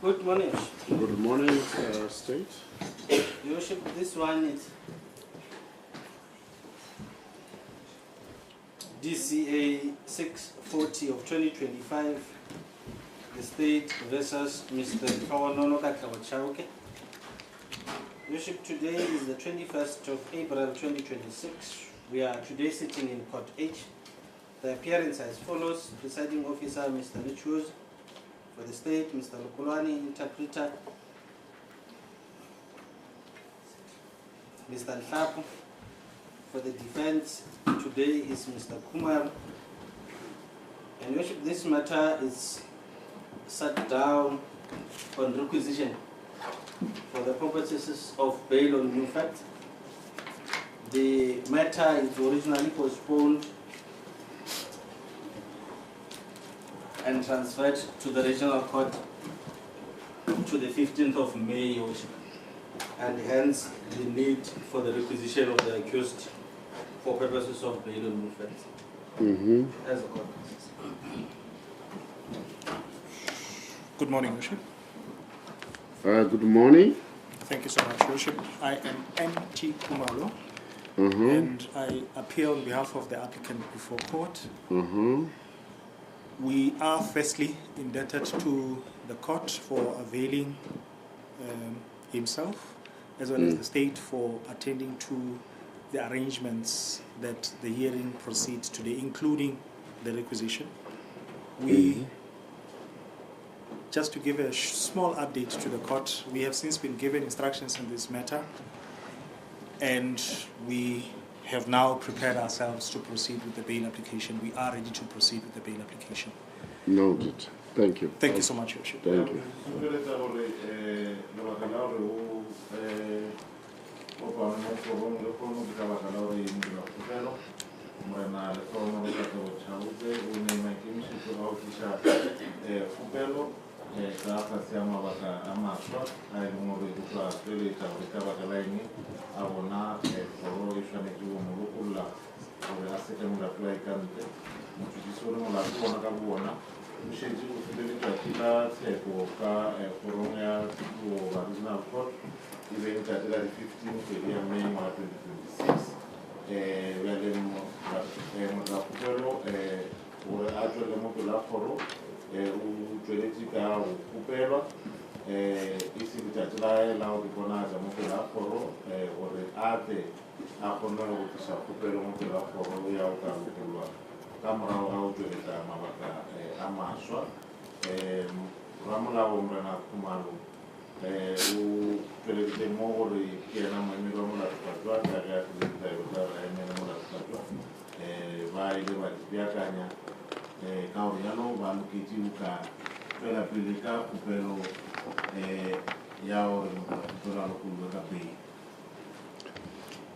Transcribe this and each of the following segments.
Good morning. Good morning, State. Your Worship, this one is DCA 640 of 2025, the State versus Mr. Lehlogonolo Chauke. Your Worship, today is the 21st of April 2026. We are today sitting in Court H. The appearance as follows: Presiding Officer Mr. Lichuz. For the State, Mr. Polokwane, interpreter Mr. Lhapu. For the defense, today is Mr. Kumar. And Your Worship, this matter is sat down on requisition for the purposes of bail on new facts. The matter is originally postponed and transferred to the regional court to the 15th of May, Your Worship, and hence the need for the requisition of the accused for purposes of bail on new facts. As a court. Good morning, Worship. Good morning. Thank you so much, Worship. I am M.T. Kumalo, and I appear on behalf of the applicant before court. We are firstly indebted to the court for availing himself, as well as the State for attending to the arrangements that the hearing proceeds today, including the requisition. Just to give a small update to the court, we have since been given instructions in this matter, and we have now prepared ourselves to proceed with the bail application. We are ready to proceed with the bail application. Noted. Thank you. Thank you so much, Your Worship. Thank you.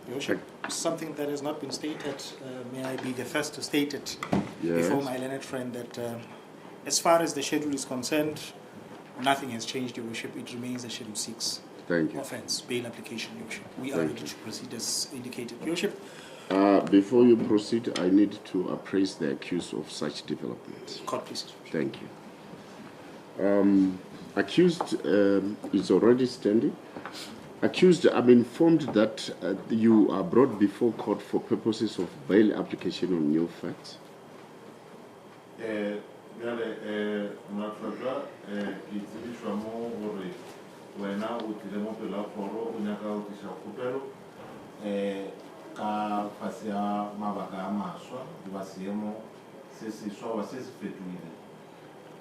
Your Worship, something that has not been stated, may I be the first to state it before my learned friend, that as far as the schedule is concerned, nothing has changed, Your Worship. It remains the Schedule 6 offence, bail application, Your Worship. We are ready to proceed as indicated, Your Worship. Before you proceed, I need to appraise the accused of such developments. Court, please. Thank you. Accused is already standing. Accused, I'm informed that you are brought before court for purposes of bail application on new facts.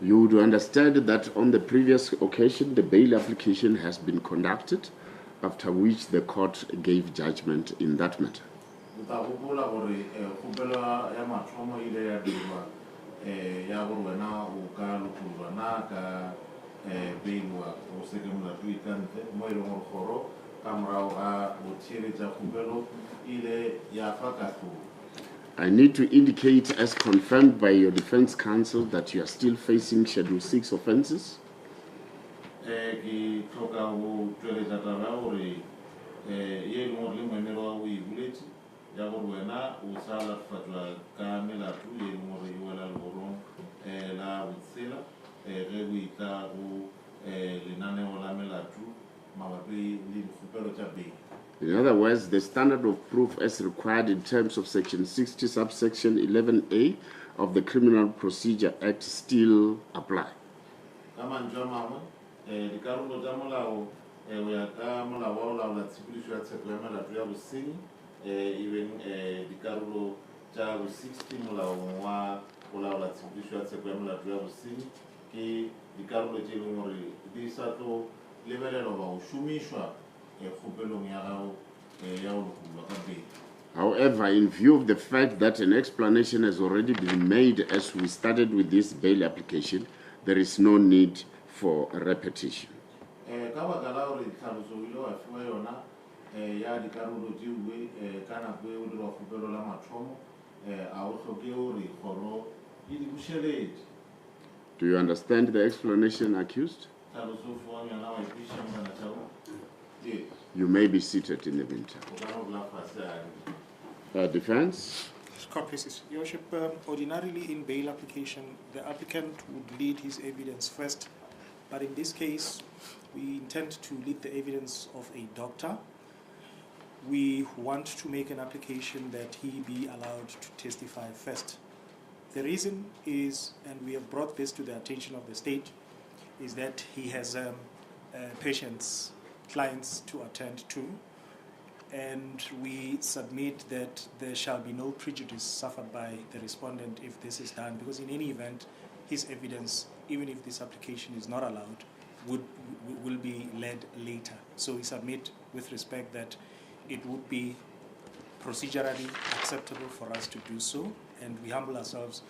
You would understand that on the previous occasion, the bail application has been conducted, after which the court gave judgment in that matter. I need to indicate, as confirmed by your defense counsel, that you are still facing Schedule 6 offenses. Jagorwena usala fatwa kamela tu ye mori wala loron la witsela rewita u lenaneo la melato mabapi le dikgopelo tša bail. In other words, the standard of proof as required in terms of Section 60, subsection 11A of the Criminal Procedure Act still apply. Ka mantswe a mangwe, dikarolo tša molao go ya ka molao wa go laola tshepedišo ya tshepo ya melato ya bosenyi, even dikarolo tša bo 60 molaong wa go laola tshepedišo ya tshepo ya melato ya bosenyi ke dikarolo tše e leng gore di sa tlo lebelelwa ba go šomišwa kgopelong ya gago ya go lokolwa ka bail. However, in view of the fact that an explanation has already been made as we started with this bail application, there is no need for a repetition. Ka baka la gore tlhaloso ile wa fiwa yona ya dikarolo tšeue ka nako e o dira kgopelo la mathomo a o tlhoke gore kgoro e di bušeletše. Do you understand the explanation, accused? Tlhaloso fiwang yona wa ipiša mona tšao. Yes. You may be seated in the meantime. O ka no bola fase a Defense? Court cases. Your Worship, ordinarily in bail application, the applicant would lead his evidence first, but in this case, we intend to lead the evidence of a doctor. We want to make an application that he be allowed to testify first. The reason is, and we have brought this to the attention of the state, is that he has patients, clients to attend to, and we submit that there shall be no prejudice suffered by the respondent if this is done, because in any event, his evidence, even if this application is not allowed, will be led later. So we submit with respect that it would be procedurally acceptable for us to do so, and we humble ourselves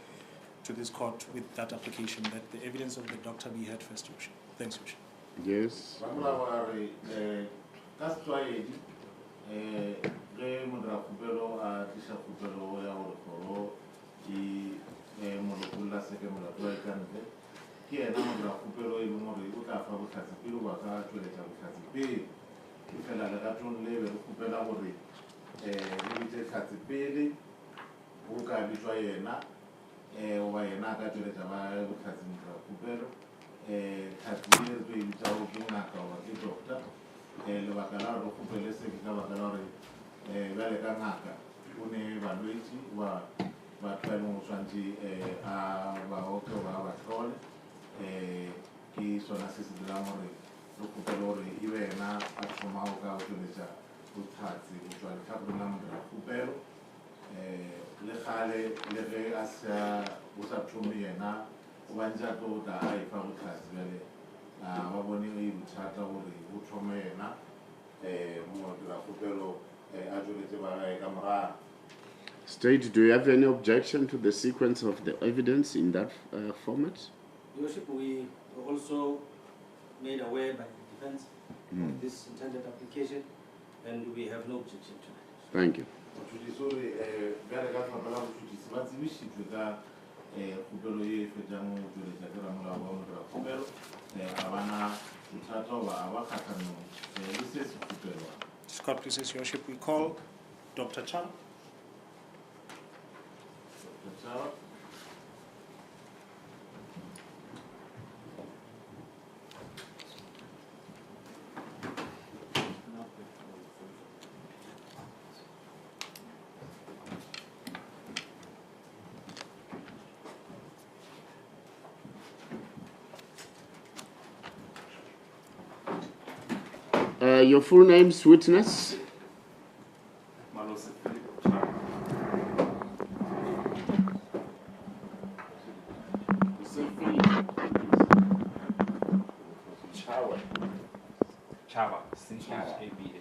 to this court with that application that the evidence of the doctor be heard first. Thanks, Your Worship. Yes. Ge modira kgopelo a tliša kgopelo ya gore kgoro e molokolola seke molato wa ikantle ke yena modira kgopelo e leng gore o tla fa botlhatsi pele wa ka tšweletša botlhatsi pele e fela legatong le be re kgopela gore re bitse tlhatsi pele go ka bitšwa yena goba yena a ka tšweletša ba botlhatsi modira kgopelo tlhatsi e re tlo e bitšago ke ngaka goba ke doctor lebaka la gore kgopele se ke ka baka la gore bjale ka ngaka o ne balwetši ba batho ba e leng go tshwantše a baoke ba ba tlhole ke sona se se dirang gore re kgopele gore e be ena a thomago ka go tšweletša botlhatsi go tšwa letlhakoreng la modira kgopelo le gale le ge a sa o sa thome yena o bantša tlo o tla a e fa botlhatsi bjale ba bone e bothata gore o thome yena modira kgopelo a tšweletše ba gae ka morago. State, do you have any objection to the sequence of the evidence in that format? Your Worship, we were also made aware by the defense of this intended application, and we have no objection to it. Thank you. Sorry, bjale ka tlhapa la botšhotšhisi ba tsebišitšwe ka kgopelo e fetšang go tšweletša ke ramolao wa modira kgopelo a bana bothata goba a ba kgathanong le se se kgopelwang. Court cases, Your Worship, we call Dr. Chauke. Your full names, witness? Chava, C-H-A-B-A.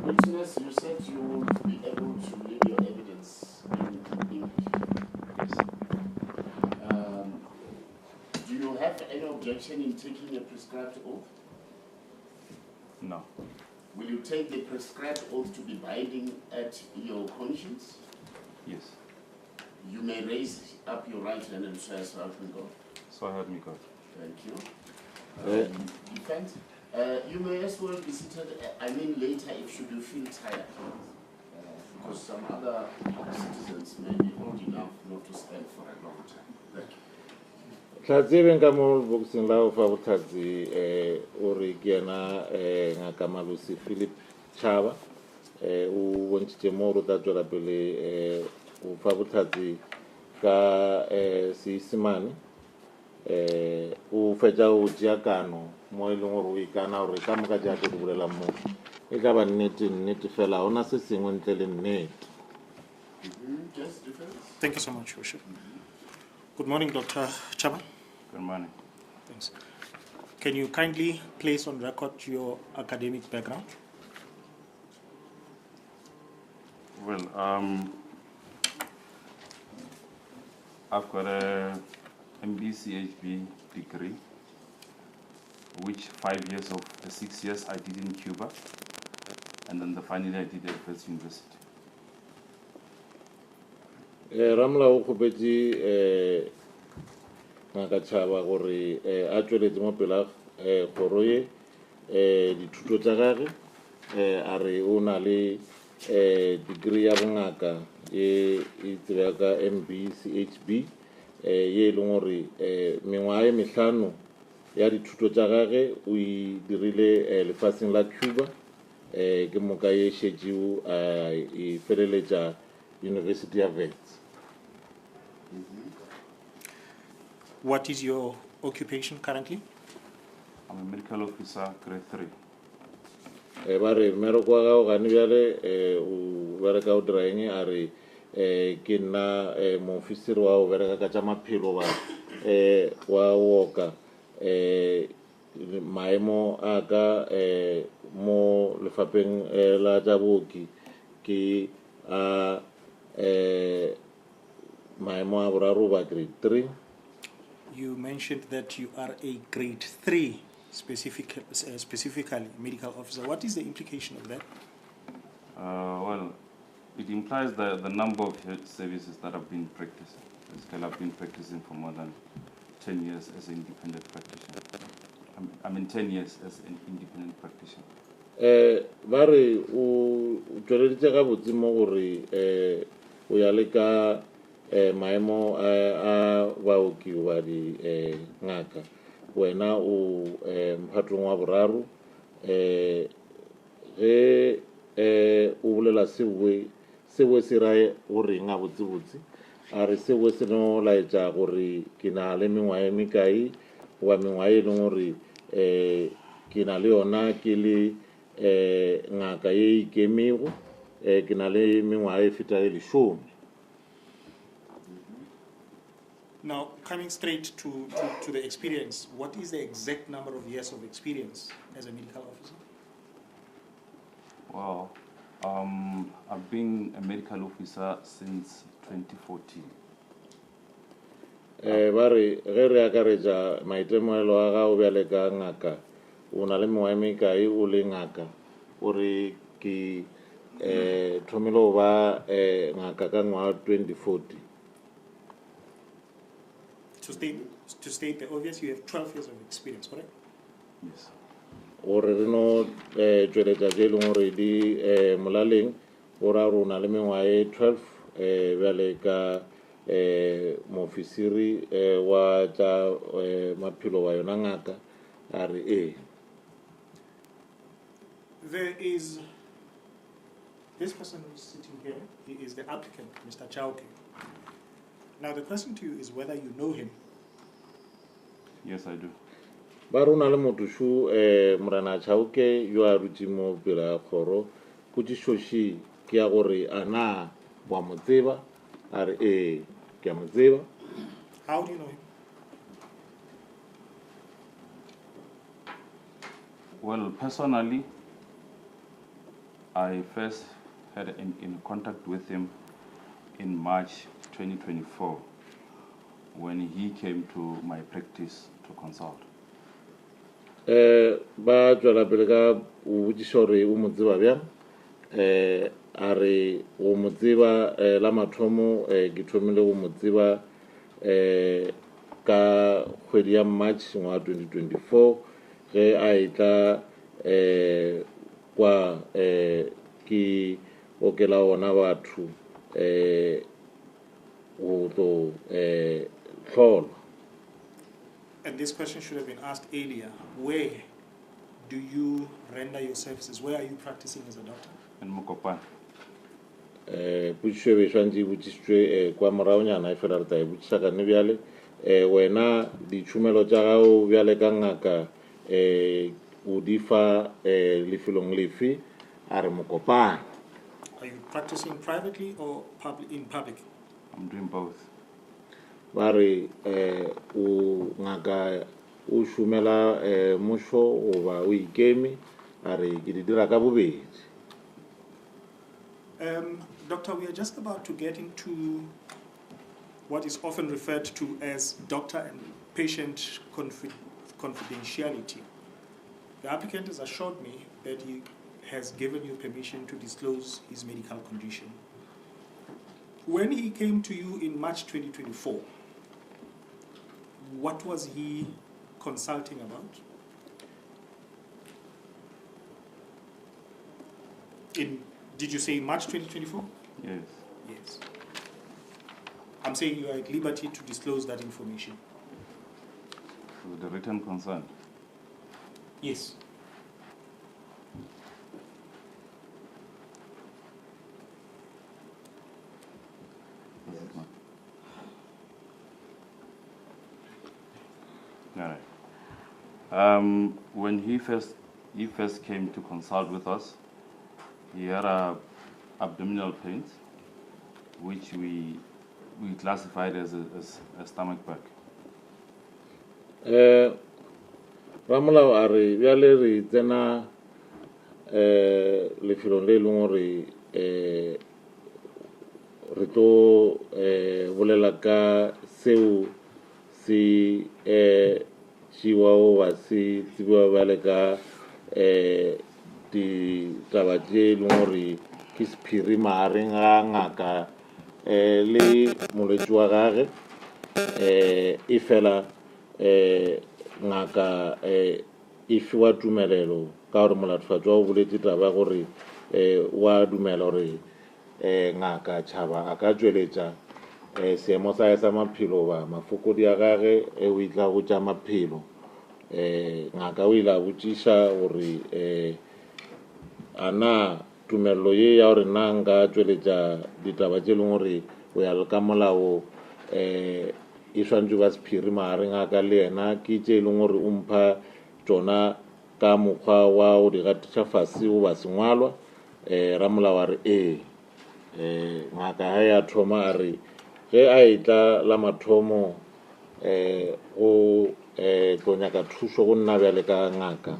Witness, you said you would be able to leave your evidence in English. Yes. Do you have any objection in taking a prescribed oath? No. Will you take the prescribed oath to be binding at your conscience? Yes. You may raise up your right hand and swear so help me God. So help me God. Thank you. Defense? You may as well be seated, I mean later if you feel tired. Because some other citizens may be old enough not to stand for a long time. Thank you. Tlatsebe nka mo boxing la fa bothatsi o re ke yena ngaka Malusi Philip Chaba o bontshitse mo ro tla tswela pele o fa bothatsi ka Seesimane o fetsa o jiakano mo e leng gore o ikana gore ka moka jaaka di bolela mo e tla ba nnete fela ona se sengwe ntle le nnete. Thank you so much, Worship. Good morning, Dr. Chaba. Good morning. Thanks. Can you kindly place on record your academic background? Well, I've got a MBCHB degree, which 5 years of the 6 years I did in Cuba, and then the final I did at First University. Ramla o khopetse ngaka Chaba gore a tsweletse mo pela kgoro ye dithuto tsa gagwe a re o na le degree ya bongaka e tseba ka MBCHB ye leng gore mengwaga e mehlano ya dithuto tsa gagwe o e dirile lefatsheng la Cuba ke moka ye šetšeo a e feleletša University ya Wits. What is your occupation currently? I'm a medical officer, grade 3. Ba re mmereko wa gago gane bjale o bereka o dira eng a re ke nna moofisiri wa o bereka ka tša maphelo ba wa woka maemo a ka mo lefapeng la tša booki ke a maemo a boraro ba grade 3. You mentioned that you are a grade 3 specifically medical officer. What is the implication of that? Well, it implies the number of health services that I've been practicing. Basically, I've been practicing for more than 10 years as an independent practitioner. I mean 10 years as an independent practitioner. Ba re o tsweleditse ga botse mo gore o ya le ka maemo a baoki ba di ngaka wena o mphatong wa boraro ge o bolela sewe se rae gore nga botsebotse a re sewe se no laetša gore ke na le mengwaga e mekae goba mengwaga e leng gore ke na le yona ke le ngaka ye ikemego ke na le mengwaga e feta le 10. Now, coming straight to the experience, what is the exact number of years of experience as a medical officer? Wow. I've been a medical officer since 2014. Ba re ge re akaretša maitemogelo a gago bjale ka ngaka o na le mengwaga e mekae o le ngaka o re ke thomile go ba ngaka ka ngwaga 2014. To state the obvious, you have 12 years of experience, correct? Yes. Gore re no tšweletša tše e leng gore di molaleng gore a rona le mengwaga e 12 bjale ka moofisiri wa tša maphelo wa yona ngaka a re There is this person who's sitting here. He is the applicant, Mr. Chauke. Now the question to you is whether you know him. Yes, I do. ba rona le motušu Morena Chauke yo a rutše mo pela kgoro potšišoši ke ya gore a na wa mo tseba a re ke a mo tseba. How do you know him? Well, personally, I first had in contact with him in March 2024 when he came to my practice to consult. Ba tšwela pele ka o botšiša gore o mo tseba bjang a re o mo tseba la mathomo ke thomile go mo tseba ka kgwedi ya March ngwaga 2024 ge a itla kwa ki okela ona batho go tlo tlholwa. And this question should have been asked earlier. Where do you render your services? Where are you practicing as a doctor? In Mokopane. Pušo be swantse botsisitswe kwa moraonyana e fela re tla e botsisa ka nne bjale wena ditšhomelo tša gago bjale ka ngaka o di fa lefelong lefe a re Mokopane. Are you practicing privately or in public? I'm doing both. Ba re o ngaka o šomela mmušo goba o ikeme a re ke di dira ka bobedi. Doctor, we are just about to get into what is often referred to as doctor and patient confidentiality. The applicant has assured me that he has given you permission to disclose his medical condition. When he came to you in March 2024, what was he consulting about? Did you say March 2024? Yes. Yes. I'm saying you are at liberty to disclose that information. So the written consent. Yes. All right. When he first came to consult with us, he had abdominal pains, which we classified as a stomach bug. Ramolao a re bjale re tsena lefelong le leng gore re tlo bolela ka seo se tšewa goba se tsebiwa bjale ka ditaba tše e leng gore ke sephiri magareng ga ngaka le molwetši wa gage e fela ngaka e fiwa tumelelo ka gore molatofadi wa go boletše taba gore wa dumela gore ngaka tšhaba a ka tšweletša seemo sa sa maphelo ba mafokodi a gage o itla go tša maphelo ngaka o ile a botšiša gore a na tumelelo ye ya gore na nka tšweletša ditaba tše leng gore o ya le ka molao e swantse ba sephiri magareng a ka le yena ke tše e leng gore o mpha tšona ka mokgwa wa go di gatiša fase goba sengwalwa ramolao a re ngaka ga ya thoma a re ge a etla la mathomo go tlo nyaka thuso go nna bjale ka ngaka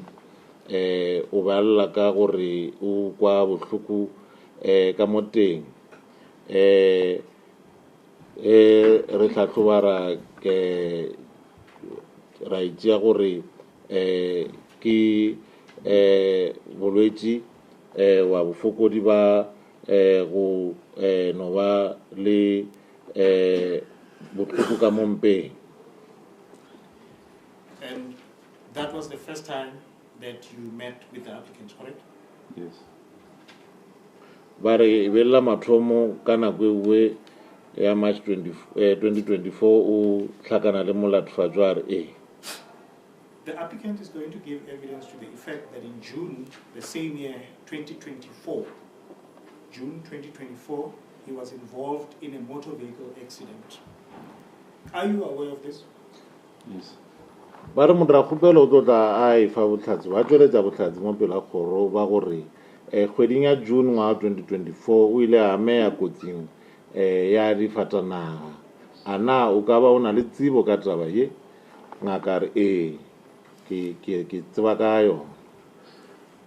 o balela ka gore o kwa bohloko ka mo teng re tlhatlhoba ra itšea gore ke bolwetši wa bofokodi ba go no ba le bohloko ka mo mpeng. And that was the first time that you met with the applicant, correct? Yes. Ba re belela mathomo ka nako ewe ya March 2024 o tlhakana le molatofadi a re The applicant is going to give evidence to the effect that in June the same year, 2024, June 2024, he was involved in a motor vehicle accident. Are you aware of this? Yes. ba re modirakhupelo o tlotla a e fa botlhatsi ba tšweletša botlhatsi mo pela kgoro ba gore kgweding ya June ngwaga 2024 o ile a amea kotsing ya difatanaga a na o ka ba o na le tsebo ka taba ye ngaka re ke tseba ka yona.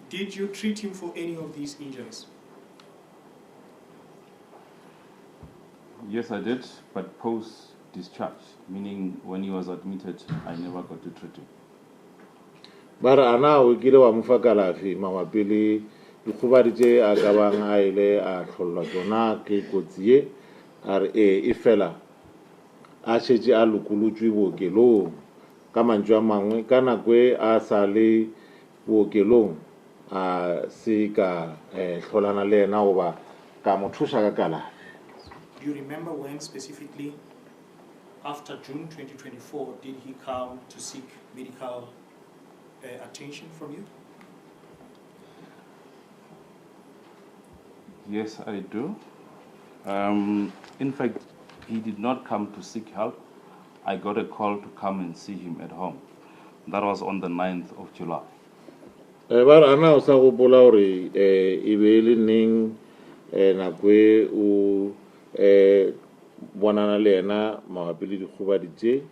Did you treat him for any of these injuries? Yes, I did, but post-discharge, meaning when he was admitted, I never got to treat him. Ba re a na o kile wa mo fa kalafi mabapi le dikgobadi tše a ka bang a ile a hlolwa tsona ke kotsi ye a re e fela a šetše a lokolotšwe bookelong ka mantswe a mangwe ka nako e a sa le bookelong a se ka tlholana le ena goba ka mo thusa ka kalafi. Do you remember when specifically after June 2024 did he come to seek medical attention from you? Yes, I do. In fact, he did not come to seek help. I got a call to come and see him at home. That was on the 9th of July. Ba ana o sa go bola hore e be le neng nako e o bonana le ena mabapi le dikgobadi tse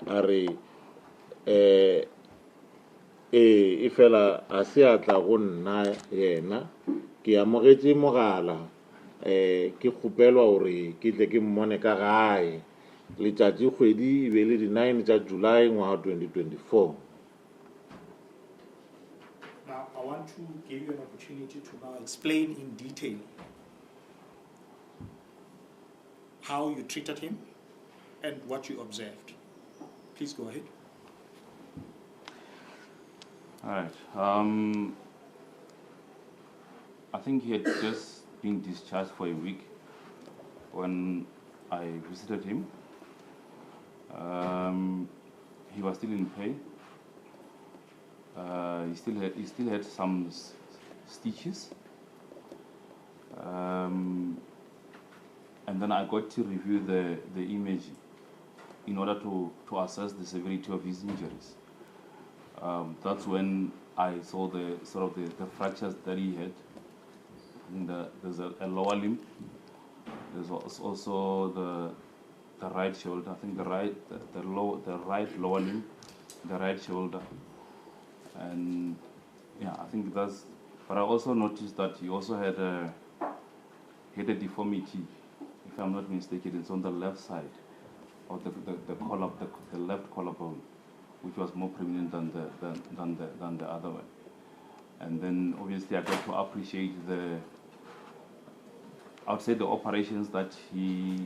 a re e fela a se a tla go nna yena ke amogetse mogala ke kgopelwa hore ke tle ke mmone ka gae letšatši kgwedi e be le di 9 tša July ngwaga 2024. Now, I want to give you an opportunity to now explain in detail how you treated him and what you observed. Please go ahead. All right. I think he had just been discharged for a week when I visited him. He was still in pain. He still had some stitches. And then I got to review the image in order to assess the severity of his injuries. That's when I saw the fractures that he had. There's a lower limb. There's also the right shoulder. I think the right lower limb, the right shoulder, and yeah, I think that's. But I also noticed that he also had a deformity. If I'm not mistaken, it's on the left side of the left collarbone, which was more prominent than the other one. And then obviously I got to appreciate the operations that he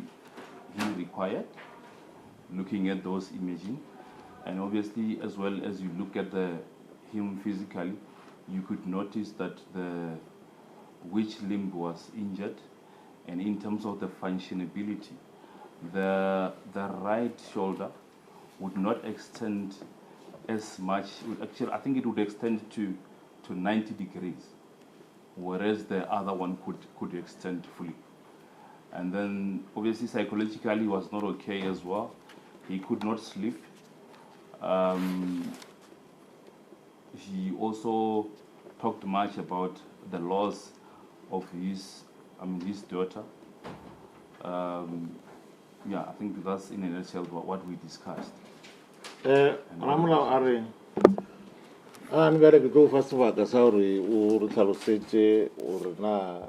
required, looking at those imaging, and obviously as well as you look at him physically, you could notice that which limb was injured, and in terms of the functionability, the right shoulder would not extend as much. Actually, I think it would extend to 90 degrees, whereas the other one could extend fully. And then obviously psychologically he was not okay as well. He could not sleep. He also talked much about the loss of his daughter. Yeah, I think that's in a nutshell what we discussed. Ramla are an gare ke go fa sebaka sa hore o re tlhalosetse o re na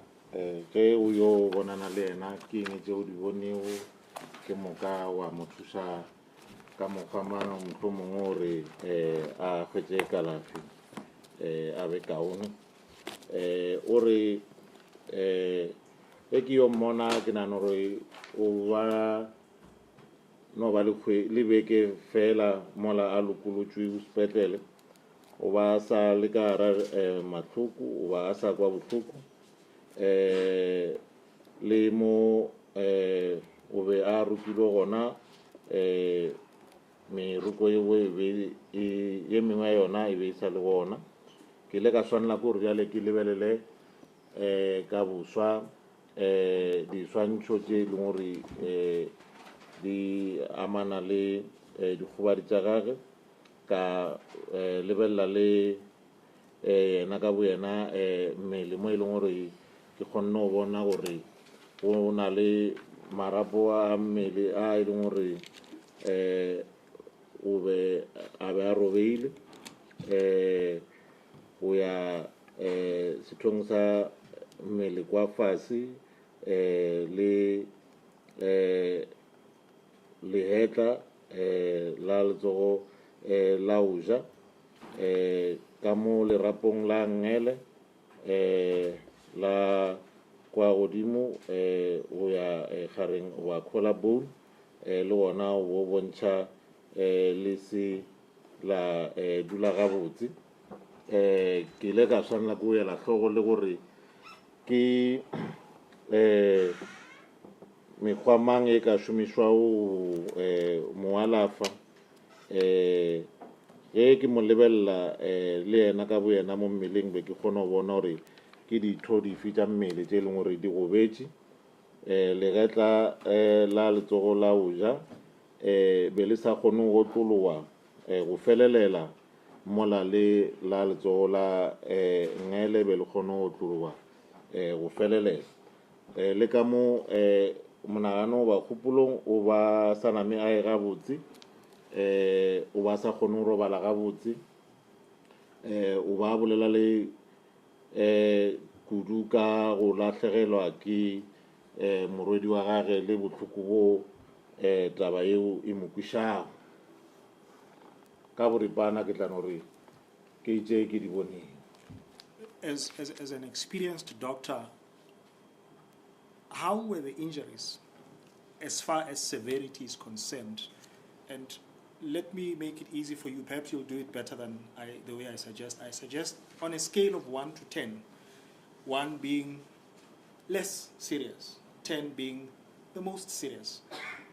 ke o yo bonana le ena ke eng tse o di boneo ke moka wa mo thusa ka mokgwa mang mohlomong hore a fetse kalafi a be kaone o re ke yo mmona ke nana hore o ba no ba le beke fela mola a lokolotšwe sepetlele o ba sa le ka hara mahloko o ba a sa kwa bohloko le mo o be a rukilwe gona meruko ye mengwe yona e be e sa le gona ke ile ka swanela ke gore bjale ke lebelele ka boswa diswantšho tše e leng gore di amana le dikgobadi tša gage ka lebelela le yena ka boyena mmele mo e leng gore ke kgonne go bona gore go na le marapo a mmele a e leng gore a be a robeile go ya sethong sa mmele kwa fase le lehetla la letsogo la o ja ka mo lerapong la ngele la kwa godimo go ya gareng wa collarbone le gona o bontšha le se la dula gabotse ke ile ka tshwanela ke go ela tlhogo le gore ke mekgwa mang e ka šomišwago mo alafa ge ke mo lebelela le yena ka bo yena mo mmeleng be ke kgona go bona gore ke ditho dife tša mmele tše e leng gore di gobetše legetla la letsogo la o ja be le sa kgone go tlolowa go felelela mola le la letsogo la ngele be le kgone go tlolowa go felelela le ka mo monagano ba kgopolong o ba sa name a e gabotse o ba sa kgone go robala gabotse o ba bolela le kudu ka go lahlegelwa ke morwedi wa gage le bohloko bo taba yeo e mo kwišago ka boripana ke tla no re ke itše ke di boneng. As an experienced doctor, how were the injuries as far as severity is concerned? And let me make it easy for you. Perhaps you'll do it better than the way I suggest. I suggest on a scale of 1 to 10, 1 being less serious, 10 being the most serious.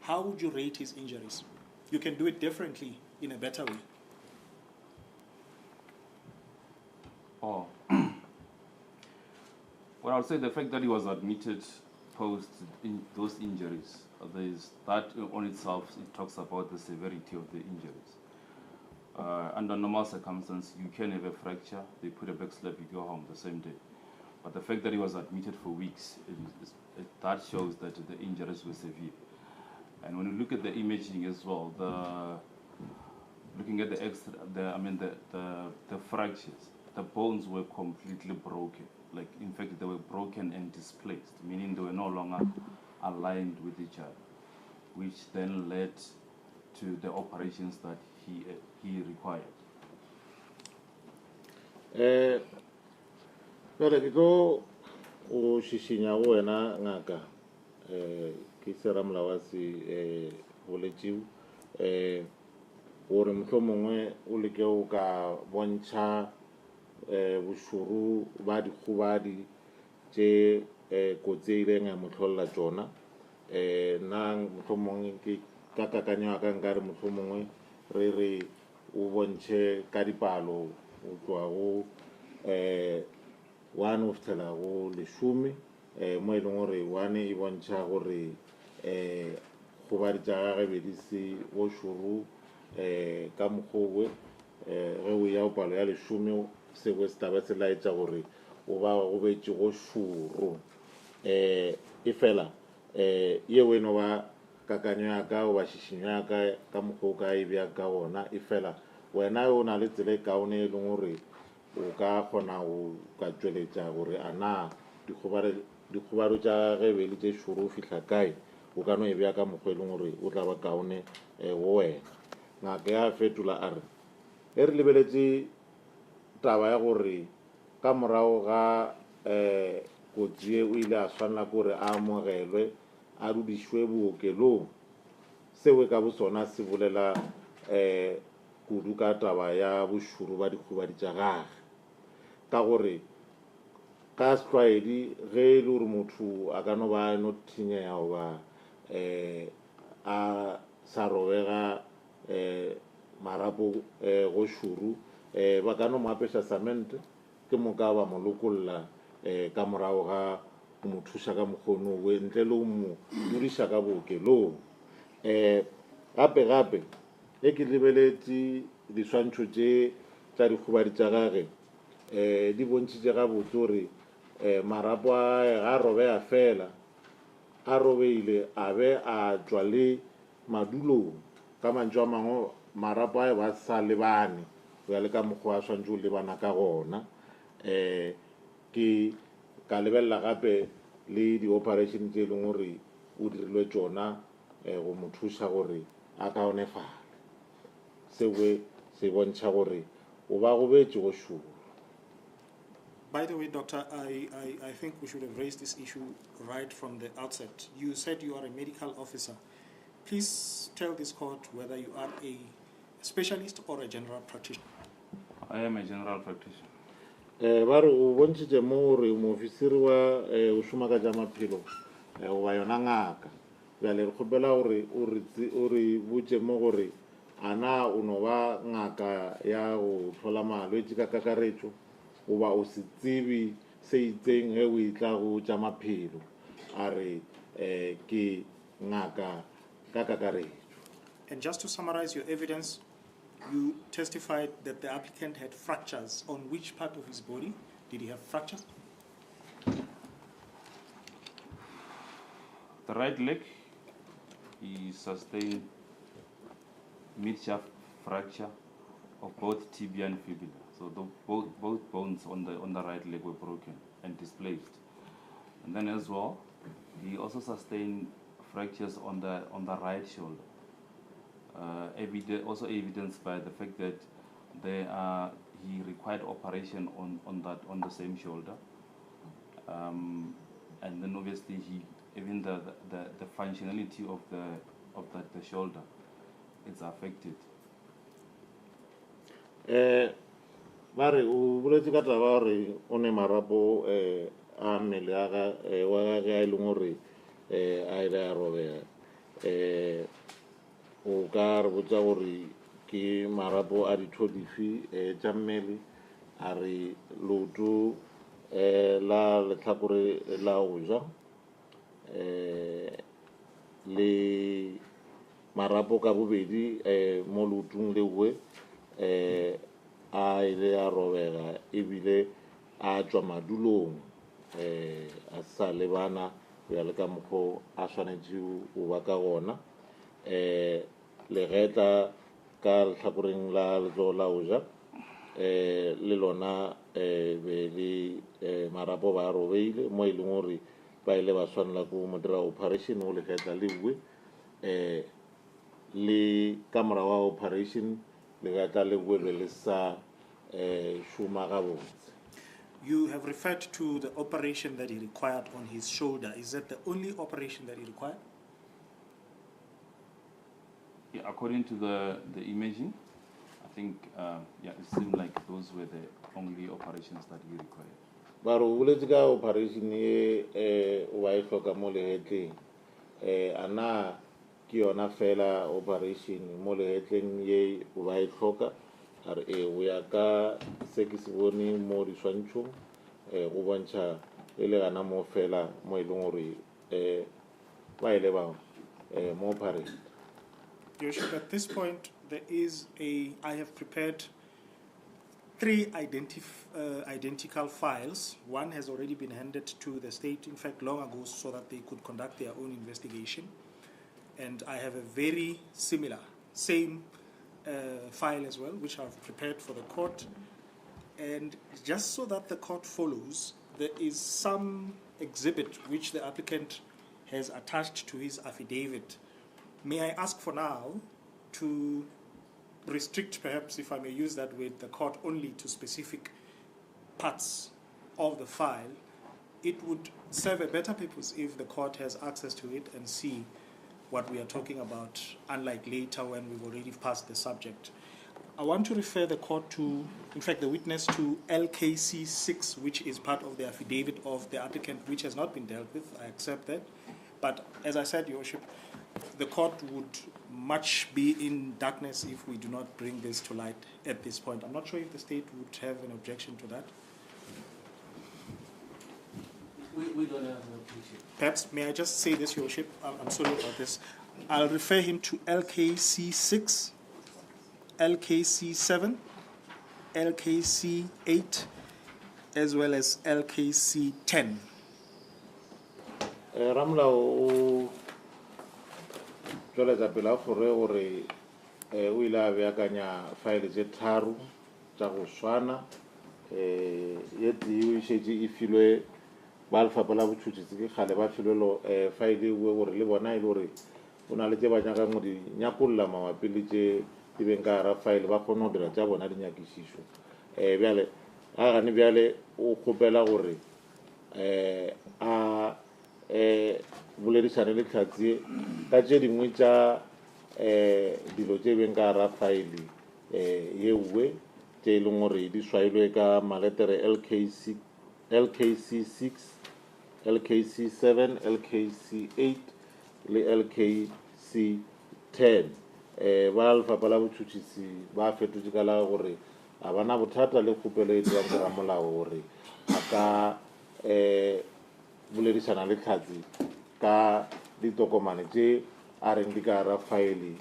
How would you rate his injuries? You can do it differently in a better way. Oh. Well, I would say the fact that he was admitted post those injuries, that on itself, it talks about the severity of the injuries. Under normal circumstances, you can have a fracture, they put a back slap, you go home the same day. But the fact that he was admitted for weeks, that shows that the injuries were severe. And when you look at the imaging as well, looking at the fractures, the bones were completely broken. Like, in fact, they were broken and displaced, meaning they were no longer aligned with each other, which then led to the operations that he required. Pero ke tlo o šišinya go wena ngaka ke seramla wa se boletšiwe gore mohlomongwe o leke o ka bontšha bošoro ba dikgobadi tše kotsi e ileng ya mo hlolla tšona nna mohlomongwe ke ka kakanyo ya ka nkare mohlomongwe re o bontšhe ka dipalo go tloa go 1 go fitlhela go 10 mo e leng gore 1 e bontšha gore kgobadi tša gage be di se go šoro ka mokgogwe ge o ya go palo ya 10 seo se taba se laetša gore o ba go betše go šoro e fela yeo e no ba kakanyo ya ka o ba šišinyo ya ka mokgwa o ka e bea ka gona e fela wena o na le tsela e kaone e leng gore o ka kgona go ka tšweletša gore a na dikgobalo tša ge be le tše šoro o fihla kae o ka no e bea ka mokgwa e leng gore o tla ba kaone go wena ngaka ya fetola a re e re lebeletše taba ya gore ka morago ga kotsi e o ile a swanela ke gore a amogelwe a dudišwe bookelong seo ka bo sona se bolela kudu ka taba ya bošoro ba dikgobadi tša gage ka gore ka setlwaedi ge e le gore motho a ka no ba no thinyega goba a sa robega marapo go šoro ba ka no mo apeša samente ke moka ba mo lokolla ka morago ga go mo thuša ka mokgono we ntle le go mo dudiša ka bookelong gape e ke lebeletše diswantšho tše tša dikgobadi tša gage di bontšhitše gabotse gore marapo a ga robega fela a robeile a be a tšwa le madulong ka mantšu a mangwe marapo a ba sa lebane go ya le ka mokgwa a swantše o lebana ka gona ke ka lebelela gape le di-operation tše e leng gore o dirilwe tšona go mo thuša gore a kaonefale seo se bontšha gore o ba go betše go šoro. By the way, Doctor, I think we should have raised this issue right from the outset. You said you are a medical officer. Please tell this court whether you are a specialist or a general practitioner. I am a general practitioner. Baru o bontshitse mo gore moofisiri wa o šoma ka tša maphelo o ba yona ngaka bjale re kgopela gore o re botse mo gore a na o no ba ngaka ya go tlhola malwetse ka kakaretšo goba o se tsebe se itseng ge o itla go tša maphelo a re ke ngaka ka kakaretšo. And just to summarize your evidence, you testified that the applicant had fractures. On which part of his body did he have fractures? The right leg, he sustained mid-shaft fracture of both tibia and fibula. So both bones on the right leg were broken and displaced. And then as well, he also sustained fractures on the right shoulder. Also evidenced by the fact that he required operation on the same shoulder, and then obviously even the functionality of the shoulder is affected. Mare o boletse ka taba gore o ne marapo a mmele wa gage a e leng gore a ile a robega o ka re botsa gore ke marapo a ditho dife tša mmele a re loto la lehlakore la go ja le marapo ka bobedi mo lotong lewe a ile a robega ebile a tšwa madulong a sa lebana bjale ka mokgwa a swanetše go ba ka gona legetla ka lehlakoreng la letsogo la go ja le lona be le marapo ba robeile mo e leng gore ba ile ba swanela ko mo dira operation go legetla le bue le ka morago wa operation legetla le bue be le sa šoma gabotse. You have referred to the operation that he required on his shoulder. Is that the only operation that he required? Yeah, according to the imaging, I think it seemed like those were the only operations that he required. Baro boletse ka operation e o ba e hloka mo legetleng ana ke yona fela operation mo legetleng ye o ba e hloka are o ya ka se ke se bone mo diswantšhong go bontšha e le gana mo fela mo e leng gore ba ile ba mo operate. Your Worship, at this point, I have prepared 3 identical files. One has already been handed to the state, in fact, long ago, so that they could conduct their own investigation. And I have a very same file as well, which I've prepared for the court. And just so that the court follows, there is some exhibit which the applicant has attached to his affidavit. May I ask for now to restrict, perhaps, if I may use that word, the court only to specific parts of the file? It would serve a better purpose if the court has access to it and see what we are talking about, unlike later when we've already passed the subject. I want to refer the court to, in fact, the witness to LKC 6, which is part of the affidavit of the applicant, which has not been dealt with. I accept that. But as I said, Your Worship, the court would much be in darkness if we do not bring this to light at this point. I'm not sure if the state would have an objection to that. We don't have an objection. Perhaps, may I just say this, Your Worship? I'm sorry about this. I'll refer him to LKC 6, LKC 7, LKC 8, as well as LKC 10. Ramla o tšweletša pela gore gore o ile a beakanya faele tše 3 tša go swana ye tee o šetše e filwe ba lefapha la botšhotšhisi ke kgale ba filwelo faele ue gore le bona e le gore o na le tše ba nyakang go di nyakolola mabapi le tše di beng ka gara faele ba kgone go dira tša bona dinyakišišo bjale ga gane bjale o kgopela gore a boledišane le tlhatsi ka tše dingwe tša dilo tše beng ka gara file yeuwe tše e leng gore di swailwe ka maletere LKC 6, LKC 7, LKC 8 le LKC 10. Ba lefapha la botšhotšhisi ba fetotše ka la gore a bana bothata le kgopelo e dirang go ramolao gore a ka boledišana le tlhatsi ka ditokomane tše a reng di ka gara file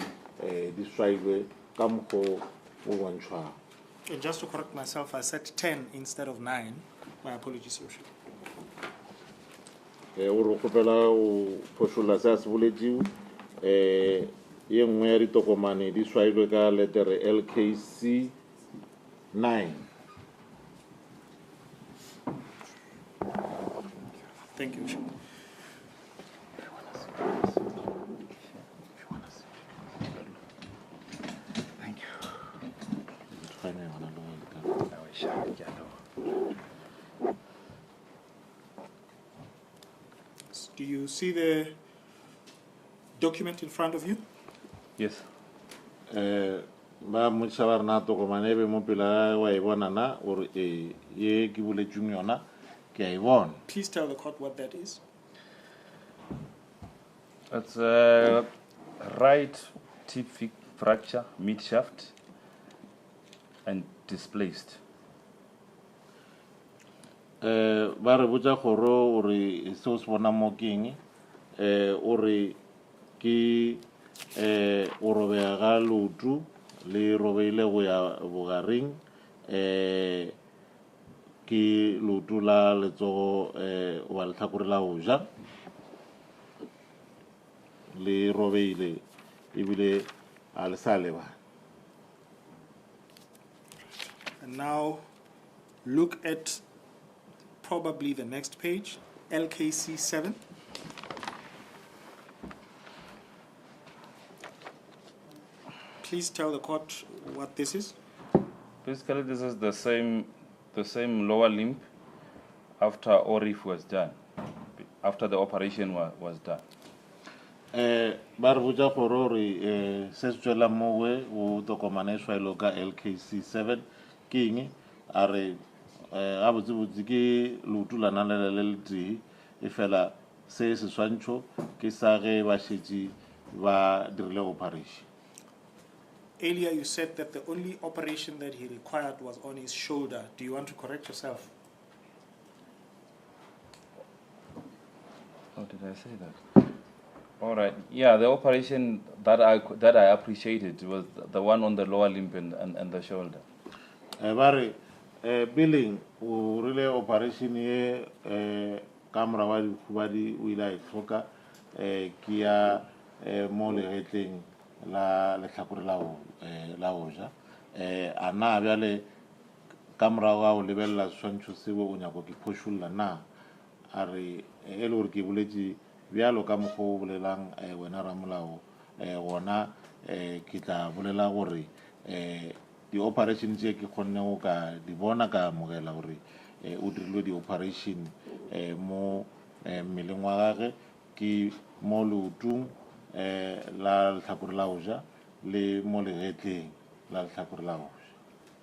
di swailwe ka mokgwa o bontšhwago. And just to correct myself, I said 10 instead of 9. My apologies, Your Worship. O re kgopela o phošolla se a se boletšego ye nngwe ya ditokomane di swailwe ka letere LKC 9. Thank you, Your Worship. Do you see the document in front of you? Yes. Ba motšha ba rena tokomane e be mo pela wa e bona na gore ye ke boletšeng yona ke a e bona. Please tell the court what that is. It's a right tip fracture, mid shaft, and displaced. Ba re botša kgoro gore seo se bona mo ke eng o re ke o robega ga leoto le robeile go ya bogareng ke leoto la letsogo wa lehlakore la go ja le robeile ebile a le sa lebana. And now look at probably the next page, LKC 7. Please tell the court what this is. Basically, this is the same lower limb after ORIF was done, after the operation was done. Ba re botša kgoro gore se se tšwela mowe o tokomane e swailo ka LKC 7 ke eng a re gabotsebotse ke leoto la nalele le le tee e fela se seswantšho ke sa ge ba šetše ba dirile operation. Earlier you said that the only operation that he required was on his shoulder. Do you want to correct yourself? How did I say that? All right. Yeah, the operation that I appreciated was the one on the lower limb and the shoulder. Ba re billing o rile operation ye ka mora wa dikgobadi o ile a e tlhoka ke ya mo legetleng la lehlakore la go ja a na bjale ka morago ga go lebelela seswantšho seo o nyako ke phošolla na a re e le gore ke boletše bjalo ka mokgwa o bolelang wena ramolao gona ke tla bolela gore di-operation tše ke kgonne go ka di bona ka amogela gore o dirilwe di-operation mo mmeleng wa gage ke mo leotong la lehlakore la go ja le mo legetleng la lehlakore la go ja.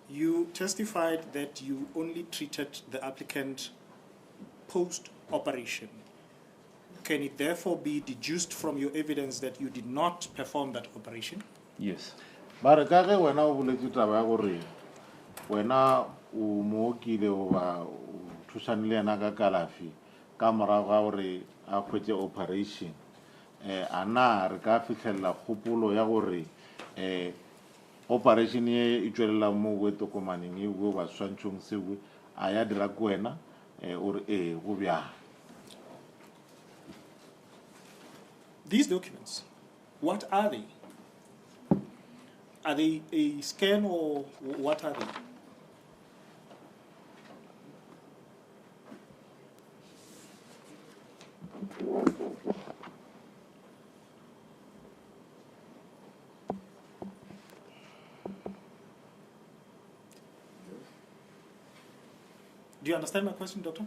You testified that you only treated the applicant post-operation. Can it therefore be deduced from your evidence that you did not perform that operation? Yes. Ba re ka ge wena o boletše taba ya gore wena o mookile goba o thušane le yena ka kalafi ka morago ga gore a hwetše operation a na re ka fitlhelela kgopolo ya gore operation ye e tšwelela mo go tokomaneng e go ba swantšhong sewe a ya dira ko wena o re go bjang. These documents, what are they? Are they a scan or what are they? Do you understand my question, Doctor?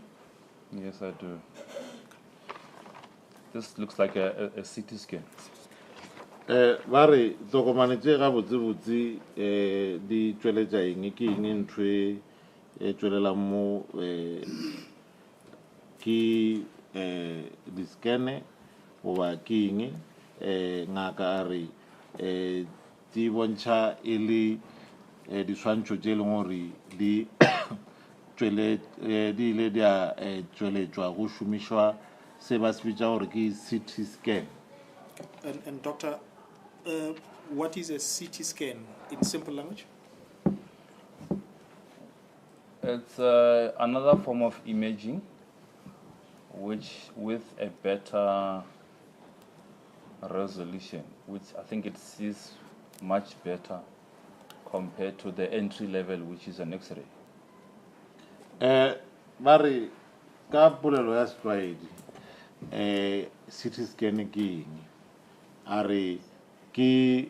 Yes, I do. This looks like a CT scan. Bari tokomane tse ga botse di tsweletsa eng ke eng ntwe e tswelela mo ke di scan oba ke eng ngaka re di bontsha ele di swantšho tse leng gore di tswele di ile dia tsweletswa go šomišwa se ba se bitsa gore ke CT scan. And doctor, what is a CT scan in simple language? It's another form of imaging, which with a better resolution, which I think it sees much better compared to the entry level, which is an X-ray. Bari ka polelo ya setlwaedi CT scan ke eng are ke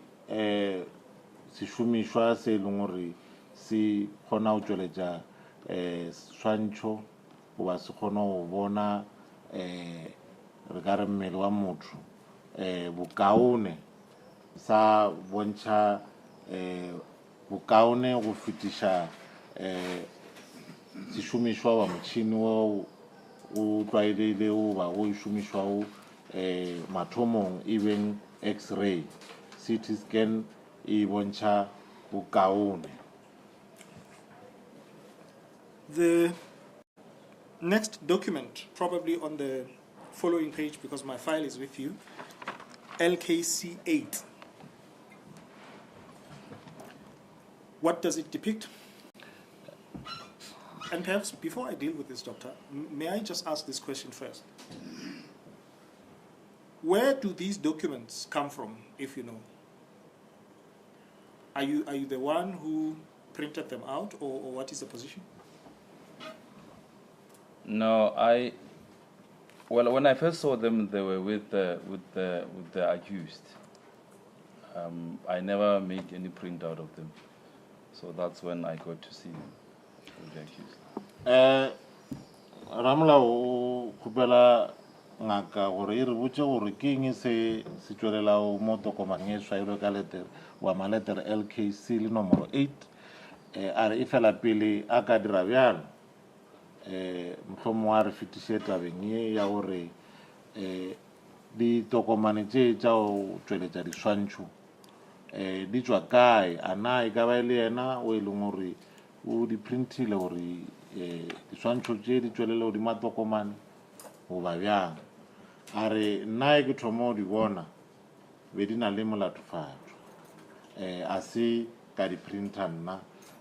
sešomišwa se leng gore se kgona go tsweletša swantšho goba se kgona go bona re ka re mmele wa motho bokaone sa bontšha bokaone go fetiša sešomišwa wa motšhini wo o tlwaelegile o ba o šomišwago mathomong even X-ray. CT scan e bontšha bokaone. The next document, probably on the following page because my file is with you, LKC 8. What does it depict? And perhaps before I deal with this, doctor, may I just ask this question first? Where do these documents come from, if you know? Are you the one who printed them out, or what is the position? No, well, when I first saw them, they were with the accused. I never made any print out of them, so that's when I got to see them with the accused. Ramla o kupela ngaka gore re botse gore ke eng se tswelela mo tokomaneng e swailwe ka letter wa maletter LKC le nomoro 8 are e fela pele a ka dira bjalo mohlomong a re fetiše tabeng ye ya gore ditokomane tše tša go tsweletša diswantšho di tšwa kae a na e ka ba le yena o e leng gore o di printile gore diswantšho tše di tswelele godimo tokomane goba bjang a re nna ke thomo di bona be di na le molatofatšo a se ka di printa nna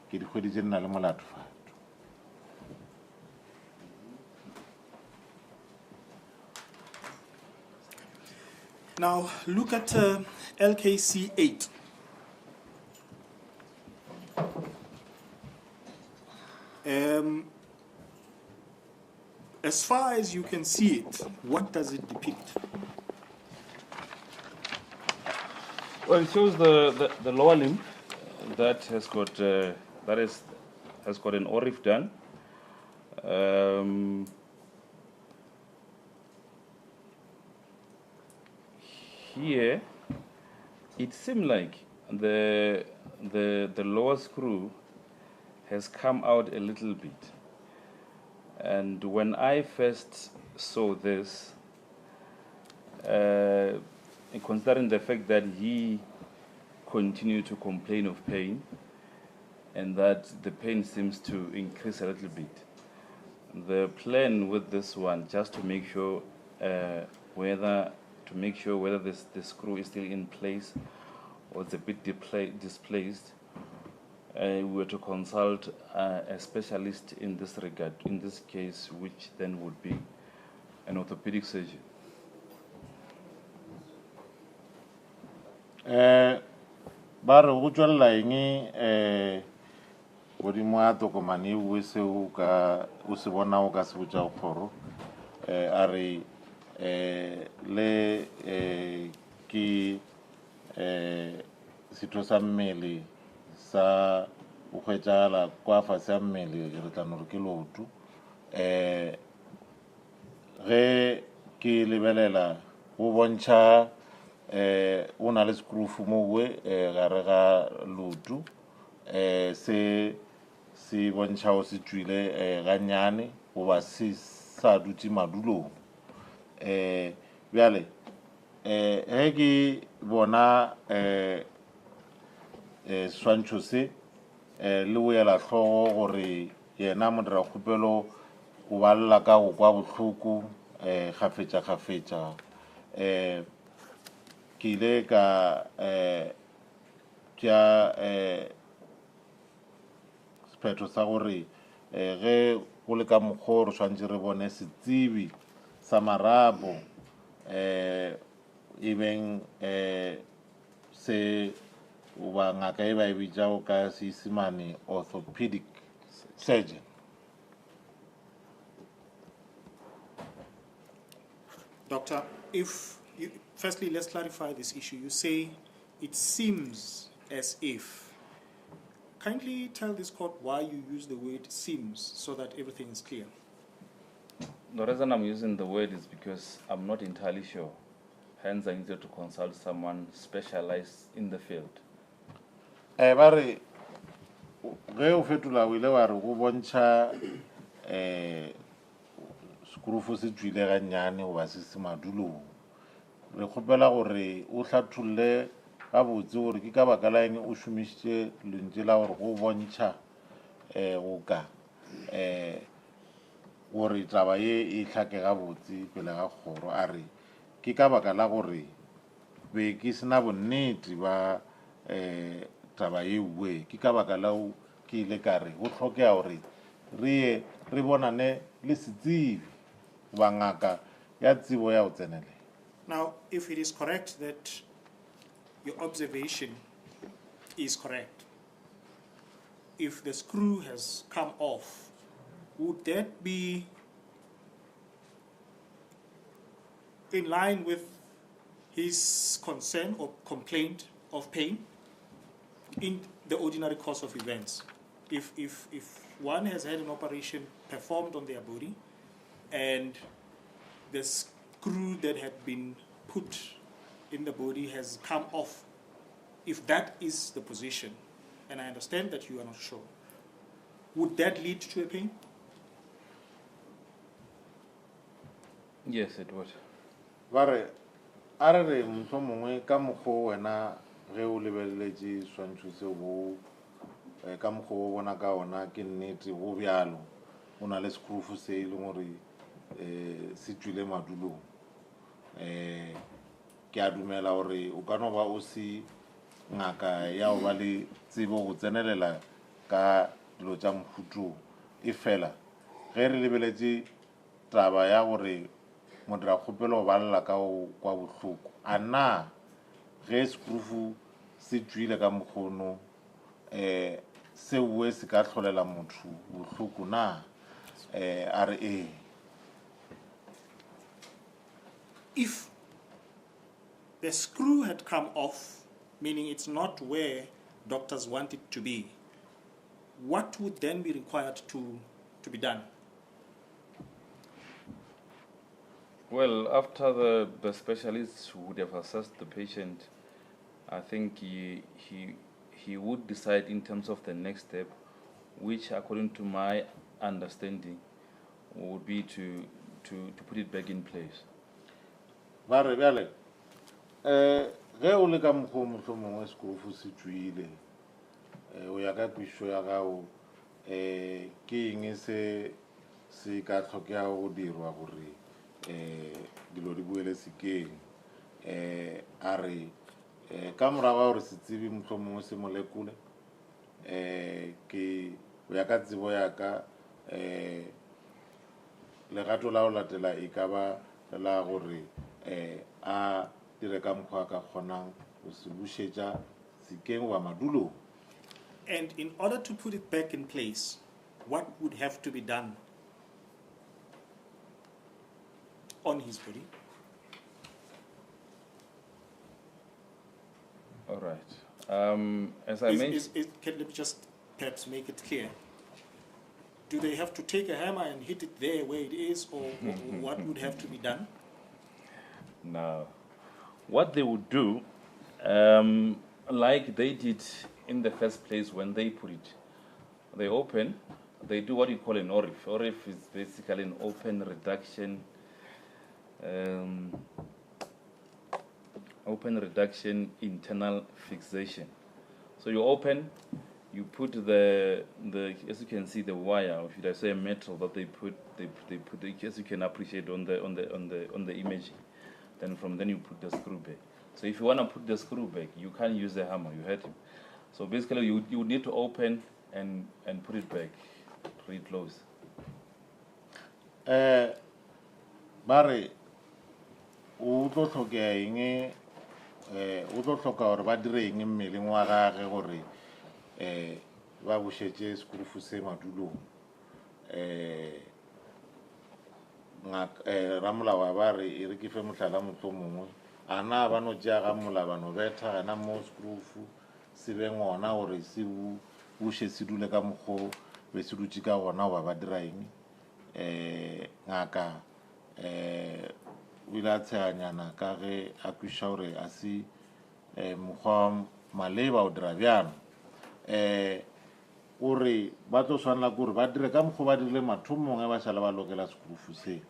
ke di kgwedi tše di na le molatofatšo. Now look at LKC 8. As far as you can see it, what does it depict? Well, it shows the lower limb that has got has got an ORIF done. Here, it seems like the lower screw has come out a little bit. And when I first saw this, considering the fact that he continued to complain of pain and that the pain seems to increase a little bit, the plan with this one, just to make sure whether the screw is still in place or it's a bit displaced, we were to consult a specialist in this regard, in this case, which then would be an orthopedic surgeon. Bara go tswela eng godimo a tokomane o se o se bona o ka se botsa kgoro a re le ke setho sa mmele sa o hwetšagala kwa fase ya mmele re tla no re ke lotu ge ke lebelela go bontšha o na le sekrufu mowe gare ga lotu se bontšha o se tswile gannyane goba se sa dutse madulong bjale ge ke bona swantšho se le boela tlhogo gore yena modirakgopelo o balela ka go kwa bohloko kgafetša ke ile ka tšea sephetho sa gore ge go le ka mokgwa re swantše re bone setsebi sa marapo e beng se ba ngaka e ba e bitšago ka Seesimane orthopedic surgeon. Doctor, firstly, let's clarify this issue. You say it seems as if. Kindly tell this court why you use the word seems so that everything is clear. The reason I'm using the word is because I'm not entirely sure. Hence, I needed to consult someone specialized in the field. Ba re ge o fetola o ile wa re go bontšha sekrufu se tswile gannyane goba se se madulong re kgopela gore o hlatholle gabotse gore ke ka baka la eng o šomišitše lentše la gore go bontšha go ka gore taba ye e hlake gabotse pele ga kgoro a re ke ka baka la gore be ke sena bonnete ba taba ye uwe ke ka baka la ke ile ka re go hlokega gore re bonane le setsebi ba ngaka ya tsebo ya go tsenele. Now, if it is correct that your observation is correct, if the screw has come off, would that be in line with his concern or complaint of pain in the ordinary course of events? If one has had an operation performed on their body and the screw that had been put in the body has come off, if that is the position, and I understand that you are not sure, would that lead to a pain? Yes, it would. Ba re a re mohlomongwe ka mokgwa wena ge o lebeleletše swantšho se bo ka mokgwa o bona ka ona ke nnete go bjalo o na le sekrufu se e leng gore se tswile madulong ke a dumela gore o ka no ba o se ngaka ya go ba le tsebo go tsenelela ka dilo tša mohuto e fela ge re lebeletše taba ya gore modira-kgopelo go balela ka kwa bohloko a na ge sekrufu se tswile ka mokgono seo se ka hlolela motho bohloko na a re ee. If the screw had come off, meaning it's not where doctors want it to be, what would then be required to be done? Well, after the specialist would have assessed the patient, I think he would decide in terms of the next step, which according to my understanding would be to put it back in place. Ba re bjale ge o le ka mokgwa mohlomongwe sekrufu se tswile o ya ka kwišo ya gago ke eng se ka hlokega go dirwa gore dilo di boele sekeng a re ka morago ga gore setsebi mohlomongwe se molekule ke o ya ka tsebo ya ka legato la go latela e ka ba la gore a dire ka mokgwa ka kgonang go se bušetša sekeng wa madulo. And in order to put it back in place, what would have to be done on his body? All right. As I mentioned, Can we just perhaps make it clear? Do they have to take a hammer and hit it there where it is, or what would have to be done? Now, what they would do, like they did in the first place when they put it, they open, they do what you call an ORIF. ORIF is basically an open reduction, internal fixation. So you open, you put the as you can see, the wire, or should I say metal that they put, as you can appreciate on the image. Then from then you put the screw back. So if you want to put the screw back, you can't use a hammer. You hurt him. So basically, you need to open and put it back, re-close. Bare, uto tlhoka eng uto tlhoka gore ba dire eng mmeleng wa gage gore ba bušetse sekurufu se madulong. Ramolao ba re e re ke fe motlhala motho mongwe a na ba no tšea ga mola ba no betha gana mo sekurufu se be ngona gore se buše se dule ka mokgwa be se dutše ka gona goba ba dira eng ngaka o ile a tsheganyana ka ge a kweša gore a se mokgwa maleba o dira bjana gore ba tlo swanela ke gore ba dire ka mokgwa ba dirile mathomong ba šala ba lokela sekurufu se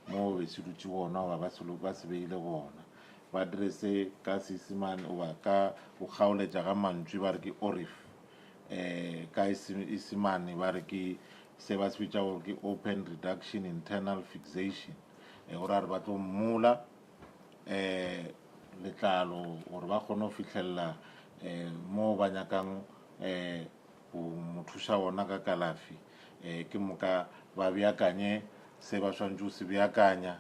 mo be se dutše gona goba ba se beile gona ba dire se ka Seesimane oba ka go kgaoletša ga mantšwe ba re ke ORIF ka Seesimane ba re ke se ba se bitša gore ke open reduction internal fixation gore a re ba tlo mmola letlalo gore ba kgone go fitlhelela mo ba nyakang go mo thuša gona ka kalafi ke moka ba beakanye se ba swantse go se beakanya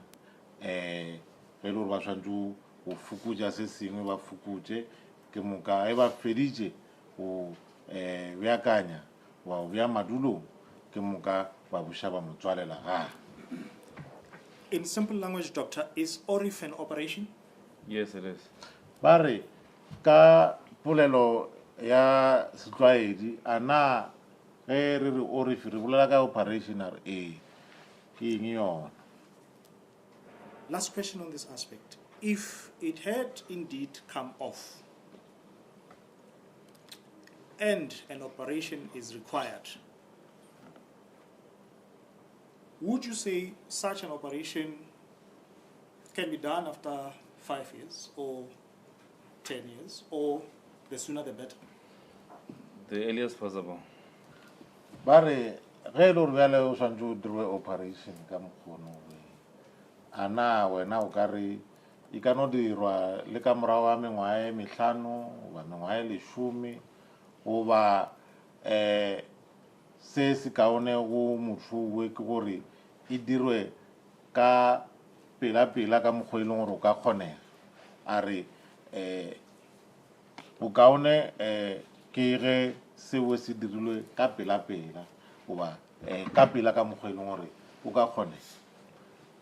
ge le gore ba swantse go fokotša se sengwe ba fokotše ke moka ge ba feditše go beakanya wa go bea madulong ke moka ba buša ba mo tswalela gae. In simple language, Doctor, is ORIF an operation? Yes, it is. Ba re ka polelo ya setlwaedi a na ge re re ORIF re bolela ka operation a re ke eng yona. Last question on this aspect. If it had indeed come off and an operation is required, would you say such an operation can be done after 5 years or 10 years, or the sooner the better? The earliest possible. Ba re ge le gore bjale o swantse o dirwe operation ka mokgono a na wena o ka re e ka no dirwa le ka morago ga mengwaga e 5 goba mengwaga e 10 goba se se kaone go motho ke gore e dirwe ka pela ka mokgwa e leng gore o ka kgonega a re bokaone ke ge seo se dirilwe ka pela goba ka pela ka mokgwa e leng gore o ka kgonega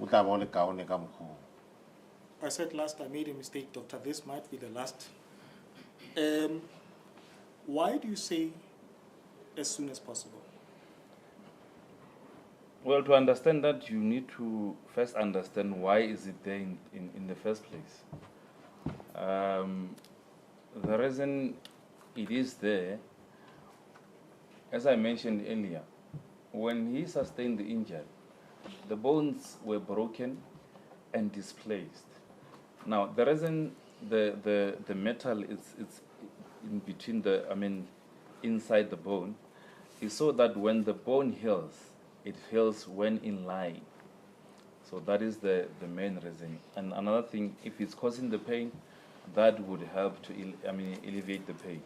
o tla ba o le kaone ka mokgwa. I said last I made a mistake, Doctor. This might be the last. Why do you say as soon as possible? Well, to understand that, you need to first understand why is it there in the first place. The reason it is there, as I mentioned earlier, when he sustained the injury, the bones were broken and displaced. Now, the reason the metal is in between inside the bone is so that when the bone heals, it heals when in line. So that is the main reason. And another thing, if it's causing the pain, that would help to alleviate the pain.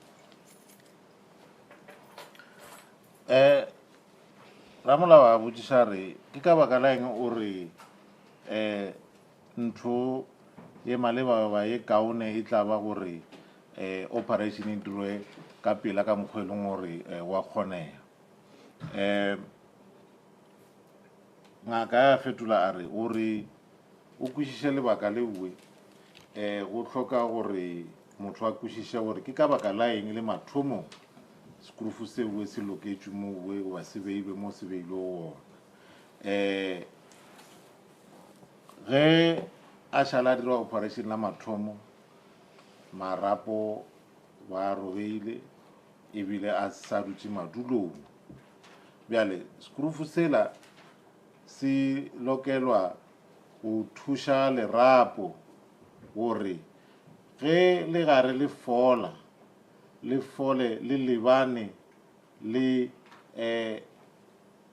Ramolao a botšiša re ke ka baka la eng o re ntho ye maleba ba ye kaone e tla ba gore operation e dirwe ka pela ka mokgwa e leng gore wa kgonega. Ngaka ya fetola a re o re o kwešiše lebaka leuwe go hloka gore motho a kwešiše gore ke ka baka la eng le mathomong sekurufu seo se loketšwe mo goba se beilwe mo se beilwe gona. Ge a šala dirwa operation la mathomo marapo ba robeile ebile a sa dutse madulong bjale skrufu sela se lokelwa go thuša lerapo gore ge le gare le fola le fole le lebane le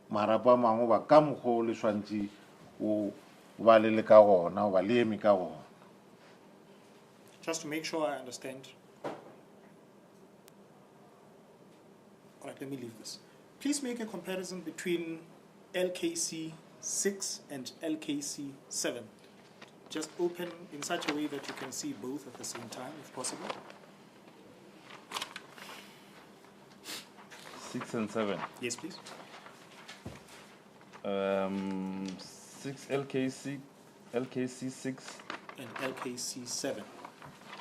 marapo a mangwe ba ka mokgwa o le swantše o ba le ka gona o ba le eme ka gona. Just to make sure I understand. All right, let me leave this. Please make a comparison between LKC 6 and LKC 7. Just open in such a way that you can see both at the same time, if possible. 6 and 7. Yes, please. 6 LKC 6 And LKC 7.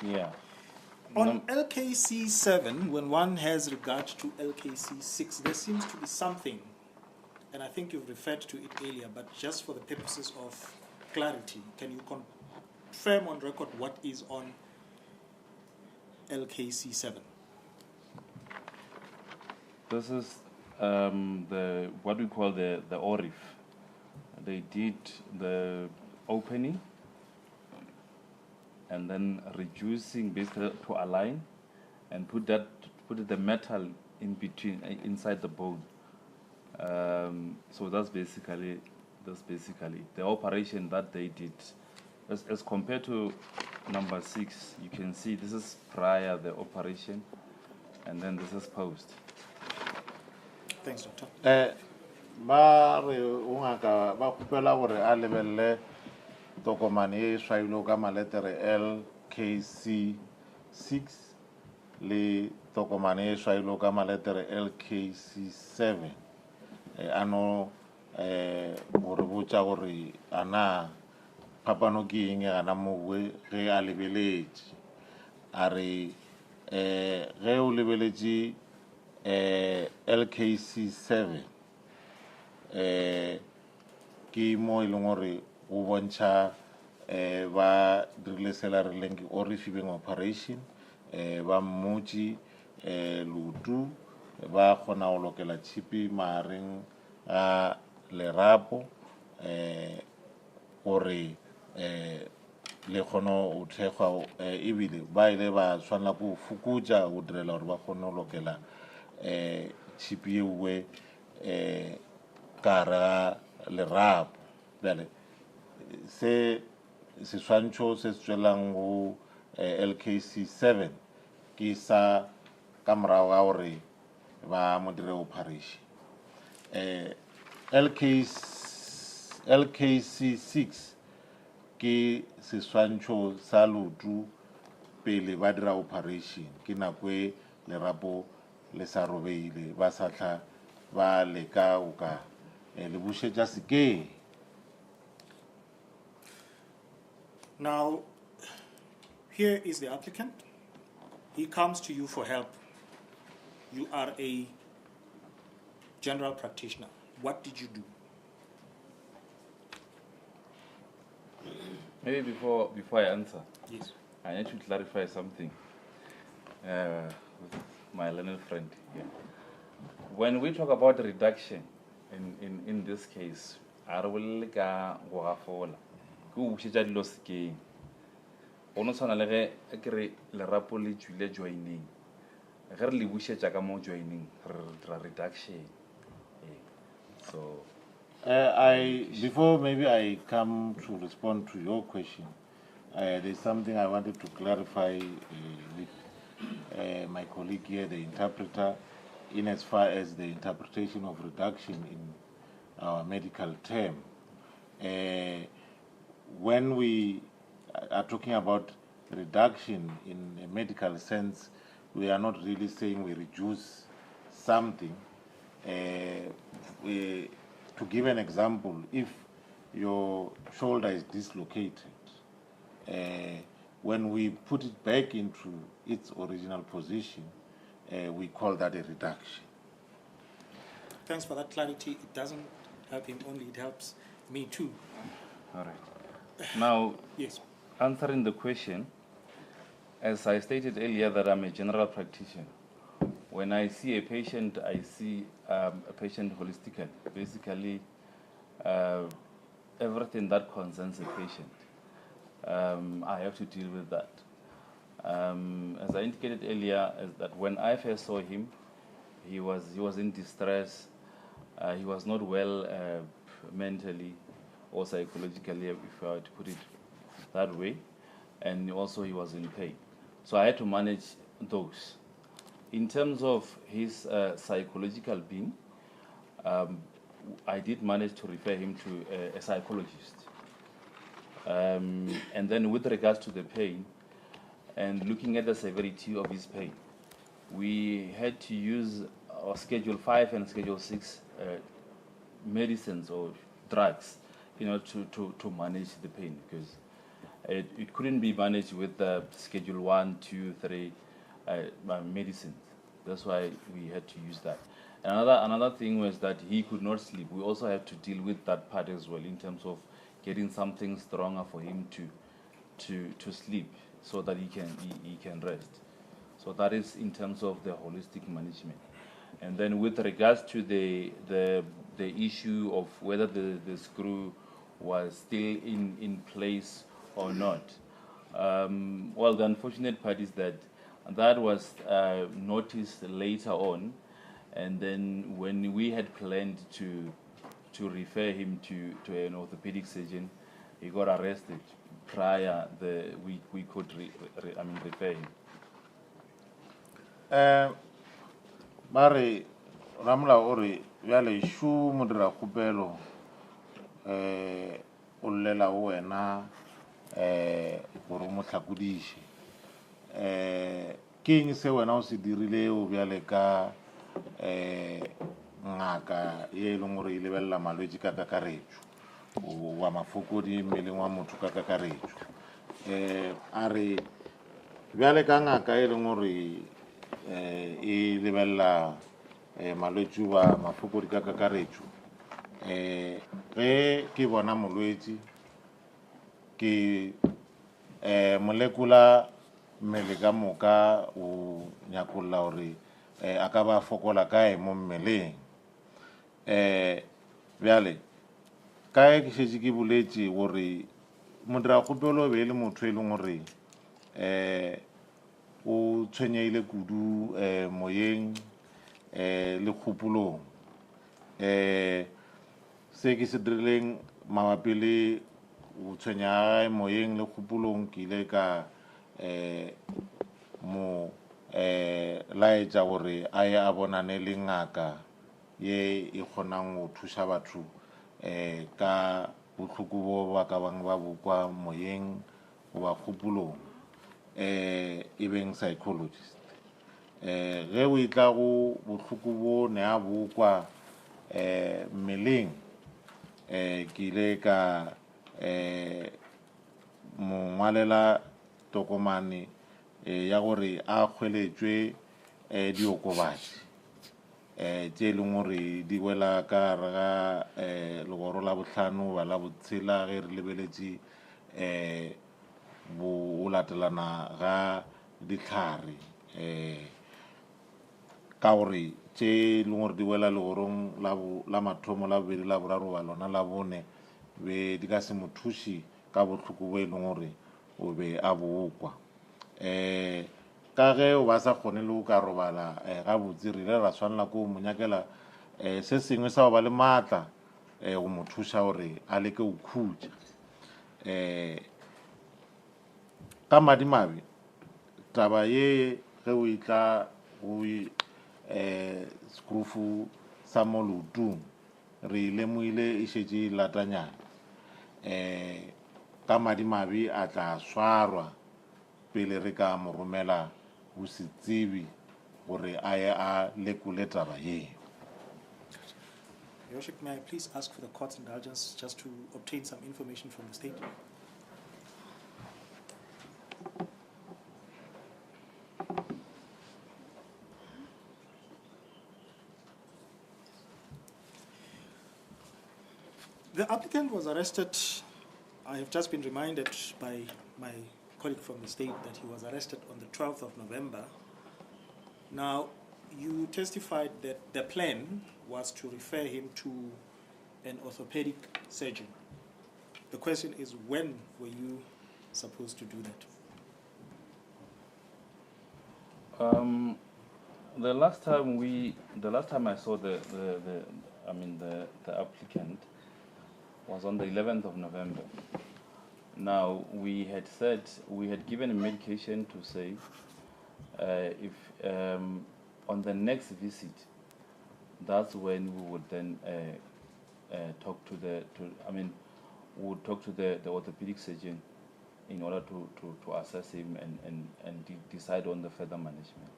yeah. On LKC 7, when one has regard to LKC 6, there seems to be something, and I think you've referred to it earlier, but just for the purposes of clarity, can you confirm on record what is on LKC 7? This is the what we call the ORIF. They did the opening and then reducing basically to align and put the metal in between inside the bone. So that's basically the operation that they did. As compared to number 6, you can see this is prior the operation, and then this is post. Thanks, Doctor. Ba re o ngaka ba khupela gore a lebelle tokomane e swailo ka maletere LKC 6 le tokomane e swailo ka maletere LKC 7 ano gore botsa gore ana phapano ke eng gana mowe ge a lebeletše a re ge o lebeletše LKC 7 ke mo e leng gore go bontšha ba dirile sela re leng ke ORIF operation ba mmotse lutu ba kgona go lokela tšhipi magareng a lerapo gore le kgone go thekgwa ebile ba ile ba swanela ko fokotša go direla gore ba kgone go lokela tšhipi ewe ka gare ga lerapo. Bjale se seswantšho se se tswelang go LKC 7 ke sa ka morago ga gore ba mo dire operation. LKC 6 ke seswantšho sa lotu pele ba dira operation ke nako e lerapo le sa robeile ba sa tla ba leka o ka le bušetša sekeng. Now, here is the applicant. He comes to you for help. You are a general practitioner. What did you do? Maybe before I answer, Yes. I need to clarify something with my learned friend here. When we talk about reduction in this case, are we ka go gafola go bušetša dilo sekeng go no tshwana le ge ke re lerapo le tswile joining ge re le bušetša ka mo joining re reduction. So before maybe I come to respond to your question, there's something I wanted to clarify with my colleague here, the interpreter, in as far as the interpretation of reduction in our medical term. When we are talking about reduction in a medical sense, we are not really saying we reduce something. To give an example, if your shoulder is dislocated, when we put it back into its original position, we call that a reduction. Thanks for that clarity. It doesn't help him only, it helps me too. all right. Now, Yes. answering the question, as I stated earlier that I'm a general practitioner. When I see a patient, I see a patient holistically. Basically, everything that concerns a patient, I have to deal with that. As I indicated earlier, is that when I first saw him, he was in distress. He was not well mentally or psychologically, if I were to put it that way, and also he was in pain. So I had to manage those. In terms of his psychological being, I did manage to refer him to a psychologist. And then with regards to the pain, and looking at the severity of his pain, we had to use Schedule 5 and Schedule 6 medicines or drugs, to manage the pain, because it couldn't be managed with the Schedule 1, 2, 3 medicines. That's why we had to use that. Another thing was that he could not sleep. We also have to deal with that part as well, in terms of getting something stronger for him to sleep, so that he can rest. So that is in terms of the holistic management. And then with regards to the issue of whether the screw was still in place or not, well, the unfortunate part is that was noticed later on, and then when we had planned to refer him to an orthopedic surgeon, he got arrested prior we could refer him. Mare ramla ore yale shu mudra kupelo ulela wena gore mo tlhakudiše ke eng se wena o se dirile o bjale ka ngaka ye leng gore e lebelela malwetse ka kakaretso wa mafokodi mmeleng wa motho ka kakaretso a re bjale ka ngaka e leng gore e lebelela malwetse wa mafokodi ka kakaretso ge ke bona molwetse ke molekula mmele ka moka o nyakolla gore a ka ba fokola kae mo mmeleng bjale kae ke šetše ke boletše gore modiragopelo be le motho e leng gore o tshwenyeile kudu moyeng le kgopolong se ke se dirileng mabapi le o tshwenya moyeng le kgopolong ke ile ka mo laetša gore a ye a bonane le ngaka ye e kgonang go thuša batho ka bohloko bo ba ka bang ba bokwa moyeng goba kgopolong e beng psychologist ge o itla go bohloko bo ne a bokwa mmeleng ke ile ka mo ngwalela tokomane ya gore a hweletšwe diokobatši tše e leng gore di wela ka gare ga legoro la bohlano ba la botshela ge re lebeletše o latelana ga dihlare ka gore tše e leng gore di wela legorong la mathomo la bobedi la boraro ba lona la bone be di ka se mo thuši ka bohloko bo e leng gore o be a bokwa ka ge o ba sa kgone le go ka robala gabotse re ile ra tshwanela ko mo nyakela se sengwe sa go ba le maatla go mo thuša gore a leke go khutša ka madimabe taba ye ge o itla go skrufu sa mo leotong re lemoile e šetše latanyana ka madimabe a tla swarwa pele re ka mo romela go se tsebe gore a ye a lekole taba ye. Your Worship, may I please ask for the court's indulgence just to obtain some information from the state? The applicant was arrested I have just been reminded by my colleague from the state that he was arrested on the 12th of November. Now, you testified that the plan was to refer him to an orthopedic surgeon. The question is, when were you supposed to do that? The last time I saw the applicant was on the 11th of November. Now, we had given a medication to say if on the next visit, that's when we would then talk to the orthopedic surgeon in order to assess him and decide on the further management.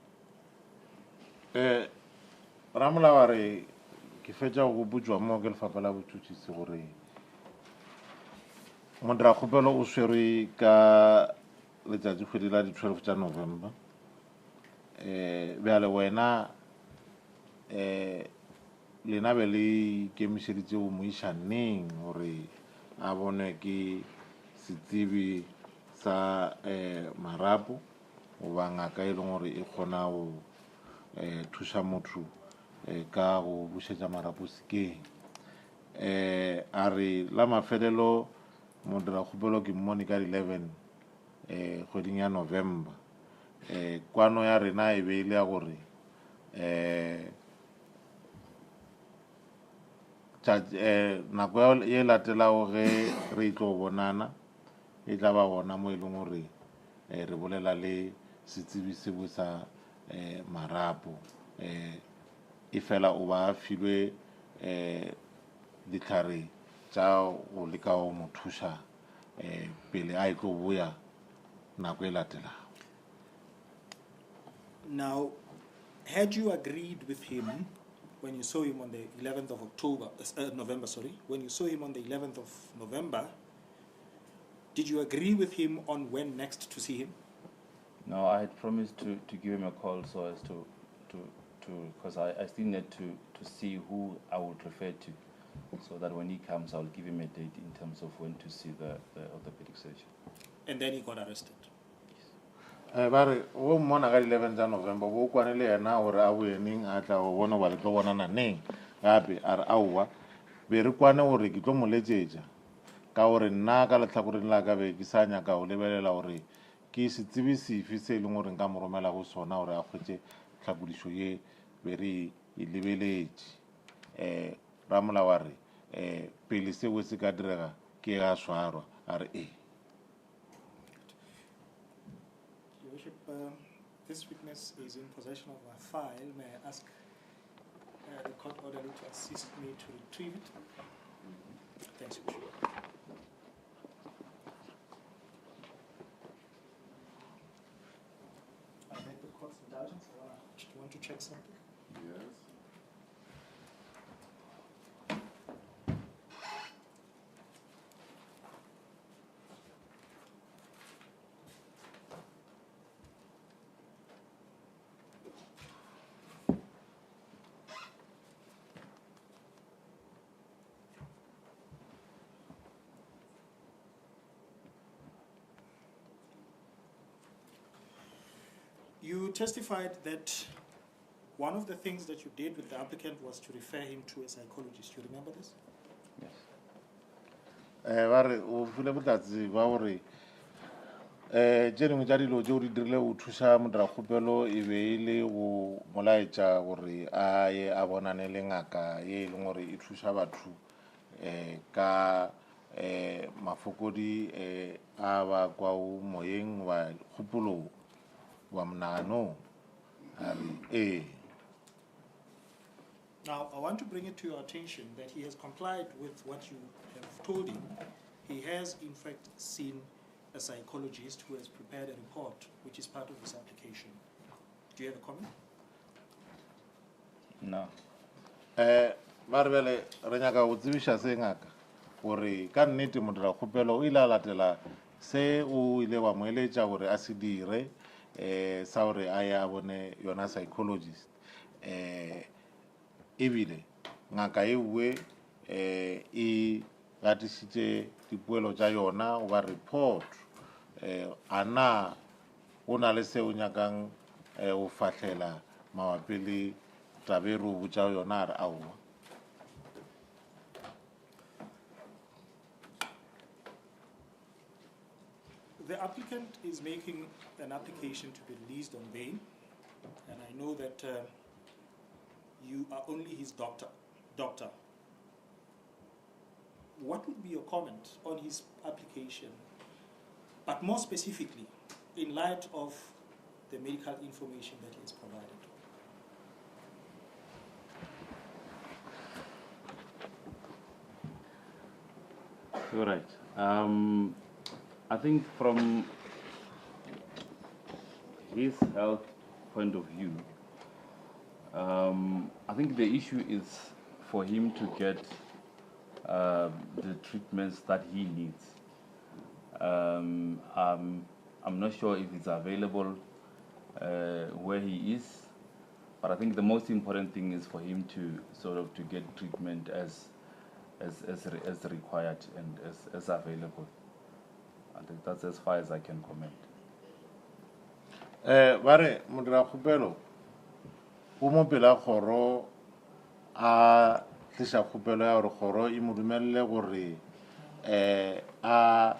Ramlaware ke fetša go botšwa mo ke lefapha la botšhotšhisi gore modira-kgopelo o swerwe ka letšatši kgwedi la di 12 tša November. Bjale wena lena be le kemišeditše go mo iša neng gore a bonwe ke setsebi sa marapo goba ngaka e leng gore e kgona go thuša motho ka go bušetša marapo sekeng. A re la mafelelo modira-kgopelo ke mmone ka 11 kgweding ya November. Kwano ya rena e beile ya gore nako ye latelago ge re tlo bonana e tla ba gona mo e leng gore re bolela le setsebi sebo sa marapo. E fela o ba filwe ditlhare tša go leka go mo thuša pele a tlo boya nako e latelago. Now, had you agreed with him when you saw him on the 11th of November, when you saw him on the 11th of November, did you agree with him on when next to see him? No, I had promised to give him a call so as to because I still need to see who I would refer to, so that when he comes, I'll give him a date in terms of when to see the orthopedic surgeon. And then he got arrested. Bare o mmona ka 11 tša November go kwane le yena gore a boeneng a tla go bona ba le tlo bonana neng gape a re aowa be re kwane gore ke tlo mo letšetša ka gore nna ka lehlakoreng la ka be ke sa nyaka go lebelela gore ke setsebi sefe se e leng gore nka mo romela go sona gore a hwetše tlhapodišo ye be re e lebeletše. Ramolao wa re pele seo se ka direga ke ga swarwa a re Your Worship, this witness is in possession of my file. May I ask the court orderly to assist me to retrieve it? Thanks, Your Worship. I beg the court's indulgence. Do you want to check something? Yes. You testified that one of the things that you did with the applicant was to refer him to a psychologist. You remember this? Yes. Bare o file botatsi ba gore tše dingwe tša dilo tšeo di dirile go thuša modira-kgopelo e be e le go molaetša gore a ye a bonane le ngaka ye e leng gore e thuša batho ka mafokodi a ba kwao moyeng wa kgopolong wa monagano. Now, I want to bring it to your attention that he has complied with what you have told him. He has, in fact, seen a psychologist who has prepared a report, which is part of this application. Do you have a comment? No. Bare bjale re nyaka go tsebiša se ngaka gore ka nnete modira-kgopelo o ile a latela se o ile wa mo eletša gore a se dire sa gore a ye a bone yona psychologist. Ebile ngaka e uwe e gatišitše dipoelo tša yona o ba report a na go na le se o nyakang o fahlela mabapi le tabe re o botša yona a re aowa. The applicant is making an application to be released on bail, and I know that you are only his doctor. What would be your comment on his application, but more specifically, in light of the medical information that he has provided? You're right. I think from his health point of view, I think the issue is for him to get the treatments that he needs. I'm not sure if it's available where he is, but I think the most important thing is for him to sort of to get treatment as required and as available. I think that's as far as I can comment. Bare modira khupelo o mo pela khoro a tlisha khupelo ya gore khoro e mo dumelle gore a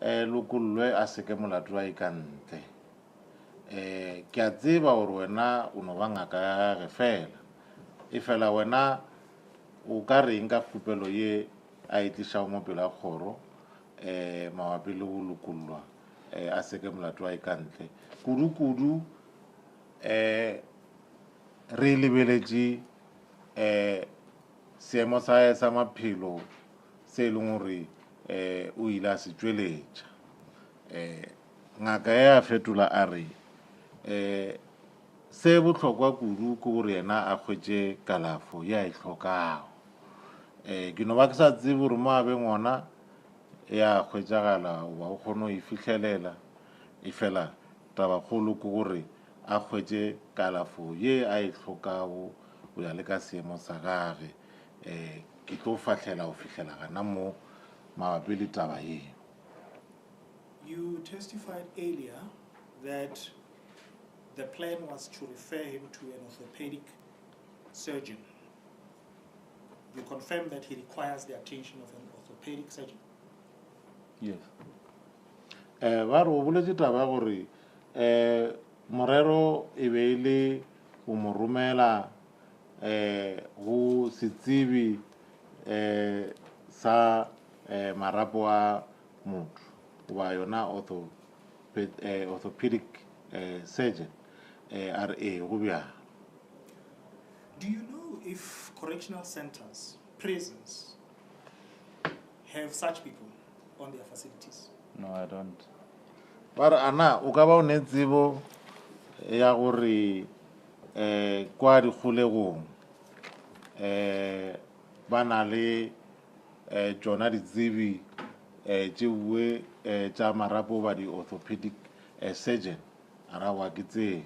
lokollwe a seke molato wa ikante. Ke a tseba gore wena o no ba ngaka ya ge fela e fela wena o ka reng ka khupelo ye a itlisha mo pela khoro mabapi le go lokollwa a seke molato wa ikantle kudu re lebeletše seemo sa sa maphelo se e leng gore o ile a se tšweletša ngaka ya fetola a re se bohlokwa kudu ke gore yena a hwetše kalafo ya e hlokago ke no ba ke sa tsebe gore mo abe ngwana ya hwetšagala wa o kgone go e fitlhelela e fela tabakgolo ke gore a hwetše kalafo ye a e hlokago go ya le ka seemo sa gage ke tlo fahlela go fihlela gana mo mabapi le taba ye. You testified earlier that the plan was to refer him to an orthopedic surgeon. You confirm that he requires the attention of an orthopedic surgeon? Yes. Ba re o boletše taba gore morero e be ile o mo romela go setsebi sa marapo a motho goba yona orthopedic surgeon RA go bjalo. Do you know if correctional centers, prisons, have such people on their facilities? No, I don't. But ana o ka ba o ne tsebo ya gore kwa dikgolegong ba na le tsona ditsebi tšeue tša marapo ba di orthopedic surgeon ara wa ke tse.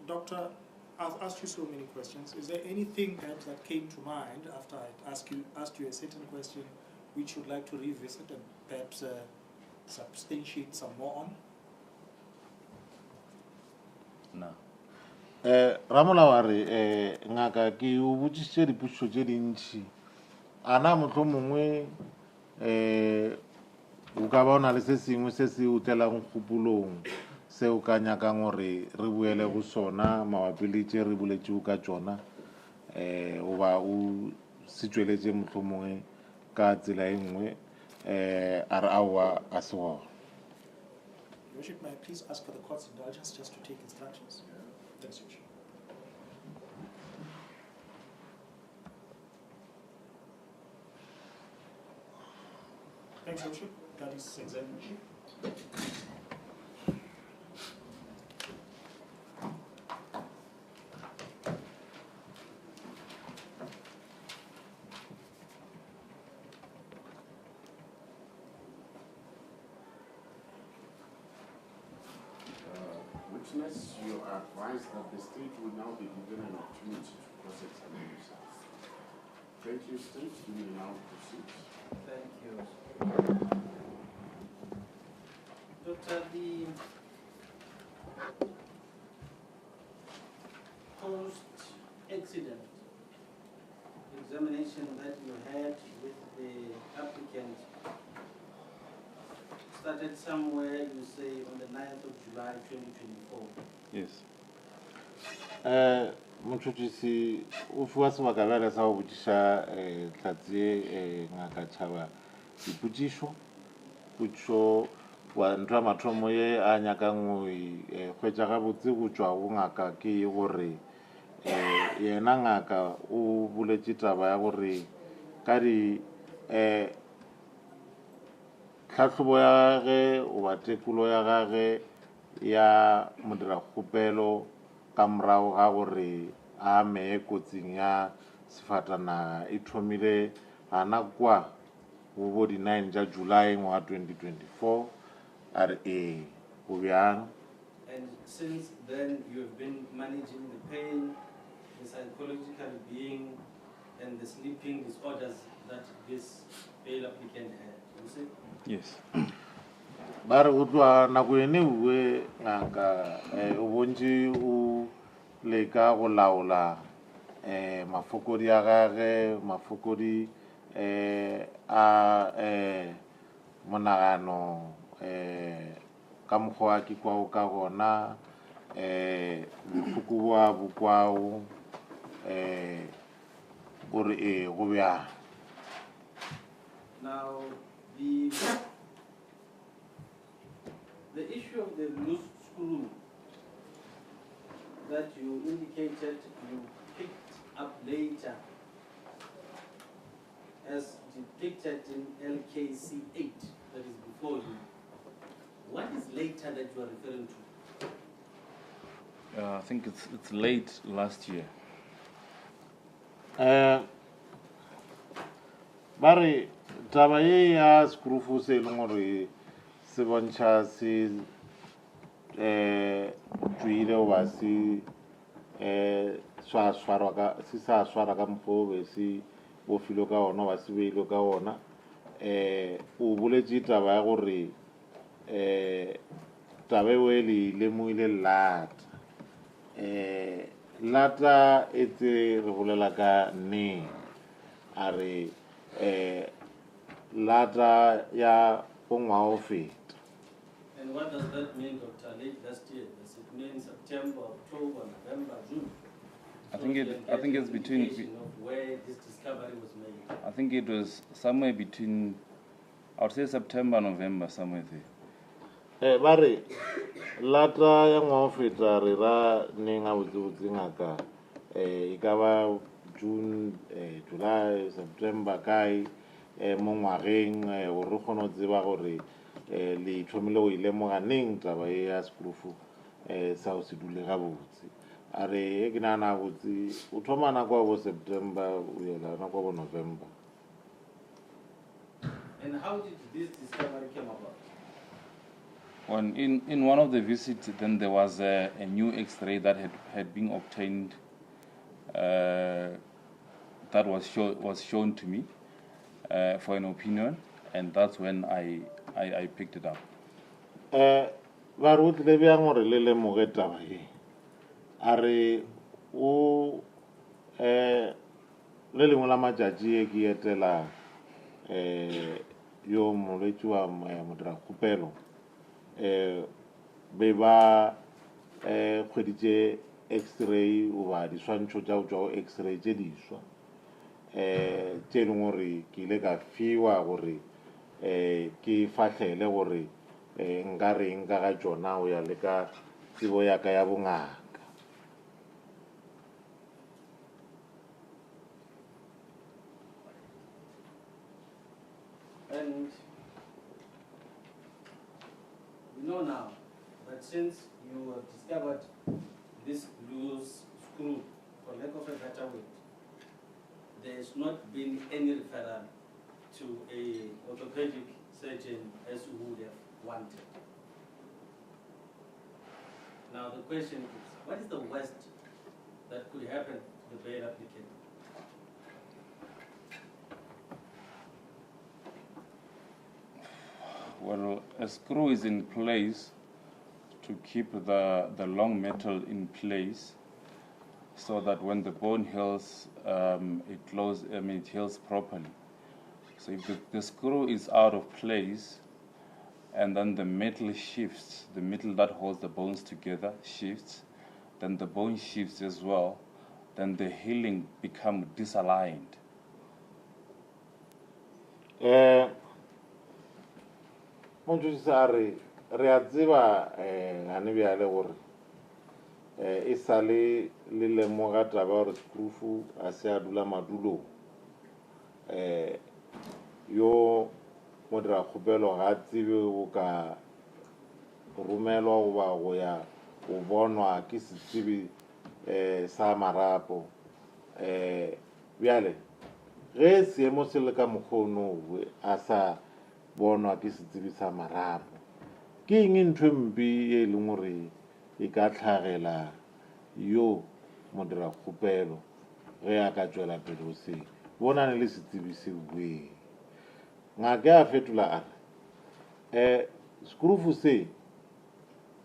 Doctor, I've asked you so many questions. Is there anything perhaps that came to mind after I asked you a certain question which you'd like to revisit and perhaps substantiate some more on? No. Ramola wa re ngaka ke o botšišitše dipotšišo tše dintši ana mohlomongwe o ka ba o na le se sengwe se se o tlelang kgopolong se o ka nyakang gore re boele go sona mabapi le tše re boletšego ka tšona goba o se tšweletše mohlomongwe ka tsela e nngwe a re aowa a se gona. Your Worship, may I please ask for the court's indulgence just to take instructions? Thanks, Your Worship. Thanks, Your Worship. That is examination. Witness, you are advised that the state will now be given an opportunity to cross-examine yourself. Thank you, State. You will now proceed. Thank you. Doctor, the post-accident examination that you had with the applicant started somewhere, you say, on the 9th of July 2024. Yes. Motšhotšisi o fiwa sebaka bjale sa go botšiša tlatsi ngaka tšhaba dipotšišo wa ntho ya mathomo ye a nyakang go hwetša gabotse go tšwa go ngaka ke gore yena ngaka o boletše taba ya gore ka di tlhahlobo ya gage goba tekolo ya gage ya modirakgopelo ka morago ga gore a mee kotsing ya sefatanaga e thomile gana kwa go bo di 9 tša July ngwaga 2024 a re go bjang. And since then you have been managing the pain, the psychological being, and the sleeping disorders that this bail applicant had, you see? Yes. Ba re go tloa nako ene uwe ngaka o bontše o leka go laola mafokodi a gage, mafokodi a monagano ka mokgwa a ke kwao ka gona bohloko boa bo kwao gore go bjang. Now, the issue of the loose screw that you indicated you picked up later as depicted in LKC 8, that is before you. What is later that you are referring to? I think it's late last year. Bare taba ye ya skrufu se leng gore se bontšha se tswile goba se sa swara ka mokgwa be se bofilwe ka ona ba se beilwe ka ona o boletše taba ya gore taba eo e le lemoile lata lata e tse re bolela ka neng a re lata ya ngwaga o feta. And what does that mean, Dr. Late last year? Does it mean September, October, November, June? I think it's between. Of where this discovery was made. I think it was somewhere between, I would say September, November, somewhere there. Bare lata ya ngwaga o feta re ra neng a botsebotse ngaka e ka ba June, July, September kae mo ngwageng gore re kgone go tseba gore le thomile go ilemoga neng taba e ya skrufu sa go se dule gabotse a re e ke nagana botse o thoma nako ya bo September o yela nako ya bo November. And how did this discovery come about? When in one of the visits, then there was a new X-ray that had been obtained that was shown to me for an opinion, and that's when I picked it up. Ba re o tlile bjang gore le lemoge taba e a re o le lengwe la matšatši e ke etela yo molwetši wa modirakgopelo be ba kgweditše X-ray goba diswantšho tša go tšwa go X-ray tše diswa tše leng gore ke ile ka fiwa gore ke fahlele gore nka reng ka ga tšona go ya le ka tsebo ya ka ya bongaka. And we know now that since you have discovered this loose screw, for lack of a better word, there has not been any referral to a orthopedic surgeon as you would have wanted. Now the question is, what is the worst that could happen to the bail applicant? Well, a screw is in place to keep the long metal in place, so that when the bone heals, it heals properly. So if the screw is out of place, and then the metal shifts, the metal that holds the bones together shifts, then the bone shifts as well, then the healing becomes disaligned. Monjusare re a tseba gane bjale gore e sale le lemoga taba gore skrufu a se a dula madulong yo mo dira kgopelo ga tsebe o ka romelwa goba go ya go bonwa ke setsebi sa marapo bjale ge seemo se le ka mokgono a sa bonwa ke setsebi sa marapo ke eng ntho e mpe e leng gore e ka tlhagela yo mo dira kgopelo ge a ka tšwela pele go se bonane le setsebi se bueng ngake a fetola a re skrufu se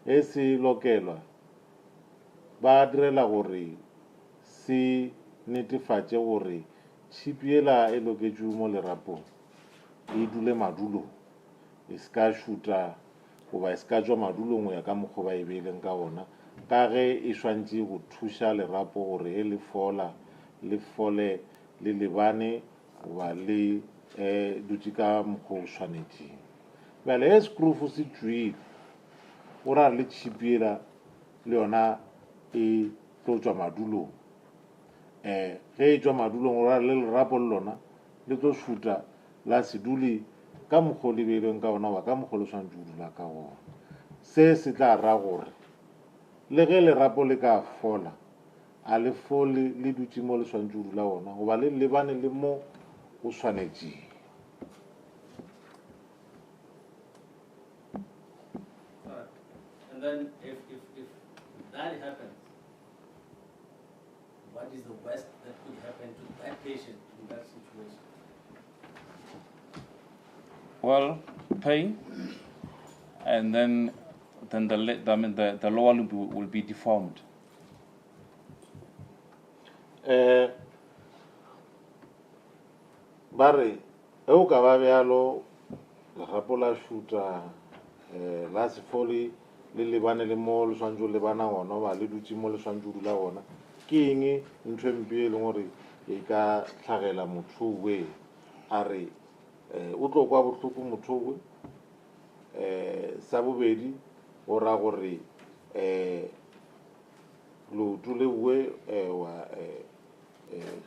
e se lokelwa ba direla gore se netefatše gore tšhipi ela e loketšwe mo lerapong e dule madulong e se ka šuta goba e se ka tšwa madulong go ya ka mokgwa ba e beileng ka ona ka ge e swantše go thuša lerapo gore e le fola le fole le lebane goba le dutše ka mokgwa o swanetšeng bjale ge skrufu se tšwile o ra le tšhipi ela le yona e tlo tšwa madulong ge e tšwa madulong o ra le lerapo le lona le tlo šuta la se dule ka mokgwa le beilweng ka ona wa ka mokgwa le swantše o dula ka gona se se tla ra gore le ge lerapo le ka fola a le fole le dutše mo le swantše o dula gona goba le lebane le mo o swanetšeng. And then if that happens, what is the worst that could happen to that patient in that situation? Well, pain, and then the lower limb will be deformed. Bare o ka ba bjalo lerapo la šuta la se fole le lebane le mo le swantše o lebana gona ba le dutše mo le swantše o dula gona ke eng ntho e mpe e leng gore e ka tlhagela motho we a re o tlo kwa bohloko motho we sa bobedi o ra gore lotu le bue wa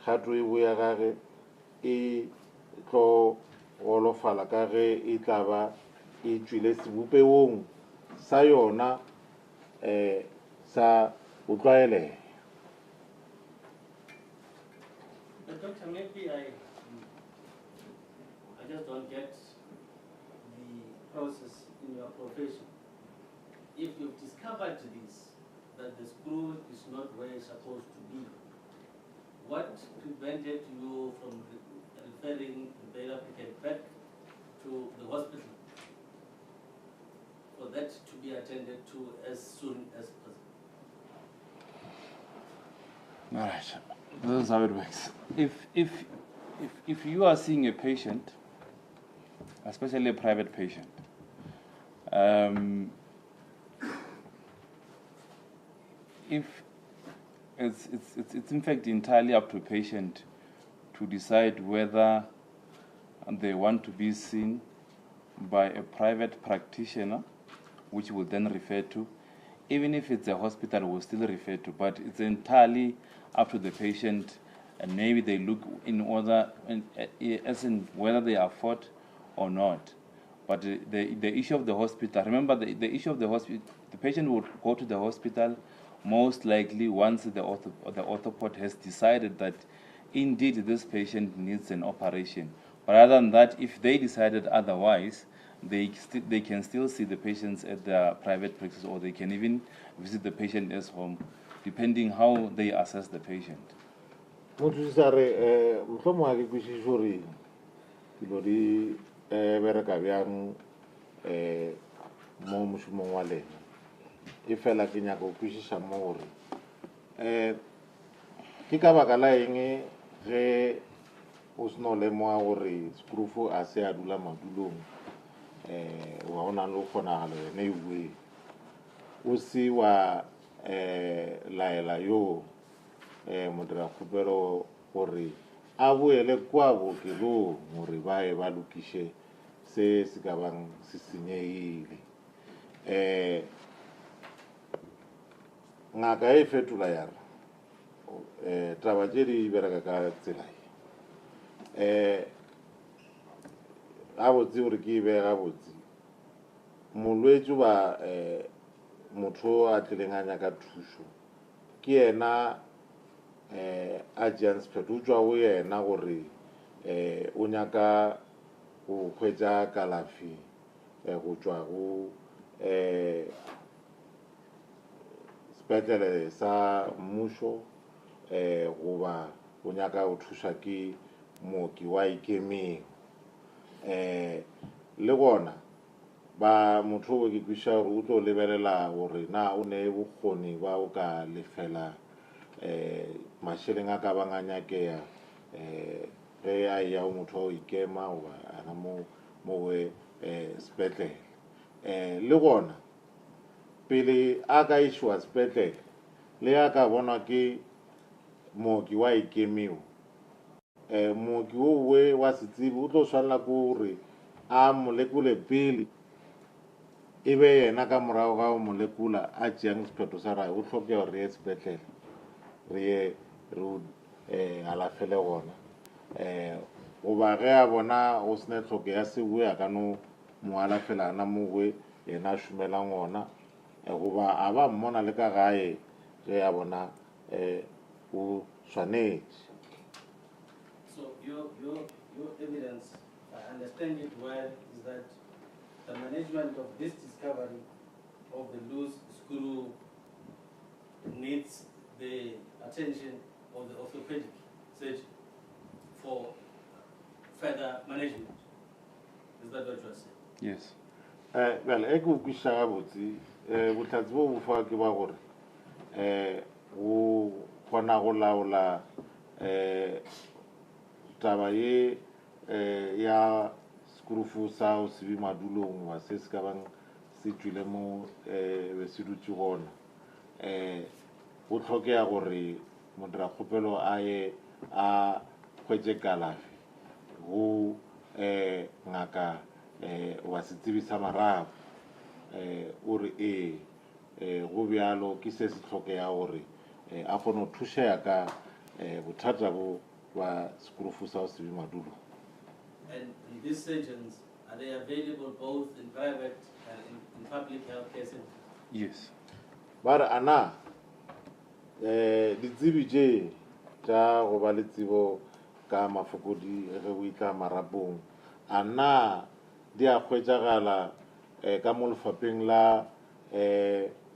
kgato e bue ya gage e tlo golofala ka ge e tla ba e tšwile sebopeong sa yona sa o tlwaelega. But Doctor, maybe I just don't get the process in your profession. If you've discovered this, that the screw is not where it's supposed to be, what prevented you from referring the applicant back to the hospital for that to be attended to as soon as possible? All right, this is how it works. If you are seeing a patient, especially a private patient, if it's in fact entirely up to a patient to decide whether they want to be seen by a private practitioner, which will then refer to, even if it's a hospital, will still refer to, but it's entirely up to the patient, and maybe they look in order, as in whether they afford or not. But the issue of the hospital, remember the issue of the hospital, the patient will go to the hospital most likely once the orthopod has decided that indeed this patient needs an operation. But other than that, if they decided otherwise, they can still see the patients at their private practice, or they can even visit the patient as home, depending how they assess the patient. mo mošomong wa lena e fela ke nyaka go kwešiša mo gore ke ka baka la eng ge o seno lemoga gore skrufo a se a dula madulong wa go na le kgonagalo yone e bue o se wa laela yo modirakgopelo gore a boele kwa bookelong gore ba e ba lokiše se se ka bang se senyegile ngaka e fetola yara taba tše di bereka ka tsela gabotse gore ke e bege gabotse molwetši ba motho a tlileng a nyaka thušo ke yena a jeang sephetho o tšwa go yena gore o nyaka go hwetša kalafi go tšwa go sepetlele sa mmušo goba o nyaka go thuša ke mooki wa ikemeng le gona ba motho o ke kweša gore o tlo lebelela gore na o ne bokgoni ba o ka lefela mašeleng a ka bang a nyakea ge a ya go motho wa o ikema goba ana mowe sepetlele le gona pele a ka išiwa sepetlele le a ka bonwa ke mooki wa ikemeo mooki o we wa setsebe o tlo swanela ke gore a molekule pele e be yena ka morago ga go molekula a tšeang sephetho sa rae o tlhoke gore re ye sepetlele re ye re alafele gona goba ge a bona go sene tlhoke ya sewe a ka no mo alafela ana mowe yena a šomelang gona goba a ba mmona le ka gae ge a bona o swanetše. So your evidence, I understand it well, is that the management of this discovery of the loose screw needs the attention of the orthopedic surgeon for further management. Is that what you are saying? Yes. Well, e ke o kwešiša gabotse bohlatse bo bo fa ke ba gore go kgona go laola taba ye ya skrufu sa o se be madulong wa se se ka bang se tšwile mo be se dutše gona go tlhokega gore modirakgopelo a ye a hwetše kalafi go ngaka wa setsebi sa marapo o re go bjalo ke se se tlhokega gore a kgone go thušega ka bothata bo ba skrufu sa o se be madulong. And these surgeons, are they available both in private and in public healthcare centers? Yes. Ba re ana ditsebi tše tša go ba le tsebo ka mafokodi ge o itla marapong ana di a hwetšagala ka mo lefapeng la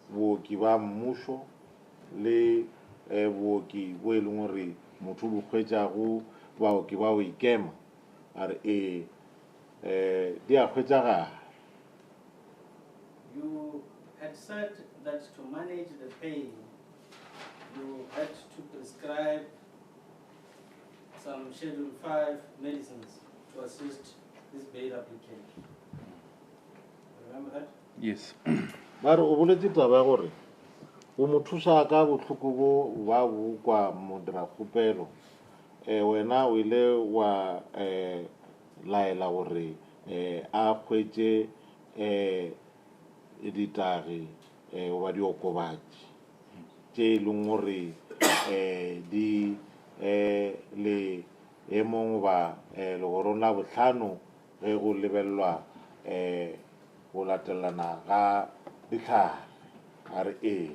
booki ba mmušo le booki bo e leng gore motho o bo hwetšago baoki ba o ikema a re di a hwetšagala. You had said that to manage the pain, you had to prescribe some Schedule 5 medicines to assist this bail applicant. Remember that? Yes. Ba re o boletše taba ya gore o mo thuša ka bohloko bo ba bo kwa modirakgopelo wena o ile wa laela gore a hwetše ditagi goba diokobatši tše e leng gore di le emong ba legorong la bohlano ge go lebelelwa go latelana ga dihlare a re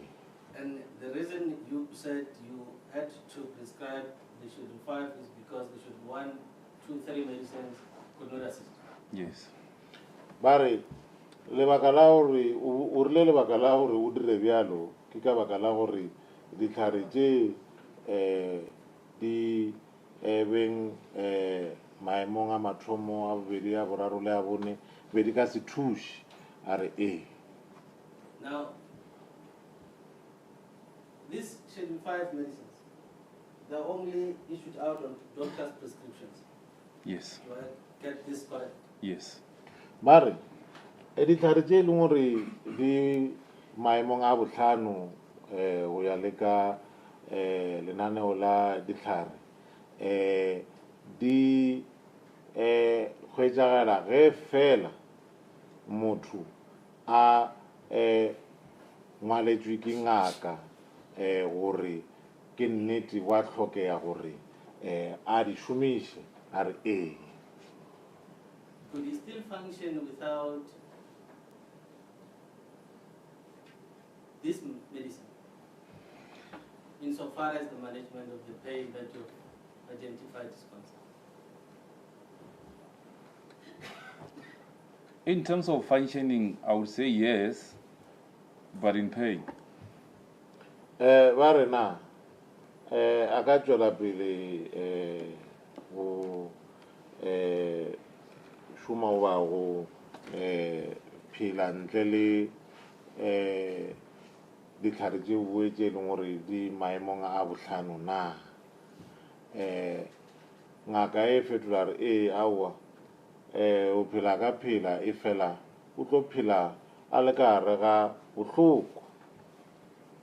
And the reason you said you had to prescribe the Schedule 5 is because the Schedule 1, 2, 3 medicines could not assist. Yes. ba re lebaka la gore o rile lebaka la gore o dire bjalo ke ka baka la gore dihlare tše di beng maemong a mathomo a bobedi a boraro le a bone be di ka se thuše a re ee. Now, these Schedule 5 medicines, they're only issued out on doctor's prescriptions. Yes. Do I get this correct? Yes. Mare e ditlhare tše e leng gore di maemong a bohlano go ya le ka lenaneo la ditlhare di hwetšagala ge fela motho a ngwaletšwe ke ngaka gore ke nnete wa hlokega gore a di šomiše a re ee. Could he still function without this medicine, insofar as the management of the pain that you've identified is concerned? In terms of functioning, I would say yes, but in pain. Ba re na a ka tšwela pele go šoma goba go phela ntle le ditlhare tše bue tše e leng gore di maemong a bohlano na. Ngaka e fetola re ee aowa o phela ka phela e fela o tlo phela a le ka gare ga bohloko.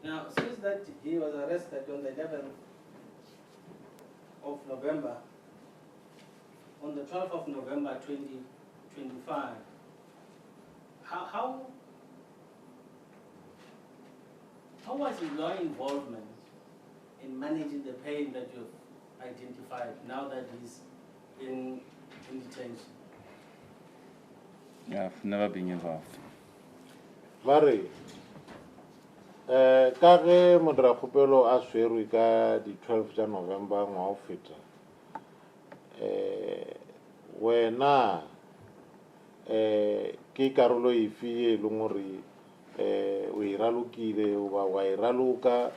Now, since that he was arrested on the 11th of November, on the 12th of November 2025, how was your involvement in managing the pain that you've identified now that he's in detention? Yeah, I've never been involved. Mare ka ge modirapopelo a swerwe ka di 12 tša November ngwa o feta wena ke karolo efe ye e leng gore o e ralokile goba wa e raloka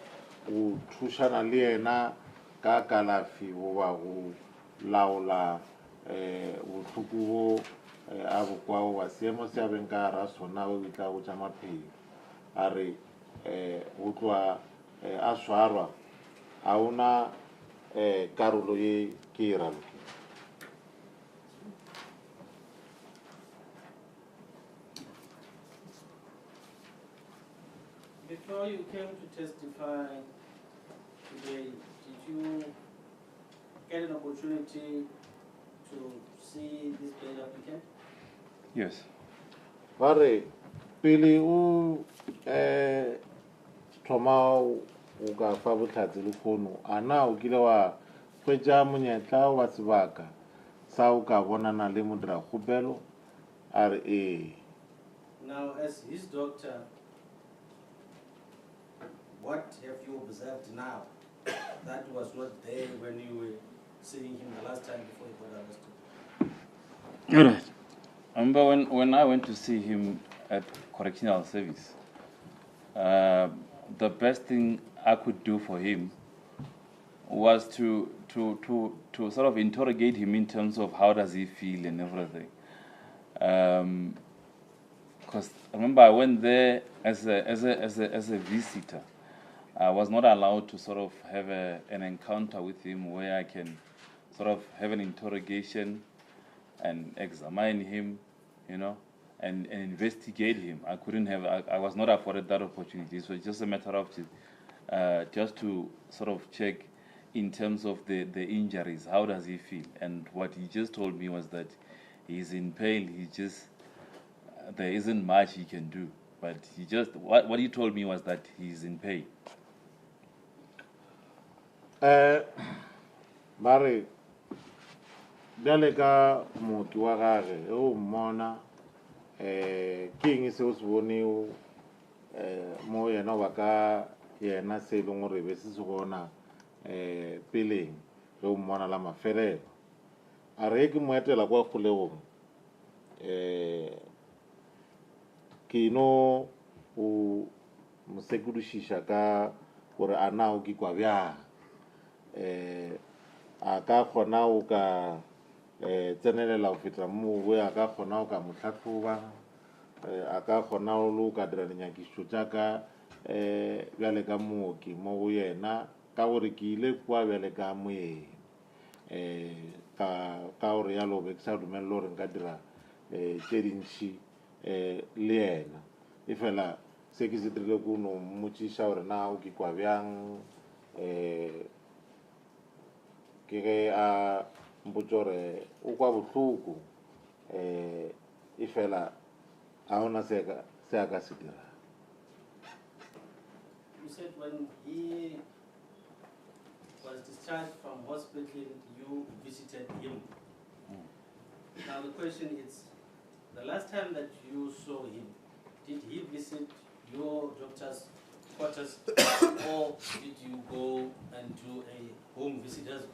o thušana le yena ka kalafi goba go laola bohloko bo a bokwa goba seemo se a beng ka gara sona o itla go tša maphelo a re go tloa a swarwa a ona karolo ye ke e ralokile. Before you came to testify today, did you get an opportunity to see this bail applicant? Yes. Bare pele o thoma o ka fa botlhatsi le fono a na o kile wa hwetša monyetla wa sebaka sa o ka bonana le modiragopelo a re ee. Now, as his doctor, what have you observed now that was not there when you were seeing him the last time before he got arrested? All right. I remember when I went to see him at correctional service, the best thing I could do for him was to sort of interrogate him in terms of how does he feel and everything. Because I remember I went there as a visitor. I was not allowed to sort of have an encounter with him where I can sort of have an interrogation and examine him, and investigate him. I couldn't have. I was not afforded that opportunity. So it's just a matter of just to sort of check in terms of the injuries. How does he feel? And what he just told me was that he's in pain. There isn't much he can do. But what he told me was that he's in pain. Bare bjale ka mooki wa gage o mmona ke eng se o se boneo mo yena ba ka yena se e leng gore be se se bona peleng ge o mmona la mafelelo a re ke mo etela kwa kgolegong ke no o mo sekodišiša ka gore a na o ke kwa bjang a ka kgona o ka tsenelela go feta moo a ka kgona go ka mo tlhatlhoba a ka kgona go ka dira dinyakišišo tša ka bjale ka mooki mo go yena ka gore ke ile kwa bjale ka moeng ka gore yalo be ke sa dumelele gore nka dira tše dintšhi le yena e fela se ke se dirile ko no mmotšiša gore na o ke kwa bjang ke ge a mpotse gore o kwa bohloko e fela a gona se a ka se dira. You said when he was discharged from hospital, you visited him. Now the question is, the last time that you saw him, did he visit your doctor's quarters or did you go and do a home visitors?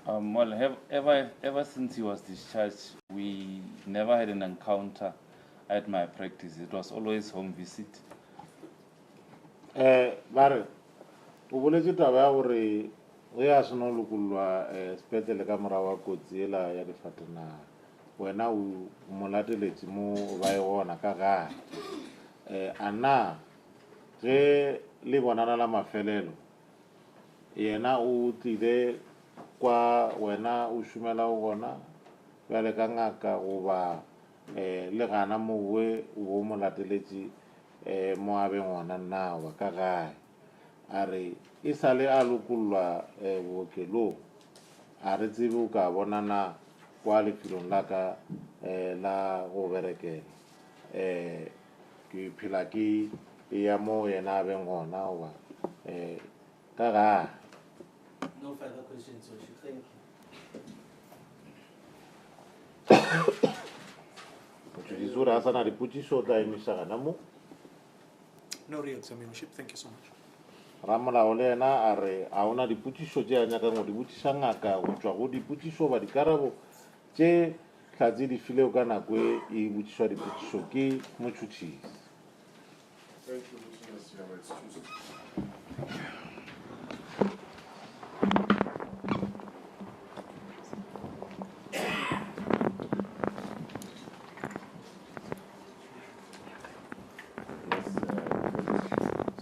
Well, ever since he was discharged, we never had an encounter at my practice. It was always home visit. Bare o boletse taba ya gore ge a seno lokolwa sepetlele ka morago wa kotsi ela ya difatanaga wena o mo lateletse mo ba e gona ka gae a na ge le bonana la mafelelo yena o tlile kwa wena o šomela go gona bjale ka ngaka goba le gana mowe o mo lateletse mo a beng gona na wa ka gae a re e sale a lokolwa bookelong a re tsebe o ka bonana kwa lefelong la ka la go berekela ke phela ke ya mo yena a beng gona goba ka gae. No further questions, Yoshi. Thank you. No re-examination. Thank you so much. Ramolao le ena a re a ona dipotšišo tše a nyakang go di botšiša ngaka go tšwa go dipotšišo ba dikarabo tše hlatse di filego ka nako e botšišwa dipotšišo ke motšhotšhisi. Thank you, Mr. Excuse me.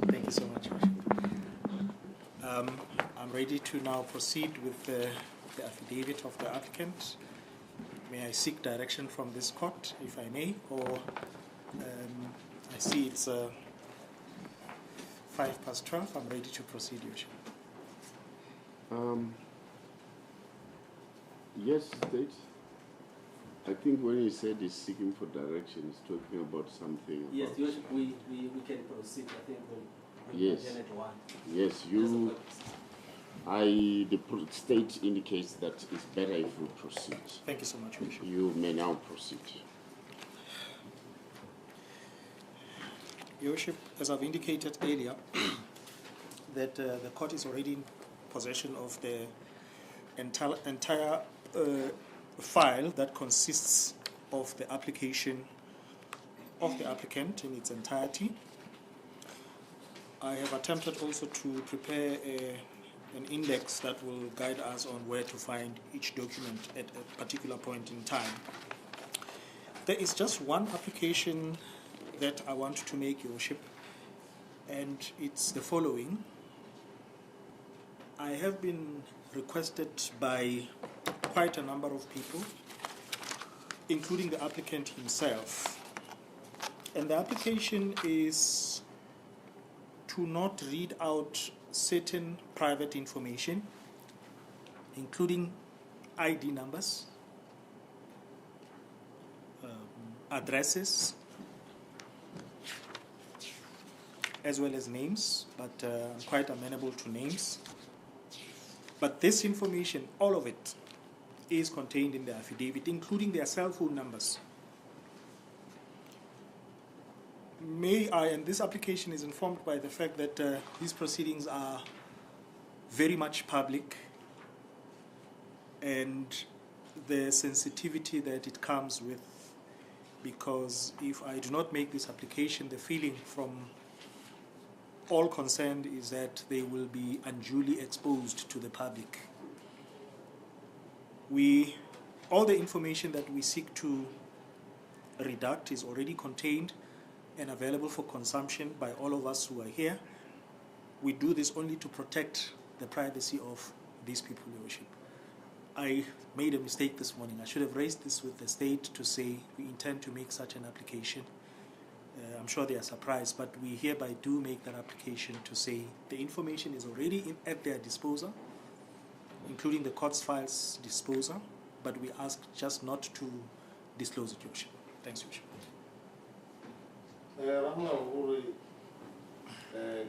Thank you so much. I'm ready to now proceed with the affidavit of the applicant. May I seek direction from this court, if I may, or I see it's 12:05. I'm ready to proceed, Your Worship. Yes, State. I think when he said he's seeking for direction, he's talking about something. Yes, Your Worship, we can proceed. I think we'll yes. one. Yes, the state indicates that it's better if we proceed. Thank you so much, Your Worship. You may now proceed. Your Worship, as I've indicated earlier, that the court is already in possession of the entire file that consists of the application of the applicant in its entirety. I have attempted also to prepare an index that will guide us on where to find each document at a particular point in time. There is just one application that I want to make, Your Worship, and it's the following. I have been requested by quite a number of people, including the applicant himself, and the application is to not read out certain private information, including ID numbers, addresses, as well as names, but I'm quite amenable to names. But this information, all of it, is contained in the affidavit, including their cell phone numbers. May I, and this application is informed by the fact that these proceedings are very much public, and the sensitivity that it comes with, because if I do not make this application, the feeling from all concerned is that they will be unduly exposed to the public. We all the information that we seek to redact is already contained and available for consumption by all of us who are here. We do this only to protect the privacy of these people, Your Worship. I made a mistake this morning. I should have raised this with the state to say we intend to make such an application. I'm sure they are surprised, but we hereby do make that application to say the information is already at their disposal, including the court's files disposal, but we ask just not to disclose it, Your Worship. Thanks, Your Worship.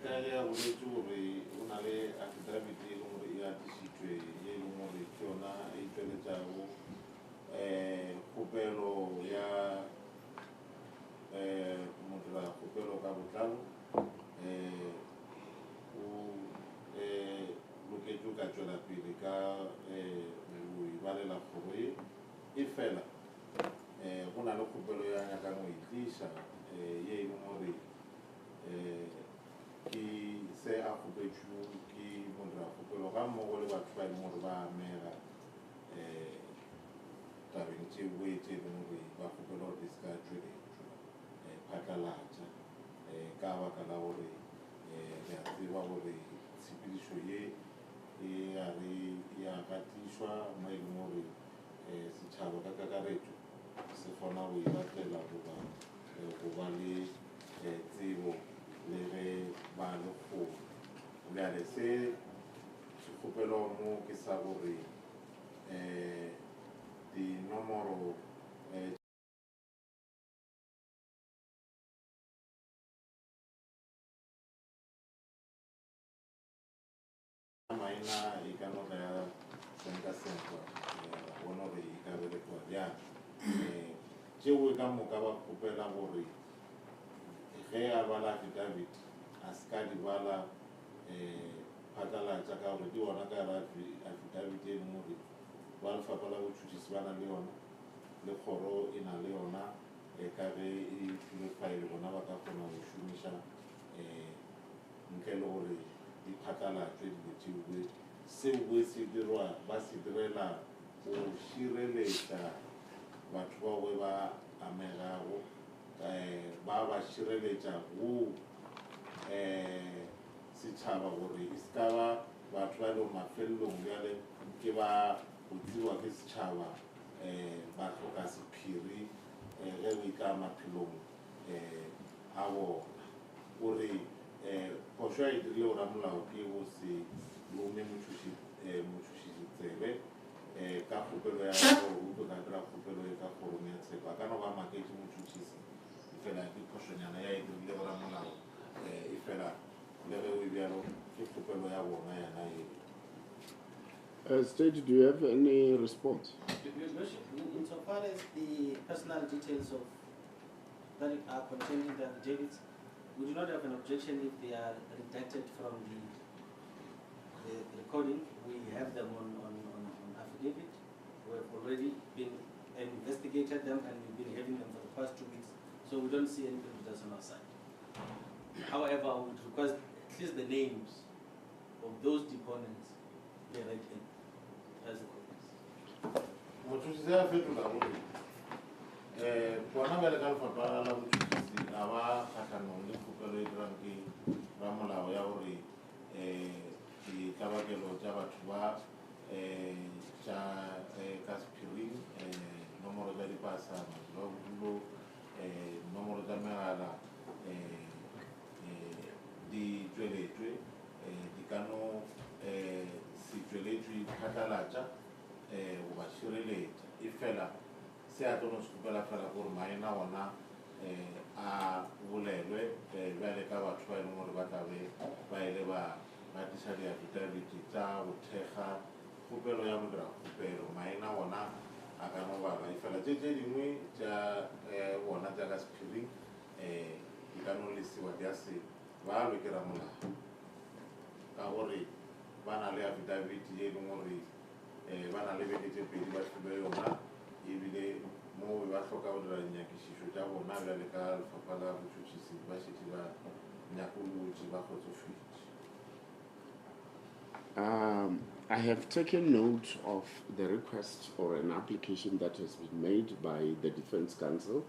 Kaya uletu uri unale affidavit ilumuri ya tisitwe ilumuri kiona itwele tawo kupelo ya mudra kupelo kabutalo luketu kachola pili ka uibale la koroye ifela kuna lo kupelo ya nyakano itisha ye ilumuri qui s'est occupé qui montra que le rang mon rôle va faire mon va mère t'avais été où était le monde va couper l'ordre discardé patalacha kawa kalaore ya ore sipili shoye ari ya katishwa mai mori si chavo kakaretu se fona où il va faire la pour aller tivo leve balo ko la laisser se couper l'homme qui savourer di numero maina ikanoda senka senka onore ikabele kwa ya jewe kama kaba kupela bori Rea bala affidavit askari bala patala chaka uri wana kara affidavit e muri wala fapala uchuchisi bana leona le khoro ina leona kare I le file bona ba ka kgona go shumisha nkelo gore di patala tse di botšiwe seo bo se dirwa ba se direla go šireletša batho ba go ba amegago ba ba šireletša go setšhaba gore e se ka ba batho ba le mafelelong bjale ke ba go tsiwa ke setšhaba ba tlhoka sephiri ge o ka maphelong a bona gore phošo ya e dirile go ramolao ke go se lome motšhošitsebe ka kgopelo ya gore o ka dira kgopelo e ka kgorong ya tshepa ka no ba maketse motšhošisi fela ke phošonyana ya e dirile go ramolao e fela le ge o e bjalo ke kgopelo ya bona yana e. State, do you have any response? Insofar as the personal details of that are contained in the affidavits, we do not have an objection if they are redacted from the recording. We have them on affidavit. We have already been investigated them and we've been having them for the past 2 weeks, so we don't see any prejudice on our side. However, I would request at least the names of those deponents be read in as a copies. Motšhošitši a fetola gore bona bjale ka lefapha la botšhošitši a ba kgatlhanong le kgopelo e dirang ke ramolao ya gore ditlabakelo tša batho ba tša ka sephiring nomoro tša dipasa matlo a bodulo nomoro tša megala di tšweletšwe di ka no se tšweletšwe phatlalatša go ba šireletša e fela se a tlo no se kgopela fela gore maena ona a bolelwe bjale ka batho ba e leng gore ba tlabe ba ile ba tliša diafidaviti tša go thekga kgopelo ya modira kgopelo maena ona a ka no bala e fela tše dingwe tša bona tša ka sephiring di ka no lesiwa di a se balwe ke ramolao ka gore ba na le affidaviti e leng gore ba na le beke tše pedi ba hlile yona ebile mo ba hloka go dira dinyakišišo tša bona bjale ka lefapha la botšhotšhisi ba šetše ba nyakolotše ba kgotsofetše. I have taken note of the request or an application that has been made by the Defense Counsel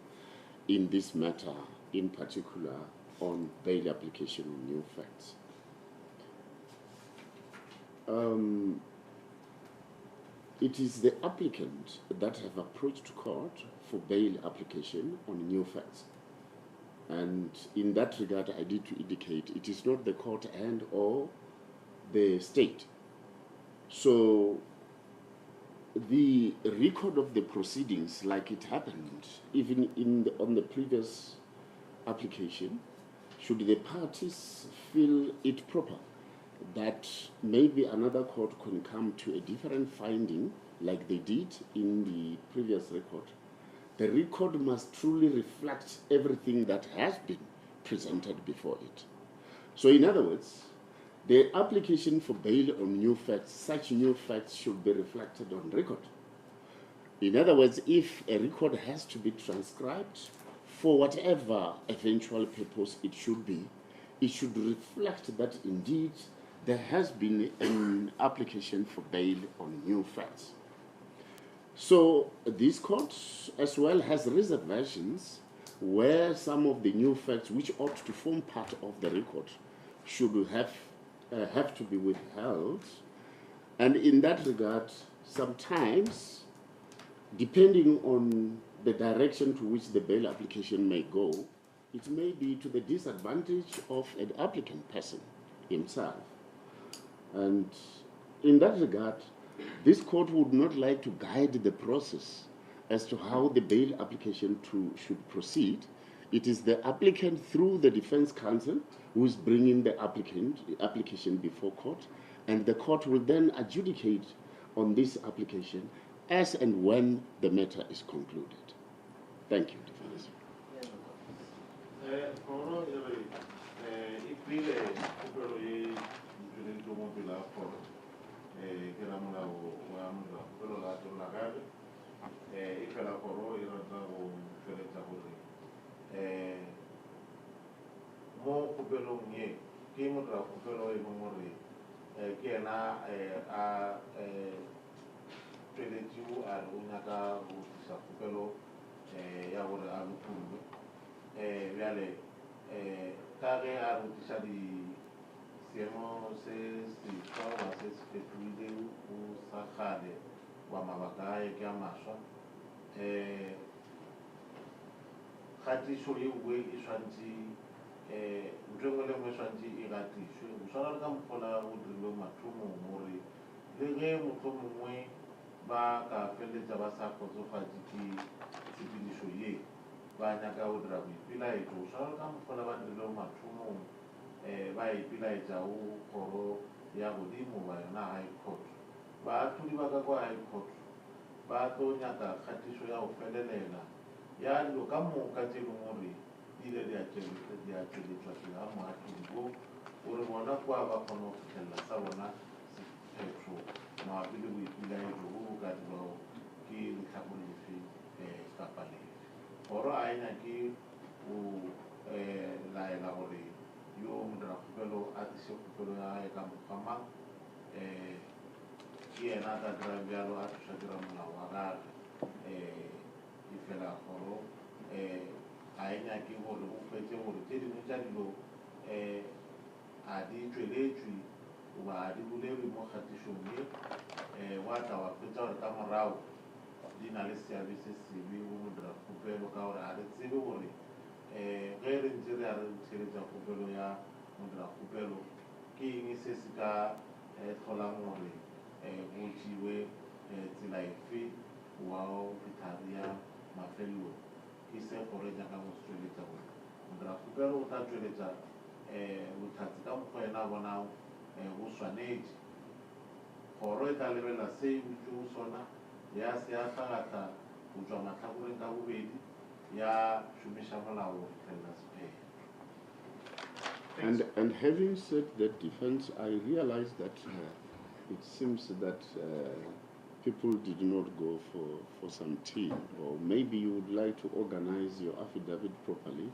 in this matter, in particular on bail application on new facts. It is the applicant that have approached court for bail application on new facts. And in that regard, I need to indicate it is not the court and or the state. So the record of the proceedings, like it happened, even on the previous application, should the parties feel it proper that maybe another court can come to a different finding like they did in the previous record, the record must truly reflect everything that has been presented before it. So in other words, the application for bail on new facts, such new facts should be reflected on record. In other words, if a record has to be transcribed for whatever eventual purpose it should reflect that indeed there has been an application for bail on new facts. So this court as well has reservations where some of the new facts which ought to form part of the record should have to be withheld. And in that regard, sometimes, depending on the direction to which the bail application may go, it may be to the disadvantage of an applicant person himself. And in that regard, this court would not like to guide the process as to how the bail application should proceed. It is the applicant through the defense counsel who is bringing the application before court, and the court will then adjudicate on this application as and when the matter is concluded. Thank you, defense. Mo kupelo nye kimo tra kupelo e mongore ke na a peletiu a unaka u sa kupelo ya gore a lukungu yale kage a utisa di siemo se kwa se spetuide u sakade wa mabaka e kya maswa khati shori we iswanti ntwengwe le moswanti e gatiswe o swara ka mpola o dilo mathomo more le ge motho mongwe ba ka feletsa ba sa khotsofatse ke tsepedišo ye ba nyaka o dira boipilaetso o swara ka mpola ba dilo mathomo ba ipilaetsa o kgoro ya godimo ba yona high court ba atlhodi ba ka kwa high court ba tlo nyaka kgatišo ya go felelela ya dilo ka moka tse leng gore ile di a tsweletswa pele ga moatlhodi bo gore bona kwa ba kgona go fitlhelela sa bona sephetho mabapi le boipilaetso bo bo ka dirwao ke letlhakore lefe kapa lefe goro a e nyake go laela gore yo modiragopelo a tise kgopelo ya gae ka mokgwa mang ke yena a ka dira bjalo a thusa dira molao wa gage e fela goro a e nyake gore o fetse gore tse dingwe tša dilo a di tsweletswe goba a di bolelwe mo kgatišong ye wa tla wa fetsa gore ka morago di na le seabe se sebe go modira kgopelo ka gore a re tsebe gore ge re ntse re a re tsheletsa kgopelo ya modira kgopelo ke eng se se ka tlholang gore go tšewe tsela efe wa go fithari ya mafelelong ke se gore jaaka go tsweletsa gore modira kgopelo o tla tsweletsa botlhatsi ka mokgwa ena a bonang go swanetse kgoro e tla lebelela se e butse go sona ya se ya tlhagatla go tswa matlhakoreng ka bobedi ya šomiša molao go fitlhelela sephetho. And having said that, defense, I realize that it seems that people did not go for some tea, or maybe you would like to organize your affidavit properly.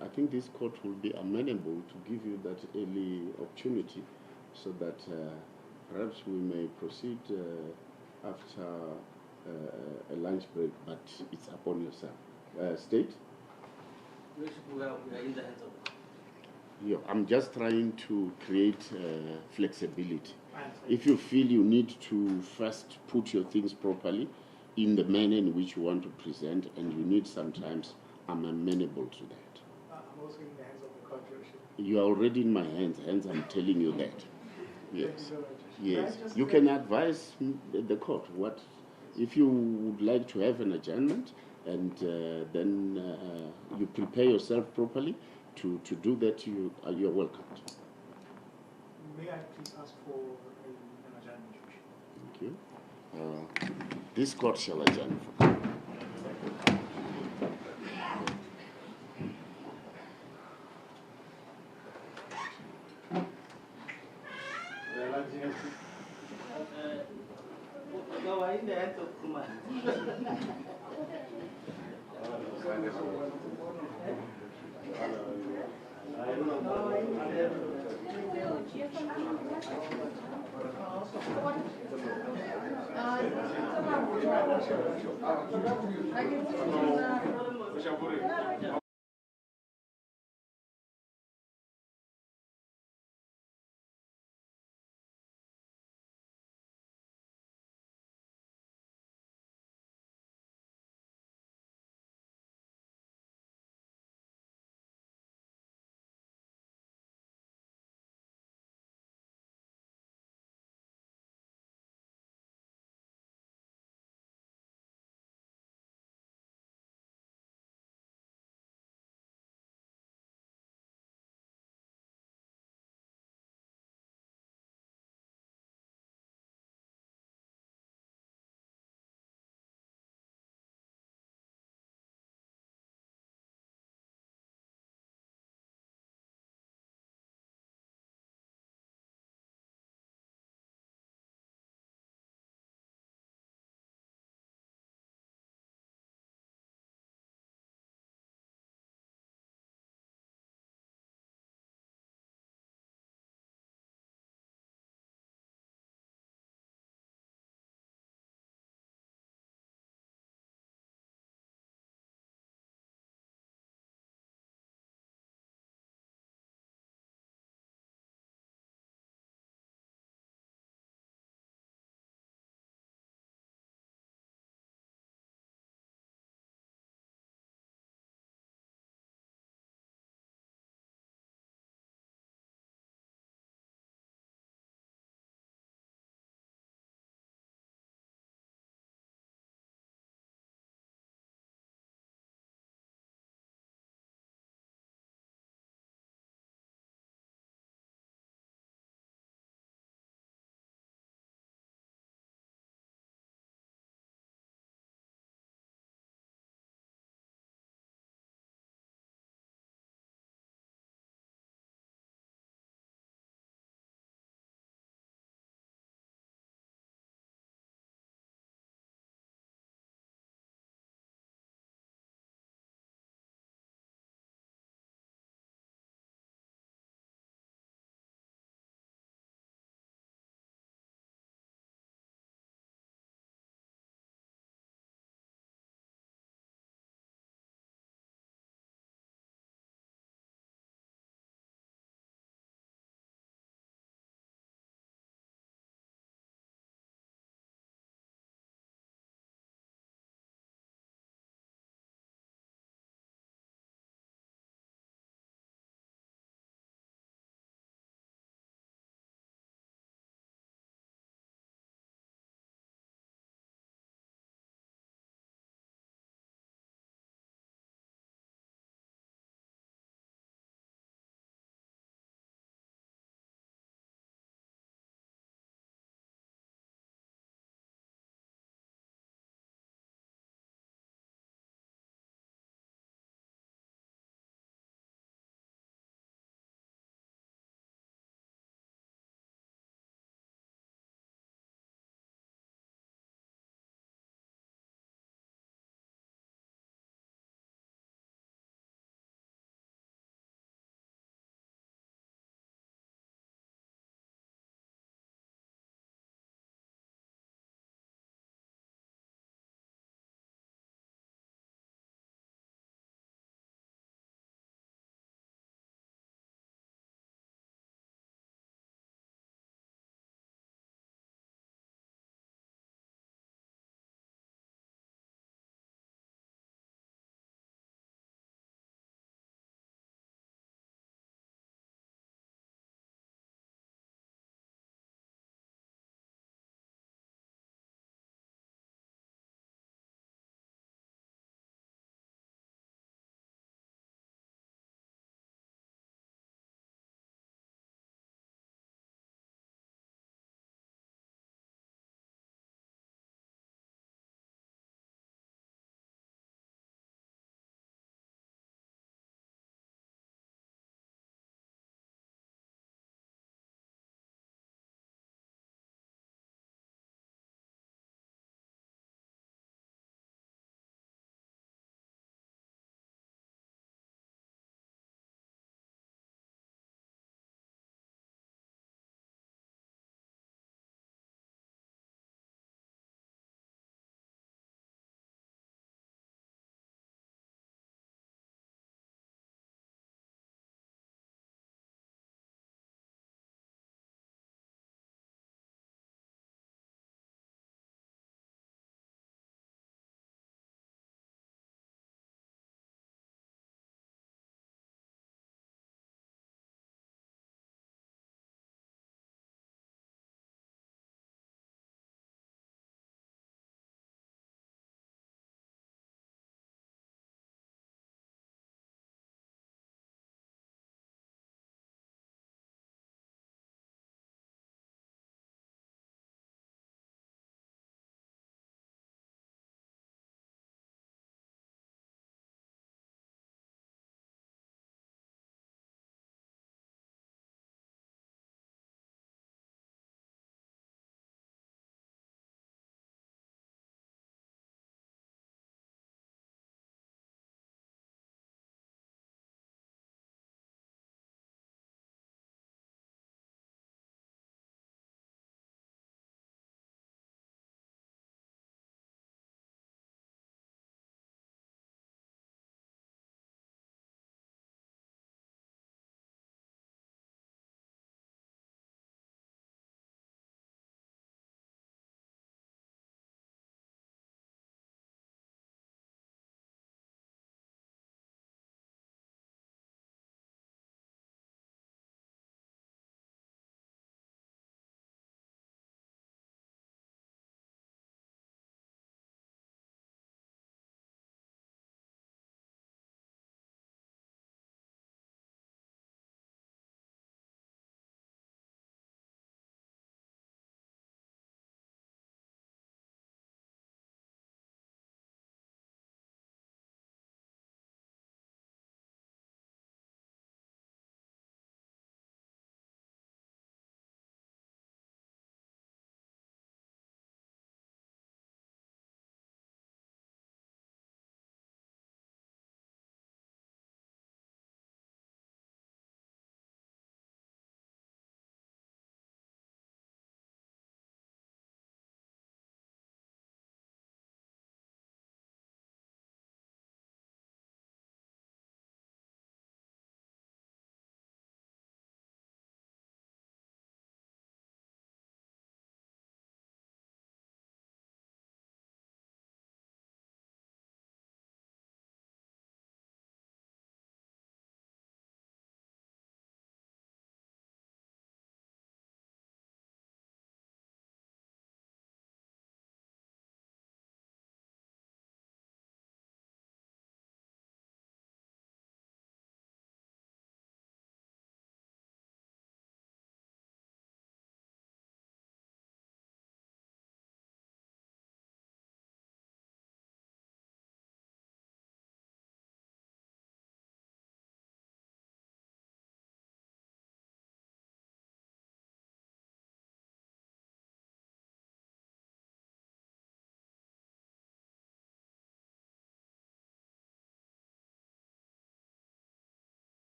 I think this court will be amenable to give you that early opportunity so that perhaps we may proceed after a lunch break, but it's upon yourself. State? We are in the hands of the court. Yeah, I'm just trying to create flexibility. If you feel you need to first put your things properly in the manner in which you want to present, and you need sometimes, I'm amenable to that. I'm also in the hands of the court, Your Worship. You are already in my hands, hence I'm telling you that. Yes. Thank you so much. Yes. Can I just You can advise the court what if you would like to have an adjournment, and then you prepare yourself properly to do that. You're welcome. May I please ask for an adjournment, Your Worship? Thank you. This court shall adjourn for now. No, I in the hands of Kumar.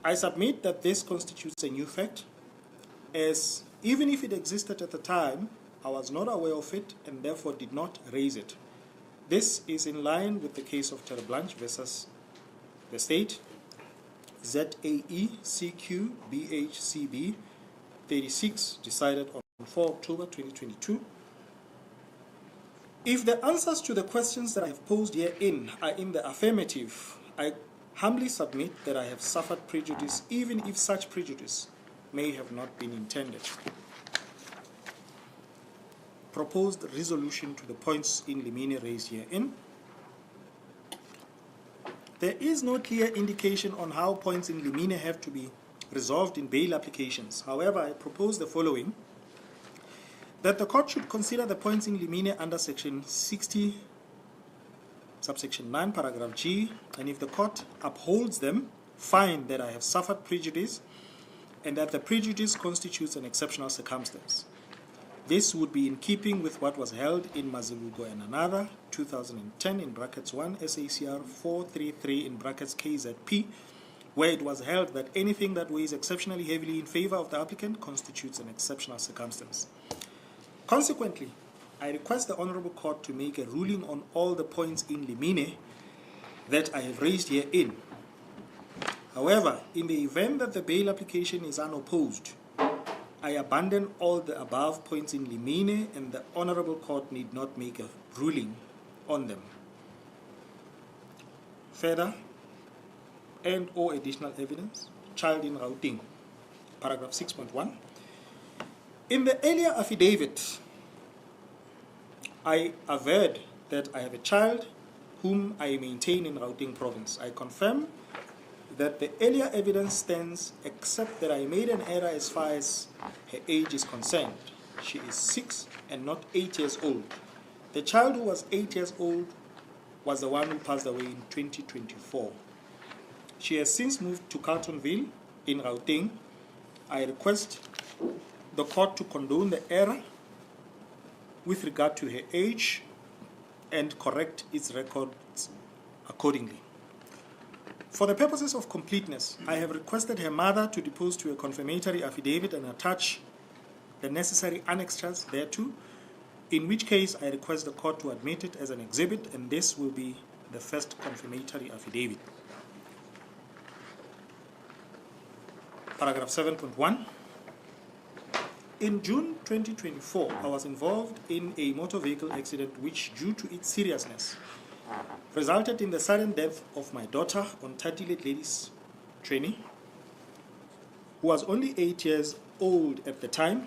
I submit that this constitutes a new fact, as even if it existed at the time, I was not aware of it and therefore did not raise it. This is in line with the case of Terre Blanche versus the state, ZAE CQ BHCB 36, decided on 4 October 2022. If the answers to the questions that I have posed herein are in the affirmative, I humbly submit that I have suffered prejudice, even if such prejudice may have not been intended. Proposed resolution to the points in limine raised herein. There is no clear indication on how points in limine have to be resolved in bail applications. However, I propose the following: that the court should consider the points in limine under section 60, subsection 9, paragraph G, and if the court upholds them, find that I have suffered prejudice and that the prejudice constitutes an exceptional circumstance. This would be in keeping with what was held in Mazilugo and another, 2010 in brackets 1 SACR 433 in brackets KZP, where it was held that anything that weighs exceptionally heavily in favor of the applicant constitutes an exceptional circumstance. Consequently, I request the Honorable Court to make a ruling on all the points in limine that I have raised herein. However, in the event that the bail application is unopposed, I abandon all the above points in limine and the Honorable Court need not make a ruling on them. Further, and or additional evidence, child in Gauteng, paragraph 6.1. In the earlier affidavit, I averred that I have a child whom I maintain in Gauteng province. I confirm that the earlier evidence stands, except that I made an error as far as her age is concerned. She is 6 and not 8 years old. The child who was 8 years old was the one who passed away in 2024. She has since moved to Carltonville in Gauteng. I request the court to condone the error with regard to her age and correct its records accordingly. For the purposes of completeness, I have requested her mother to depose to a confirmatory affidavit and attach the necessary annexures thereto, in which case I request the court to admit it as an exhibit, and this will be the first confirmatory affidavit. Paragraph 7.1. In June 2024, I was involved in a motor vehicle accident which, due to its seriousness, resulted in the sudden death of my daughter on Tatile Ladies Training, who was only 8 years old at the time.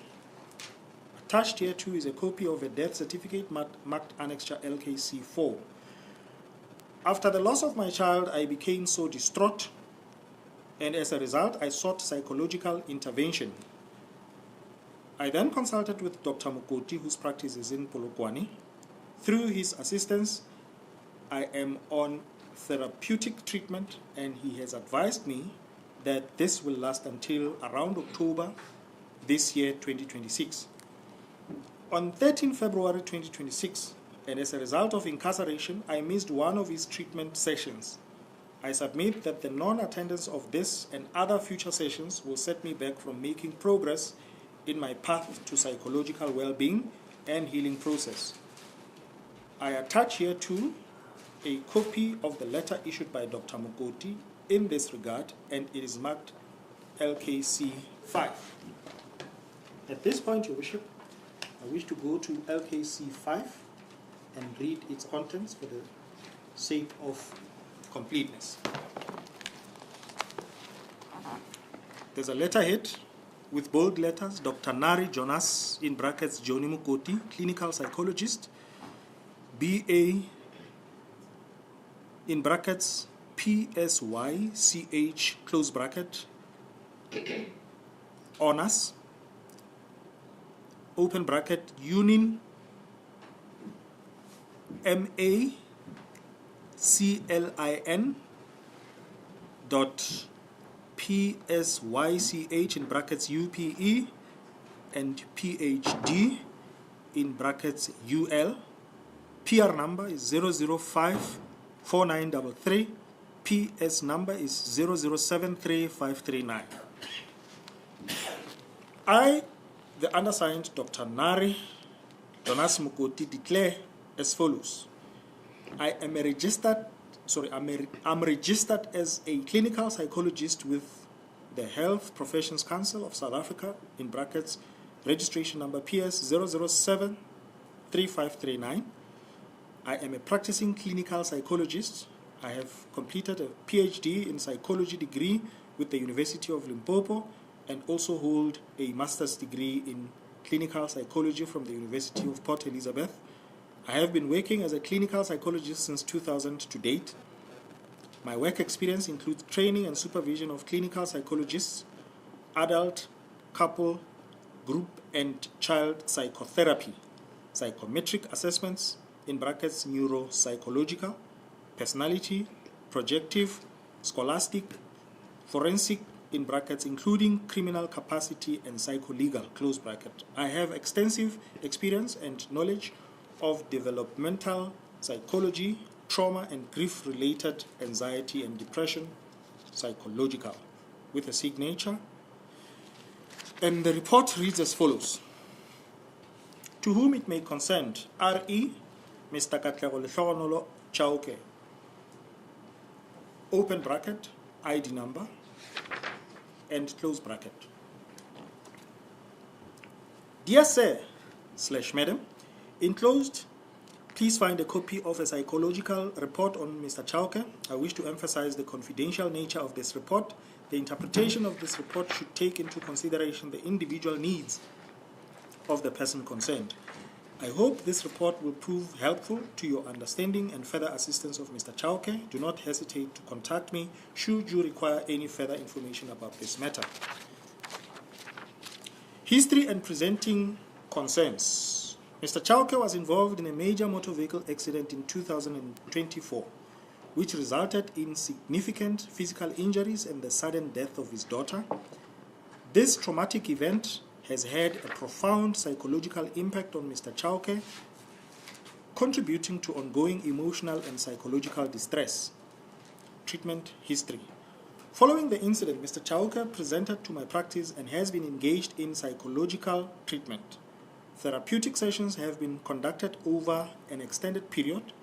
Attached here too is a copy of a death certificate marked Annexure LKC4. After the loss of my child, I became so distraught, and as a result, I sought psychological intervention. I then consulted with Dr. Mukoti, whose practice is in Polokwane. Through his assistance, I am on therapeutic treatment, and he has advised me that this will last until around October this year, 2026. On 13 February 2026, and as a result of incarceration, I missed one of his treatment sessions. I submit that the non-attendance of this and other future sessions will set me back from making progress in my path to psychological well-being and healing process. I attach here too a copy of the letter issued by Dr. Mukoti in this regard, and it is marked LKC 5. At this point, Your Worship, I wish to go to LKC 5 and read its contents for the sake of completeness. There's a letterhead with bold letters, Dr. Nari Jonas, in brackets, Johnny Mukoti, clinical psychologist, BA, in brackets, PSYCH, close bracket, honors, open bracket, Union, MA, CLIN, dot PSYCH in brackets UPE and PhD in brackets UL. PR number is 0054933 PS number is 00735339. I, the undersigned Dr. Nari Donas Mukoti, declare as follows. I'm registered as a clinical psychologist with the Health Professions Council of South Africa, in brackets, registration number PS 0073539. I am a practicing clinical psychologist. I have completed a PhD in psychology degree with the University of Limpopo and also hold a master's degree in clinical psychology from the University of Port Elizabeth. I have been working as a clinical psychologist since 2000 to date. My work experience includes training and supervision of clinical psychologists, adult, couple, group, and child psychotherapy, psychometric assessments, in brackets, neuropsychological, personality, projective, scholastic, forensic, in brackets, including criminal capacity and psycholegal, close bracket. I have extensive experience and knowledge of developmental psychology, trauma and grief-related anxiety and depression, psychological, with a signature. And the report reads as follows. To whom it may concern, R.E. Mr. Lehlogonolo Chauke, open bracket, ID number, and close bracket. Dear Sir / Madam, enclosed, please find a copy of a psychological report on Mr. Chauke. I wish to emphasize the confidential nature of this report. The interpretation of this report should take into consideration the individual needs of the person concerned. I hope this report will prove helpful to your understanding and further assistance of Mr. Chauke. Do not hesitate to contact me should you require any further information about this matter. History and presenting concerns. Mr. Chauke was involved in a major motor vehicle accident in 2024, which resulted in significant physical injuries and the sudden death of his daughter. This traumatic event has had a profound psychological impact on Mr. Chauke, contributing to ongoing emotional and psychological distress. Treatment history. Following the incident, Mr. Chauke presented to my practice and has been engaged in psychological treatment. Therapeutic sessions have been conducted over an extended period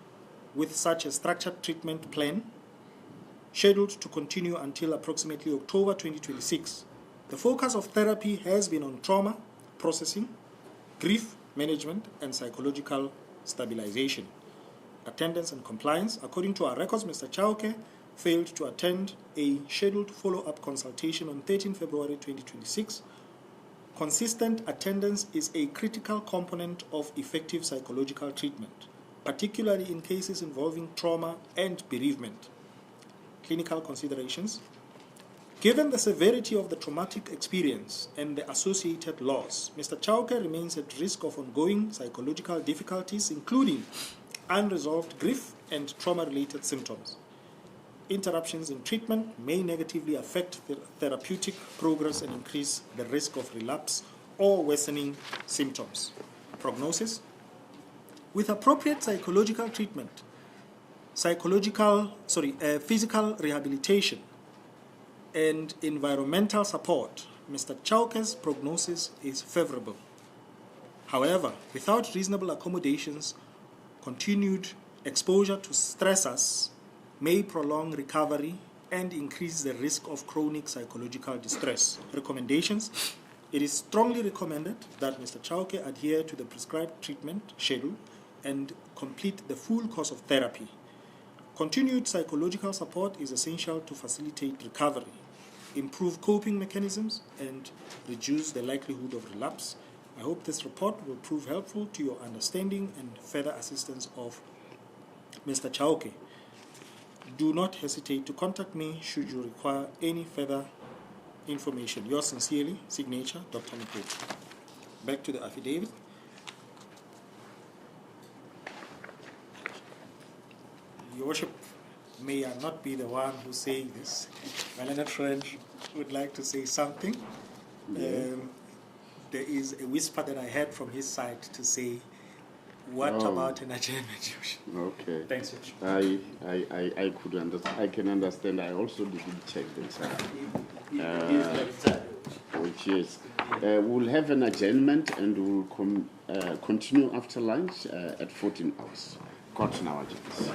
with such a structured treatment plan scheduled to continue until approximately October 2026. The focus of therapy has been on trauma processing, grief management, and psychological stabilization. Attendance and compliance. According to our records, Mr. Chauke failed to attend a scheduled follow-up consultation on 13 February 2026. Consistent attendance is a critical component of effective psychological treatment, particularly in cases involving trauma and bereavement. Clinical considerations. Given the severity of the traumatic experience and the associated loss, Mr. Chauke remains at risk of ongoing psychological difficulties, including unresolved grief and trauma-related symptoms. Interruptions in treatment may negatively affect the therapeutic progress and increase the risk of relapse or worsening symptoms. Prognosis. With appropriate psychological treatment, physical rehabilitation, and environmental support, Mr. Chauke's prognosis is favorable. However, without reasonable accommodations, continued exposure to stressors may prolong recovery and increase the risk of chronic psychological distress. Recommendations. It is strongly recommended that Mr. Chauke adhere to the prescribed treatment schedule and complete the full course of therapy. Continued psychological support is essential to facilitate recovery, improve coping mechanisms, and reduce the likelihood of relapse. I hope this report will prove helpful to your understanding and further assistance of Mr. Chauke. Do not hesitate to contact me should you require any further information. Yours sincerely, signature, Dr. Mukoti. Back to the affidavit. Your Worship, may I not be the one who's saying this. My learned friend would like to say something. Yeah. There is a whisper that I heard from his side to say What about an adjournment, Your Worship? Okay. Thanks, Your Worship. I could understand. I can understand. I also didn't check this out. Which is, we'll have an adjournment and we'll continue after lunch at 14 hours. Court now adjourns.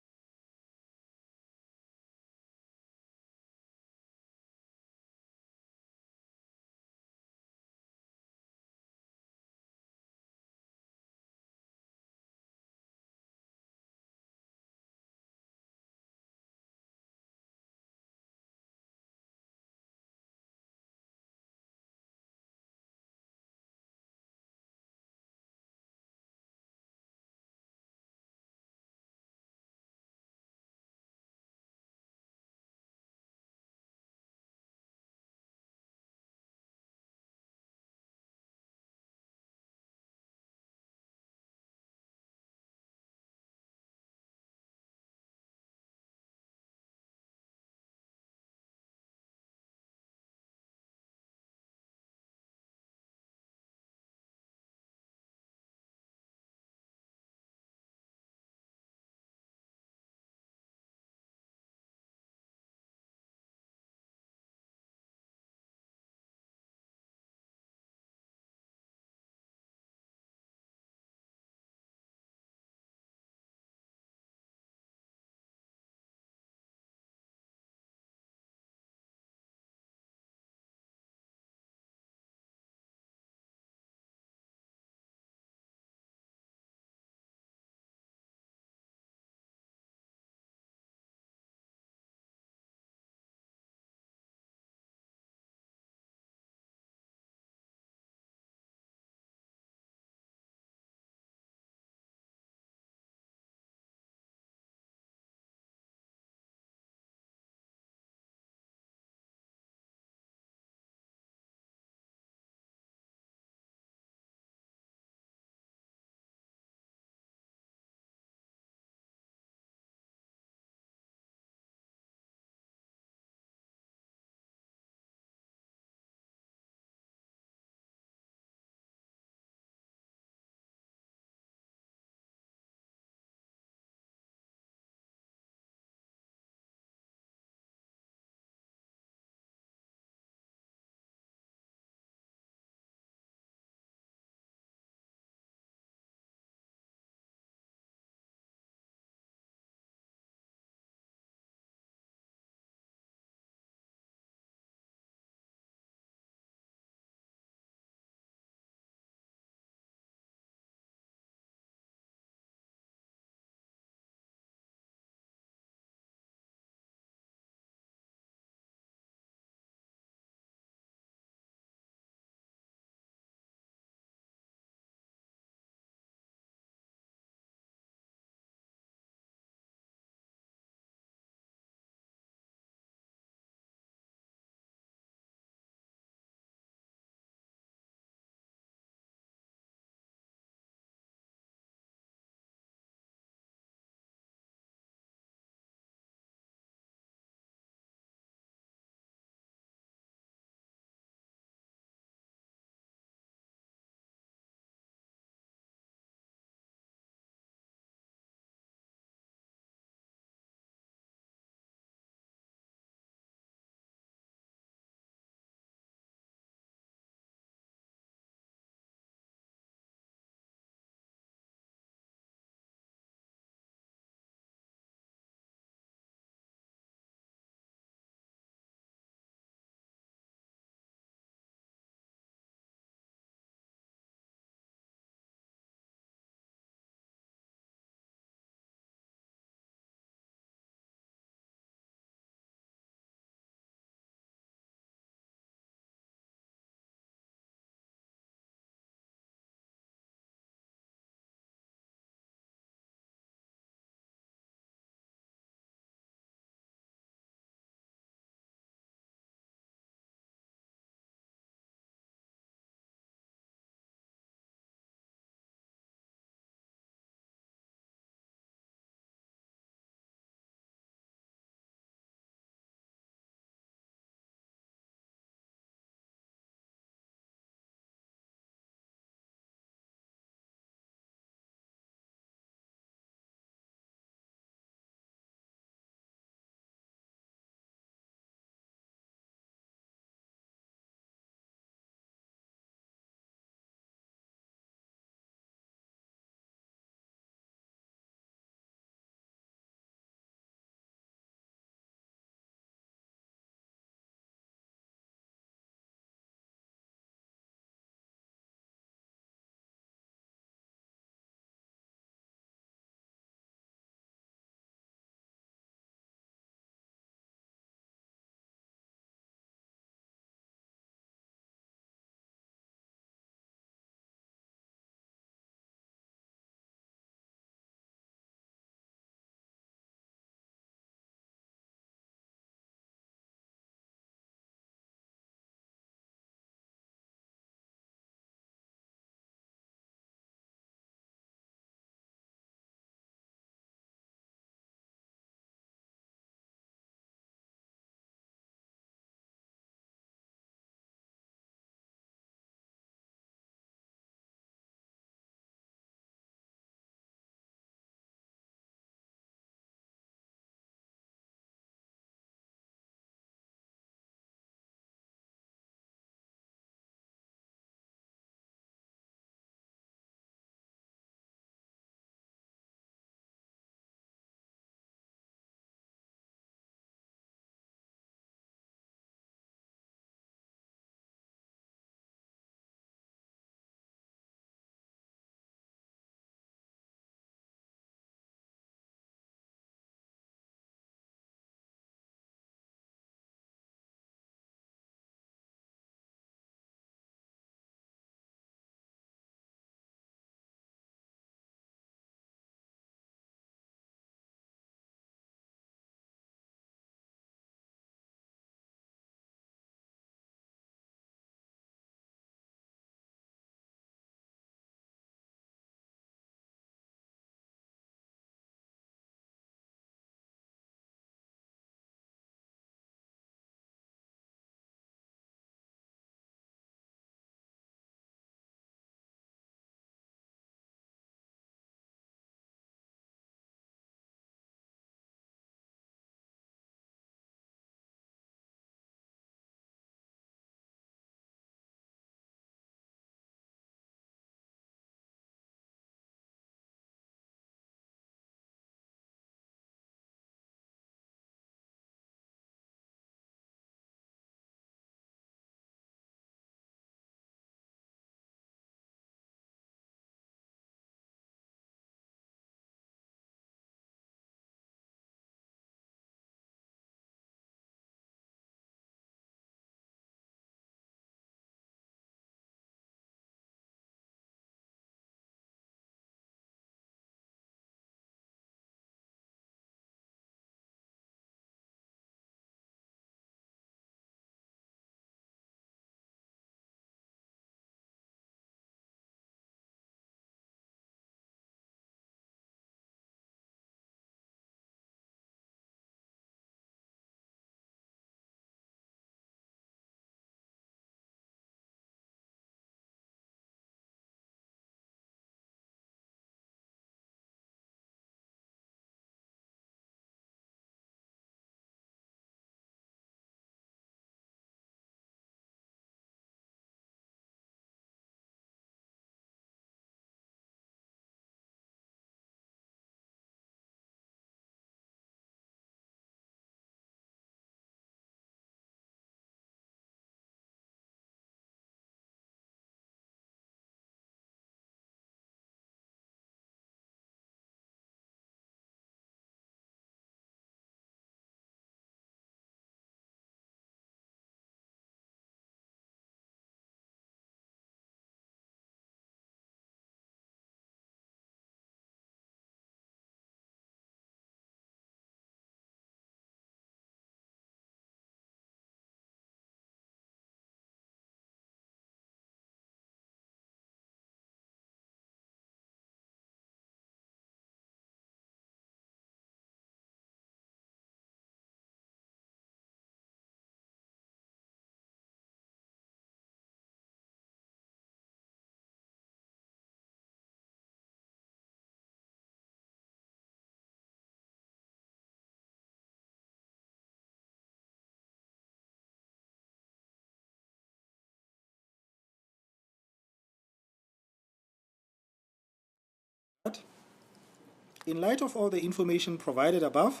In light of all the information provided above,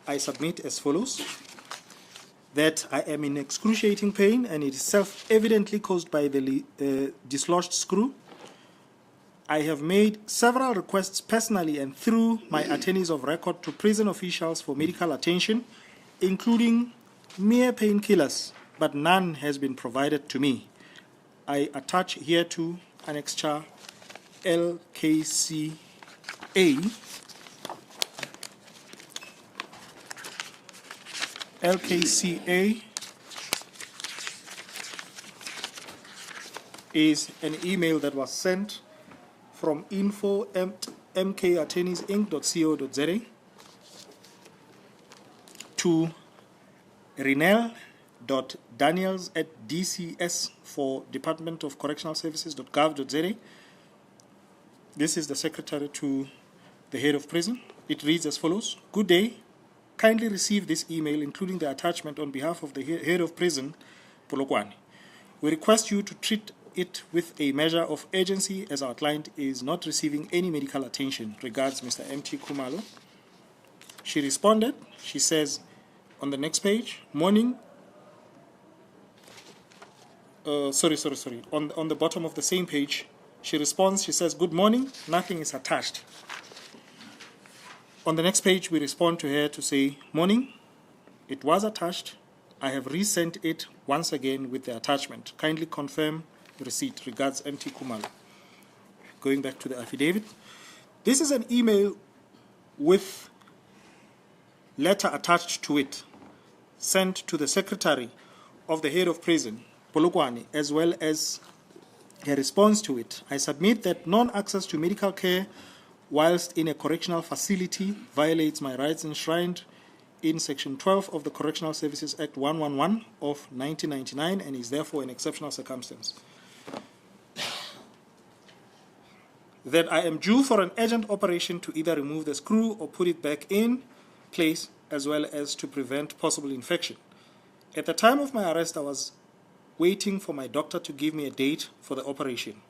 I submit as follows: that I am in excruciating pain and it is self-evidently caused by the dislodged screw. I have made several requests personally and through my attorneys of record to prison officials for medical attention, including mere painkillers, but none has been provided to me. I attach here to annexure LKCA is an email that was sent from info@mkattorneysinc.co.za to rinel.daniels@dcs for Department of Correctional Services.gov.za. This is the secretary to the head of prison. It reads as follows: Good day. Kindly receive this email, including the attachment, on behalf of the head of prison, Polokwane. We request you to treat it with a measure of urgency, as our client is not receiving any medical attention. Regards, Mr. M.T. Khumalo. She responded. She says on the next page, morning. On the bottom of the same page, she responds. She says, good morning. Nothing is attached. On the next page, we respond to her to say, morning. It was attached. I have resent it once again with the attachment. Kindly confirm the receipt. Regards, M.T. Khumalo. Going back to the affidavit. This is an email with letter attached to it, sent to the secretary of the head of prison, Polokwane, as well as a response to it. I submit that non-access to medical care whilst in a correctional facility violates my rights enshrined in Section 12 of the Correctional Services Act 111 of 1999 and is therefore an exceptional circumstance. That I am due for an urgent operation to either remove the screw or put it back in place, as well as to prevent possible infection. At the time of my arrest, I was waiting for my doctor to give me a date for the operation.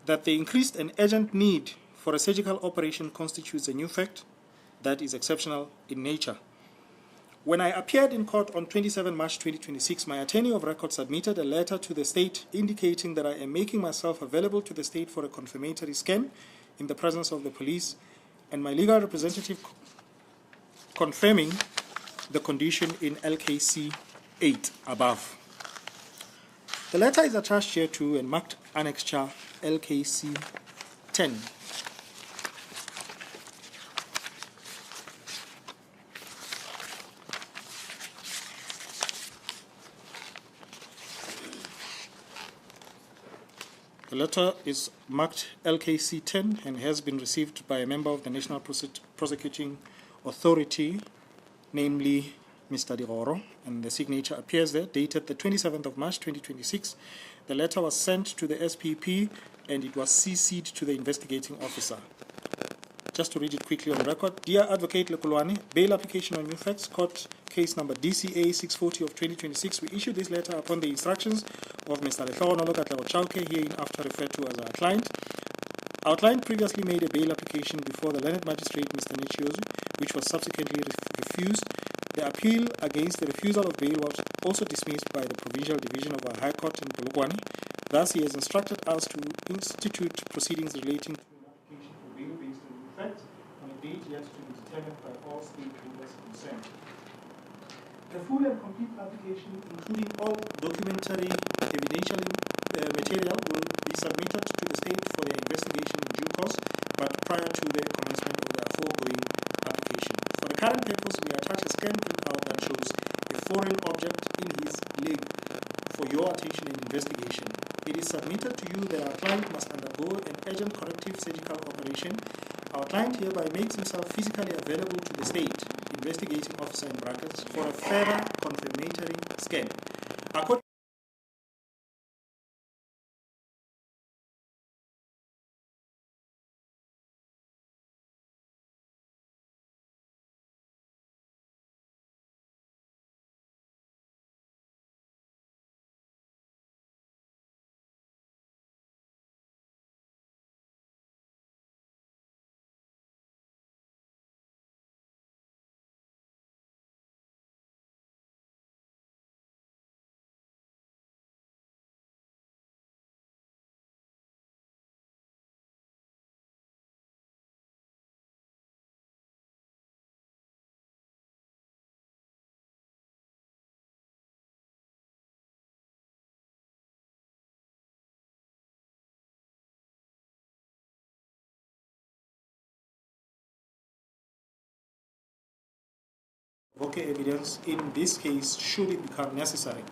That the increased and urgent need for a surgical operation constitutes a new fact that is exceptional in nature. When I appeared in court on 27 March 2026, my attorney of record submitted a letter to the state indicating that I am making myself available to the state for a confirmatory scan in the presence of the police, and my legal representative confirming the condition in LKC 8 above. The letter is attached here to and marked annexure LKC 10. The letter is marked LKC 10 and has been received by a member of the National Prosecuting Authority, namely Mr. Digoro, and the signature appears there, dated the 27th of March 2026. The letter was sent to the SPP and it was CC'd to the investigating officer. Just to read it quickly on the record. Dear Advocate Lekolwane, bail application on new facts, court case number DCA 640 of 2026. We issued this letter upon the instructions of Mr. Lehlogonolo Chauke, hereinafter referred to as our client. Our client previously made a bail application before the learned magistrate, Mr. Nechiozu, which was subsequently refused. The appeal against the refusal of bail was also dismissed by the Provincial Division of our High Court in Polokwane. Thus, he has instructed us to institute proceedings relating to an application for bail based on new facts on a date yet to be determined by all stakeholders concerned. A full and complete application, including all documentary evidential material, will be submitted to the state for their investigation in due course, but prior to the commencement of the aforegoing application. For the current purpose, we attach a scan printout that shows a foreign object in his leg for your attention and investigation. It is submitted to you that our client must undergo an urgent corrective surgical operation. Our client hereby makes himself physically available to the state investigating officer in brackets for a further confirmatory scan. According Okay, evidence in this case should it become necessary.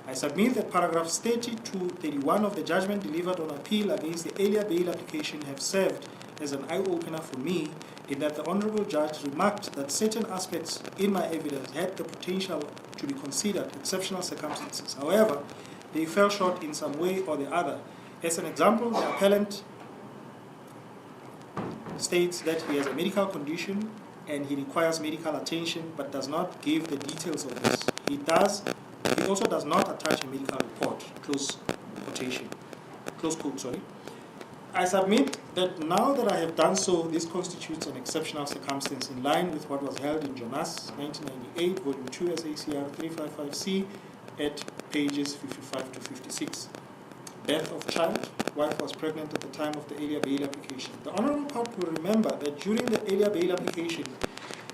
I submit that paragraphs 30 to 31 of the judgment delivered on appeal against the earlier bail application have served as an eye-opener for me, in that the Honorable Judge remarked that certain aspects in my evidence had the potential to be considered exceptional circumstances. However, they fell short in some way or the other. As an example, the appellant states that he has a medical condition and he requires medical attention, but does not give the details of this. He also does not attach a medical report, close quote, sorry. I submit that now that I have done so, this constitutes an exceptional circumstance in line with what was held in Jonas, 1998, Volume 2, SACR 355C, at pages 55 to 56. Death of child. Wife was pregnant at the time of the earlier bail application. The Honorable Court will remember that during the earlier bail application,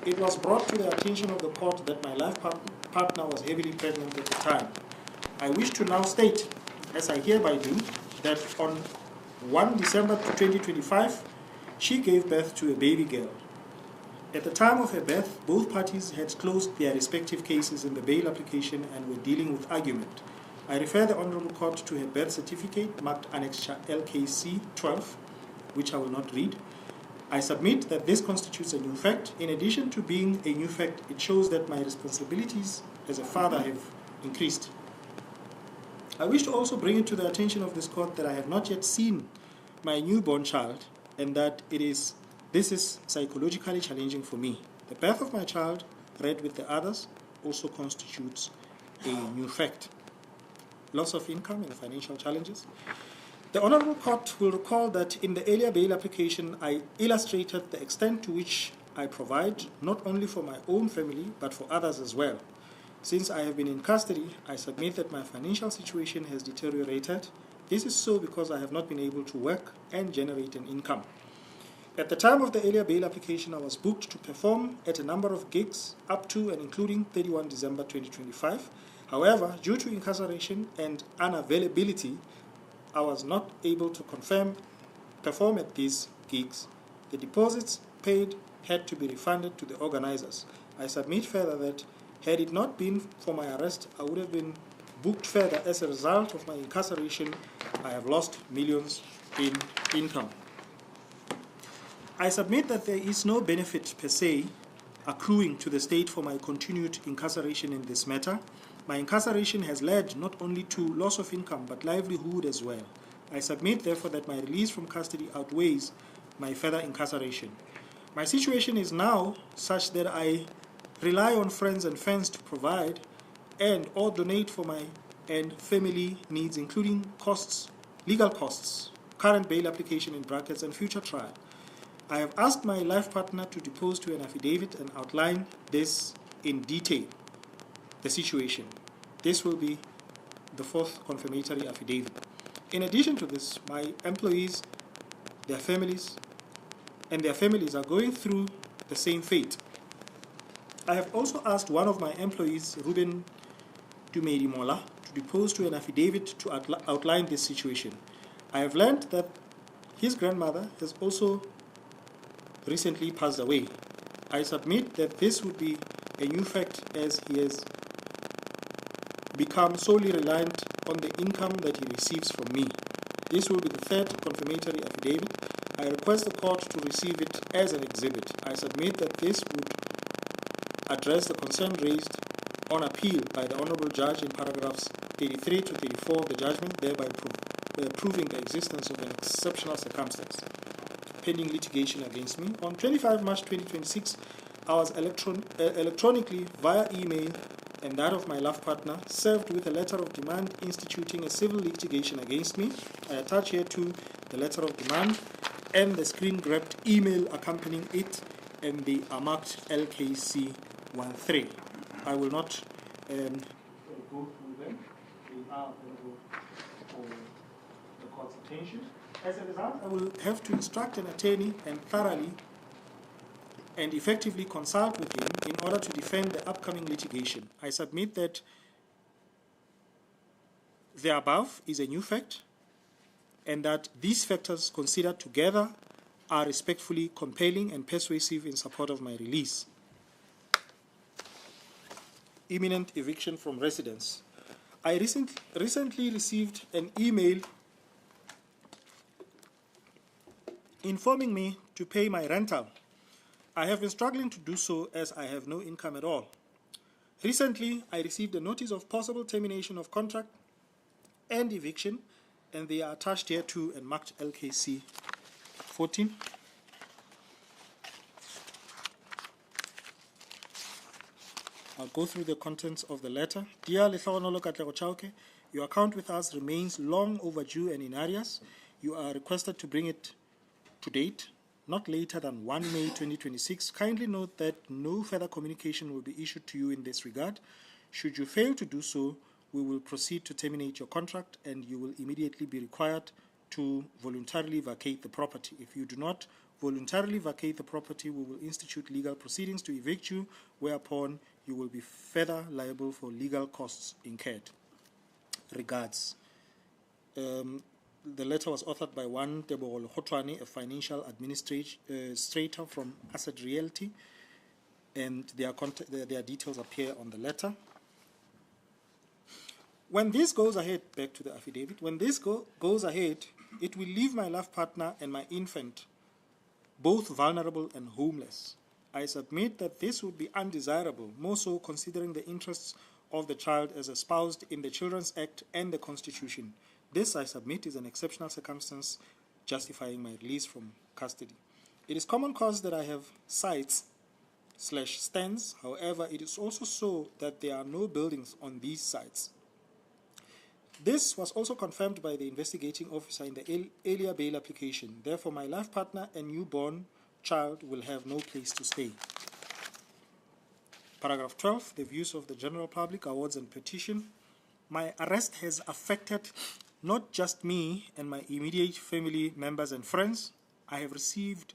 it was brought to the attention of the court that my life partner was heavily pregnant at the time. I wish to now state, as I hereby do, that on 1 December 2025, she gave birth to a baby girl. At the time of her birth, both parties had closed their respective cases in the bail application and were dealing with argument. I refer the Honorable Court to her birth certificate marked Annex LKC 12, which I will not read. I submit that this constitutes a new fact. In addition to being a new fact, it shows that my responsibilities as a father have increased. I wish to also bring it to the attention of this court that I have not yet seen my newborn child, and that this is psychologically challenging for me. The birth of my child, read with the others, also constitutes a new fact. Loss of income and financial challenges. The Honorable Court will recall that in the earlier bail application, I illustrated the extent to which I provide not only for my own family, but for others as well. Since I have been in custody, I submit that my financial situation has deteriorated. This is so because I have not been able to work and generate an income. At the time of the earlier bail application, I was booked to perform at a number of gigs up to and including 31 December 2025. However, due to incarceration and unavailability, I was not able to perform at these gigs. The deposits paid had to be refunded to the organizers. I submit further that had it not been for my arrest, I would have been booked further. As a result of my incarceration, I have lost millions in income. I submit that there is no benefit per se accruing to the state for my continued incarceration in this matter. My incarceration has led not only to loss of income, but livelihood as well. I submit, therefore, that my release from custody outweighs my further incarceration. My situation is now such that I rely on friends and fans to provide and or donate for my and family needs, including costs, legal costs, current bail application in brackets, and future trial. I have asked my life partner to depose to an affidavit and outline this in detail, the situation. This will be the fourth confirmatory affidavit. In addition to this, my employees, their families are going through the same fate. I have also asked one of my employees, Ruben Dumedi Mola, to depose to an affidavit to outline this situation. I have learned that his grandmother has also recently passed away. I submit that this would be a new fact, as he has become solely reliant on the income that he receives from me. This will be the third confirmatory affidavit. I request the court to receive it as an exhibit. I submit that this would address the concern raised on appeal by the Honorable Judge in paragraphs 33 to 34 of the judgment, thereby proving the existence of an exceptional circumstance pending litigation against me. On 25 March 2026, I was electronically via email and that of my life partner served with a letter of demand instituting a civil litigation against me. I attach here to the letter of demand and the screen-grabbed email accompanying it, and they are marked LKC 13. I will not go through them. They are available for the court's attention. As a result, I will have to instruct an attorney and thoroughly and effectively consult with him in order to defend the upcoming litigation. I submit that the above is a new fact, and that these factors considered together are respectfully compelling and persuasive in support of my release. imminent eviction from residence. I recently received an email informing me to pay my rental. I have been struggling to do so as I have no income at all. Recently, I received a notice of possible termination of contract and eviction, and they are attached here to and marked LKC 14. I'll go through the contents of the letter. Dear Lehlogonolo Chauke, your account with us remains long overdue and in arrears. You are requested to bring it to date, not later than 1 May 2026. Kindly note that no further communication will be issued to you in this regard. Should you fail to do so, we will proceed to terminate your contract and you will immediately be required to voluntarily vacate the property. If you do not voluntarily vacate the property, we will institute legal proceedings to evict you, whereupon you will be further liable for legal costs incurred. Regards. The letter was authored by one Lehlogonolo, a financial administrator from Asset Realty, and their details appear on the letter. When this goes ahead, back to the affidavit, when this goes ahead, it will leave my life partner and my infant both vulnerable and homeless. I submit that this would be undesirable, more so considering the interests of the child as espoused in the Children's Act and the Constitution. This, I submit, is an exceptional circumstance justifying my release from custody. It is common cause that I have sites/stands. However, it is also so that there are no buildings on these sites. This was also confirmed by the investigating officer in the earlier bail application. Therefore, my life partner and newborn child will have no place to stay. Paragraph 12, the views of the general public, awards and petition. My arrest has affected not just me and my immediate family members and friends. I have received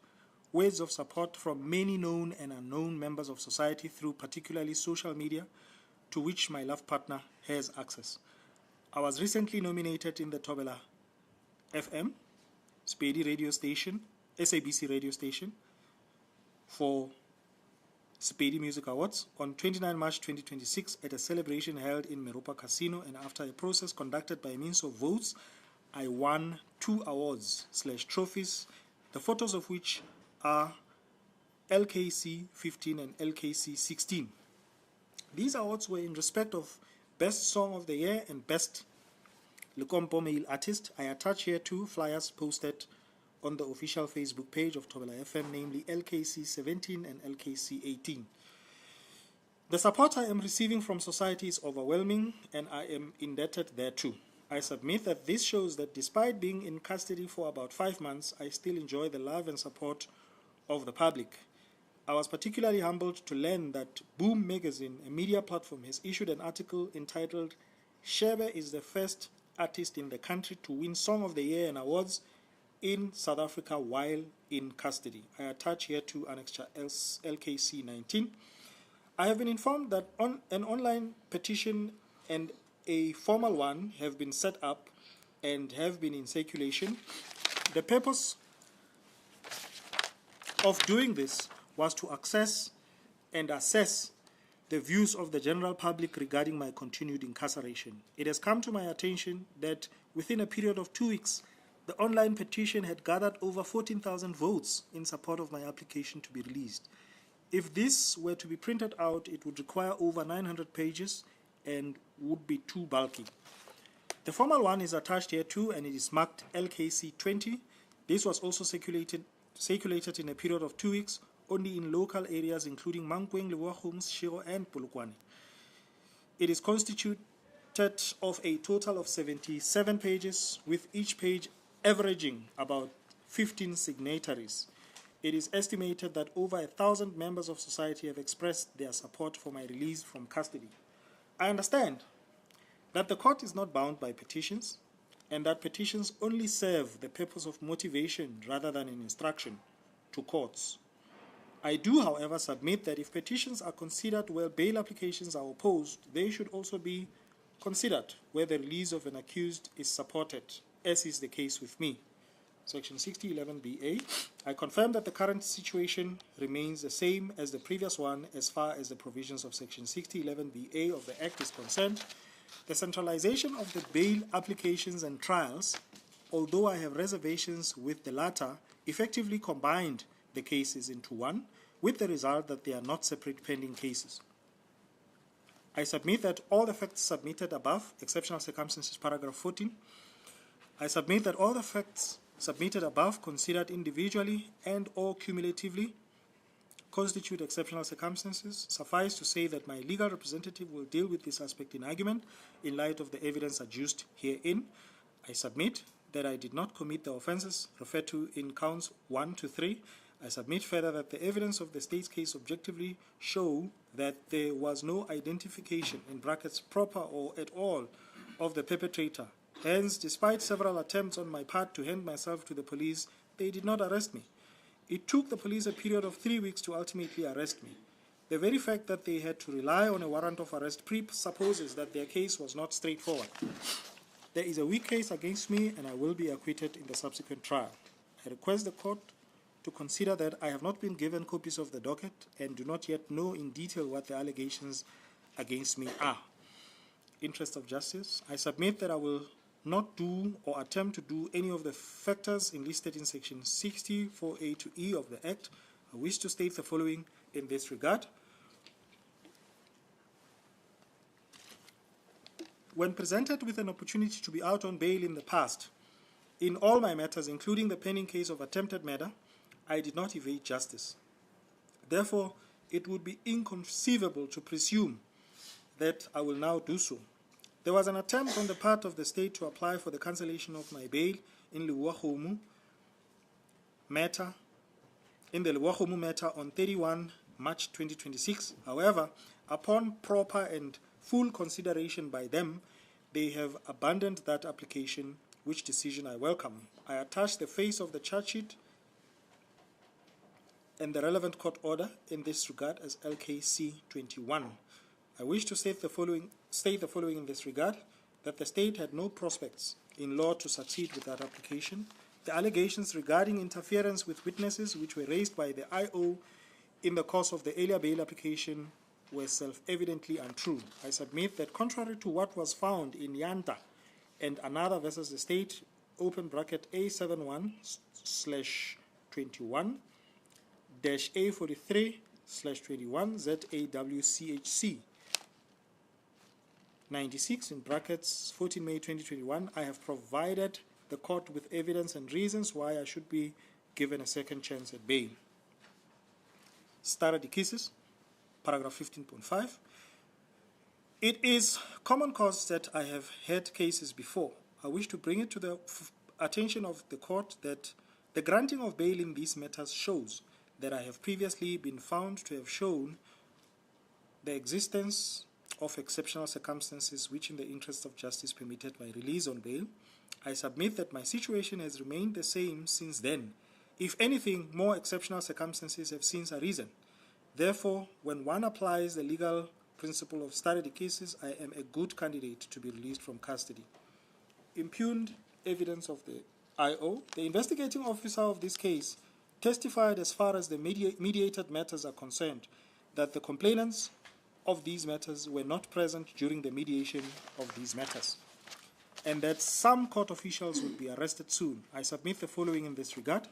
words of support from many known and unknown members of society through particularly social media, to which my life partner has access. I was recently nominated in the Thobela FM, SABC radio station, for SABC Music Awards on 29 March 2026 at a celebration held in Meropa Casino, and after a process conducted by means of votes, I won 2 awards/trophies, the photos of which are LKC 15 and LKC 16. These awards were in respect of Best Song of the Year and Best Lekompo Male Artist. I attach here 2 flyers posted on the official Facebook page of Thobela FM, namely LKC 17 and LKC 18. The support I am receiving from society is overwhelming, and I am indebted thereto. I submit that this shows that despite being in custody for about 5 months, I still enjoy the love and support of the public. I was particularly humbled to learn that Boom Magazine, a media platform, has issued an article entitled "Shebe is the first artist in the country to win Song of the Year and awards in South Africa while in custody." I attach here to Annexure LKC 19. I have been informed that an online petition and a formal one have been set up and have been in circulation. The purpose of doing this was to access and assess the views of the general public regarding my continued incarceration. It has come to my attention that within a period of 2 weeks, the online petition had gathered over 14,000 votes in support of my application to be released. If this were to be printed out, it would require over 900 pages and would be too bulky. The formal one is attached here too, and it is marked LKC 20. This was also circulated in a period of 2 weeks, only in local areas including Mankweng, Lehlogonolo Shebe and Polokwane. It is constituted of a total of 77 pages, with each page averaging about 15 signatories. It is estimated that over 1,000 members of society have expressed their support for my release from custody. I understand that the court is not bound by petitions, and that petitions only serve the purpose of motivation rather than an instruction to courts. I do, however, submit that if petitions are considered where bail applications are opposed, they should also be considered where the release of an accused is supported, as is the case with me. Section 6011BA, I confirm that the current situation remains the same as the previous one as far as the provisions of Section 6011BA of the Act is concerned. The centralization of the bail applications and trials, although I have reservations with the latter, effectively combined the cases into one, with the result that they are not separate pending cases. I submit that all the facts submitted above, exceptional circumstances, paragraph 14, I submit that all the facts submitted above, considered individually and or cumulatively, constitute exceptional circumstances. Suffice to say that my legal representative will deal with this aspect in argument in light of the evidence adduced herein. I submit that I did not commit the offences referred to in counts 1 to 3. I submit further that the evidence of the state's case objectively show that there was no identification, in brackets proper or at all, of the perpetrator. Hence, despite several attempts on my part to hand myself to the police, they did not arrest me. It took the police a period of 3 weeks to ultimately arrest me. The very fact that they had to rely on a warrant of arrest presupposes that their case was not straightforward. There is a weak case against me and I will be acquitted in the subsequent trial. I request the court to consider that I have not been given copies of the docket and do not yet know in detail what the allegations against me are. Interest of justice, I submit that I will not do or attempt to do any of the factors enlisted in section 64A to E of the Act. I wish to state the following in this regard. When presented with an opportunity to be out on bail in the past, in all my matters, including the pending case of attempted murder, I did not evade justice. Therefore, it would be inconceivable to presume that I will now do so. There was an attempt on the part of the state to apply for the cancellation of my bail in the Lehlogonolo matter on 31 March 2026. However, upon proper and full consideration by them, they have abandoned that application, which decision I welcome. I attach the face of the charge sheet and the relevant court order in this regard as LKC 21. I wish to state the following in this regard, that the state had no prospects in law to succeed with that application. The allegations regarding interference with witnesses which were raised by the IO in the course of the earlier bail application were self-evidently untrue. I submit that contrary to what was found in Yanta and another versus the state, open bracket A71/21-A43/21 ZAWCHC 96 in brackets 14 May 2021, I have provided the court with evidence and reasons why I should be given a second chance at bail. Stare decisis, paragraph 15.5. It is common cause that I have had cases before. I wish to bring it to the attention of the court that the granting of bail in these matters shows that I have previously been found to have shown the existence of exceptional circumstances which in the interest of justice permitted my release on bail. I submit that my situation has remained the same since then. If anything, more exceptional circumstances have since arisen. Therefore, when one applies the legal principle of stare decisis, I am a good candidate to be released from custody. Impugned evidence of the IO. The investigating officer of this case testified as far as the mediated matters are concerned that the complainants of these matters were not present during the mediation of these matters, and that some court officials would be arrested soon. I submit the following in this regard,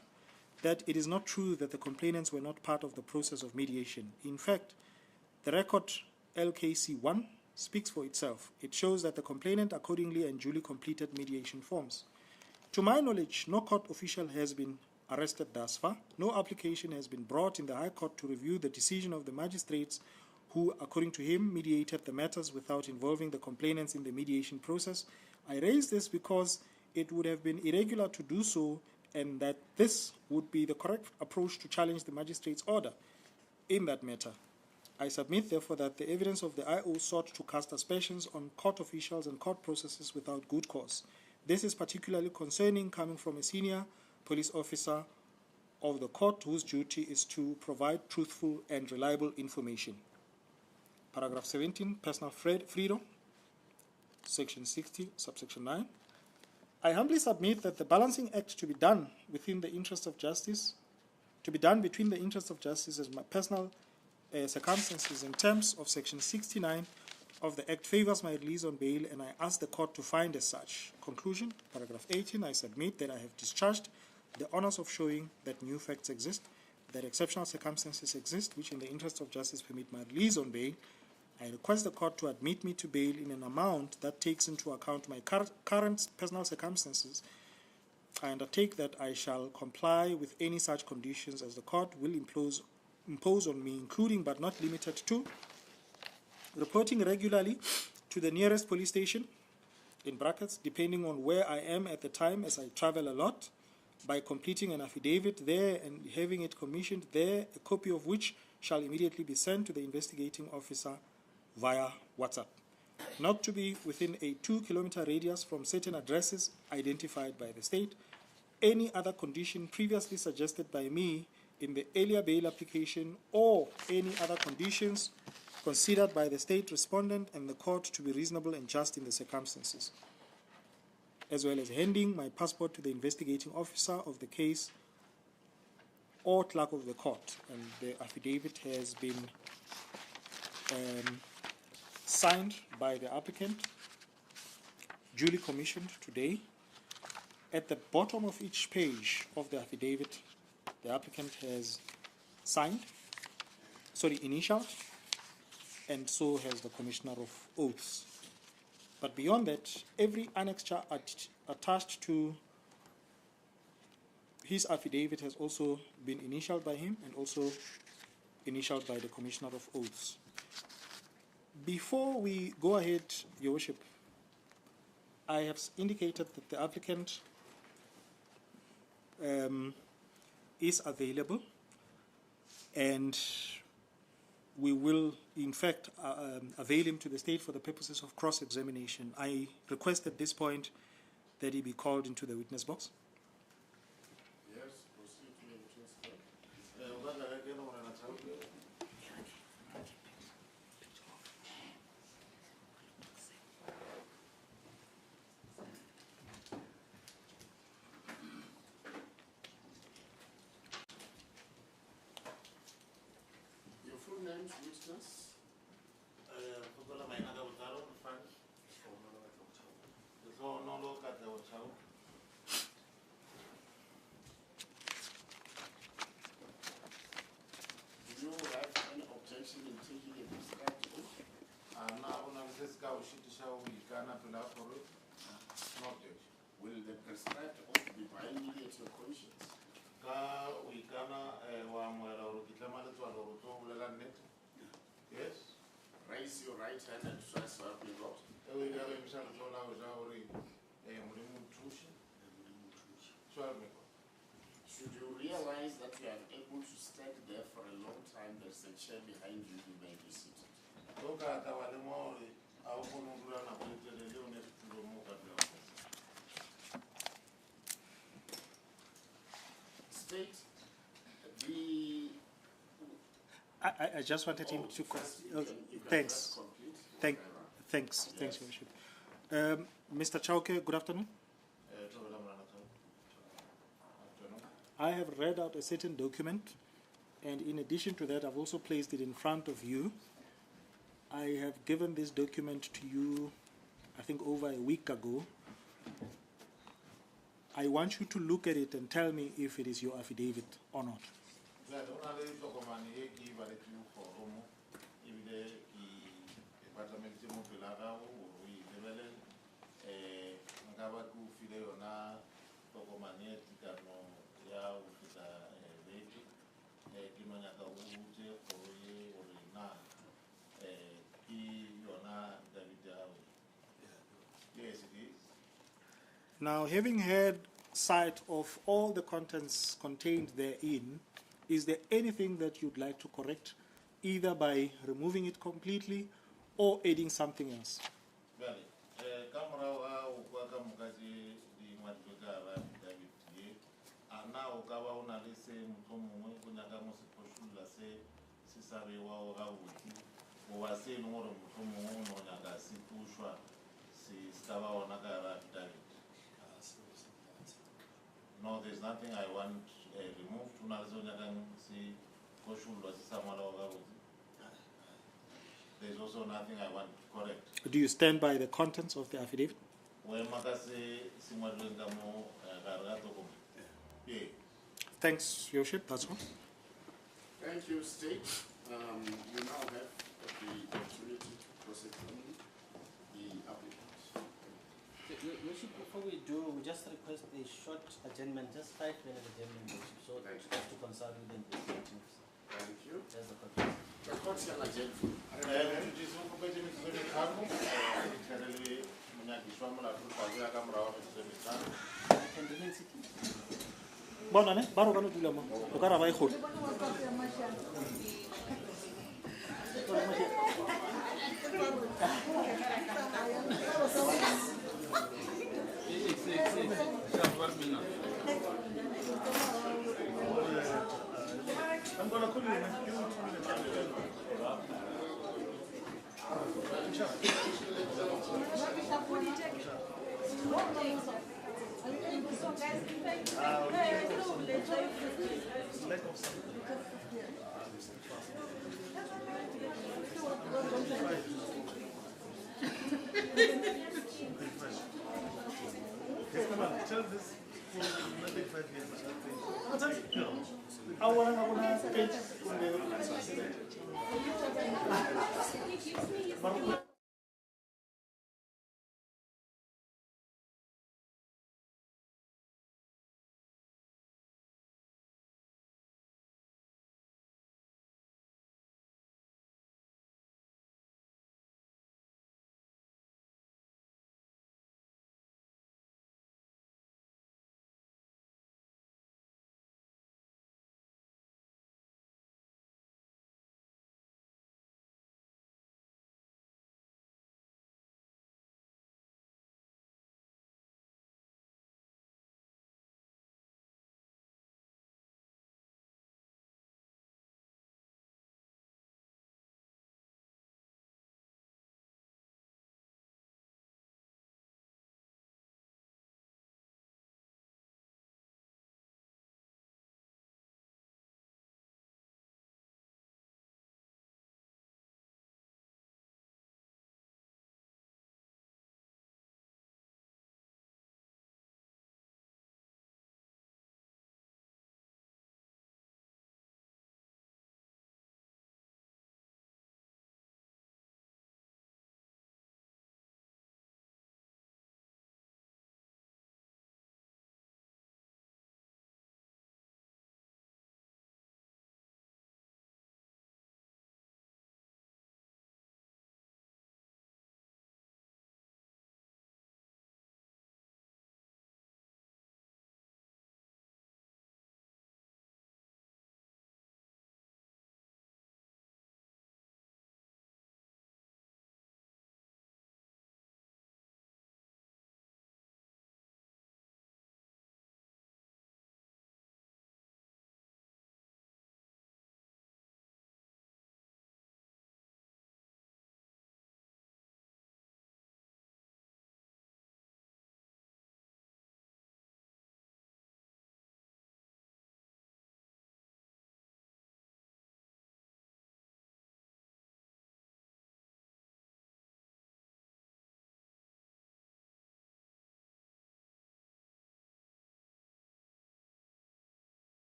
that it is not true that the complainants were not part of the process of mediation. In fact, the record LKC1 speaks for itself. It shows that the complainant accordingly and duly completed mediation forms. To my knowledge, no court official has been arrested thus far. No application has been brought in the High Court to review the decision of the magistrates who, according to him, mediated the matters without involving the complainants in the mediation process. I raise this because it would have been irregular to do so, and that this would be the correct approach to challenge the magistrate's order in that matter. I submit, therefore, that the evidence of the IO sought to cast aspersions on court officials and court processes without good cause. This is particularly concerning coming from a senior police officer of the court whose duty is to provide truthful and reliable information. Paragraph 17, personal freedom, section 60, subsection 9. I humbly submit that the balancing act to be done within the interest of justice, to be done between the interest of justice as my personal circumstances in terms of Section 69 of the Act favors my release on bail, and I ask the court to find as such. Conclusion, paragraph 18, I submit that I have discharged the honors of showing that new facts exist, that exceptional circumstances exist, which in the interest of justice permit my release on bail. I request the court to admit me to bail in an amount that takes into account my current personal circumstances. I undertake that I shall comply with any such conditions as the court will impose on me, including but not limited to reporting regularly to the nearest police station, in brackets, depending on where I am at the time as I travel a lot, by completing an affidavit there and having it commissioned there, a copy of which shall immediately be sent to the investigating officer via WhatsApp. Not to be within a 2-kilometer radius from certain addresses identified by the state. Any other condition previously suggested by me in the earlier bail application, or any other conditions considered by the state respondent and the court to be reasonable and just in the circumstances, as well as handing my passport to the investigating officer of the case or clerk of the court. And the affidavit has been signed by the applicant, duly commissioned today. At the bottom of each page of the affidavit, the applicant has initialed, and so has the Commissioner of Oaths. But beyond that, every annexure attached to his affidavit has also been initialed by him and also initialed by the Commissioner of Oaths. Before we go ahead, Your Worship, I have indicated that the applicant is available, and we will, in fact, avail him to the state for the purposes of cross-examination. I request at this point that he be called into the witness box. Yes, proceed to the witness box. Your full names, witness? Lehlogonolo Chauke. Do you have any objection in taking a prescribed oath? No objection. Will the prescribed oath be binding at your conscience? Yes. Raise your right hand and try to help me God. Should you realize that you are able to stand there for a long time, there's a chair behind you, you may be seated. State the... I just wanted him to... Thanks, Your Worship. Mr. Chauke, good afternoon. I have read out a certain document, and in addition to that, I've also placed it in front of you. I have given this document to you, I think, over a week ago. I want you to look at it and tell me if it is your affidavit or not. Yes, it is. Now, having had sight of all the contents contained therein, is there anything that you'd like to correct, either by removing it completely or adding something else? Well, there's nothing I want removed. There's also nothing I want to correct. Do you stand by the contents of the affidavit? Thanks, Your Worship. That's all. Thank you, State. You now have the opportunity to proceed on the applicant. Your Worship, before we do, we just request a short adjournment, just 5-minute adjournment, Your Worship, so just to consult with the investigators. Thank you. There's the court. The court shall adjourn. I can remain sitting. Bona ne? Ba roka no dula mo. O ka ra ba e khole. I'm going to call tell this for another 5 years. I want to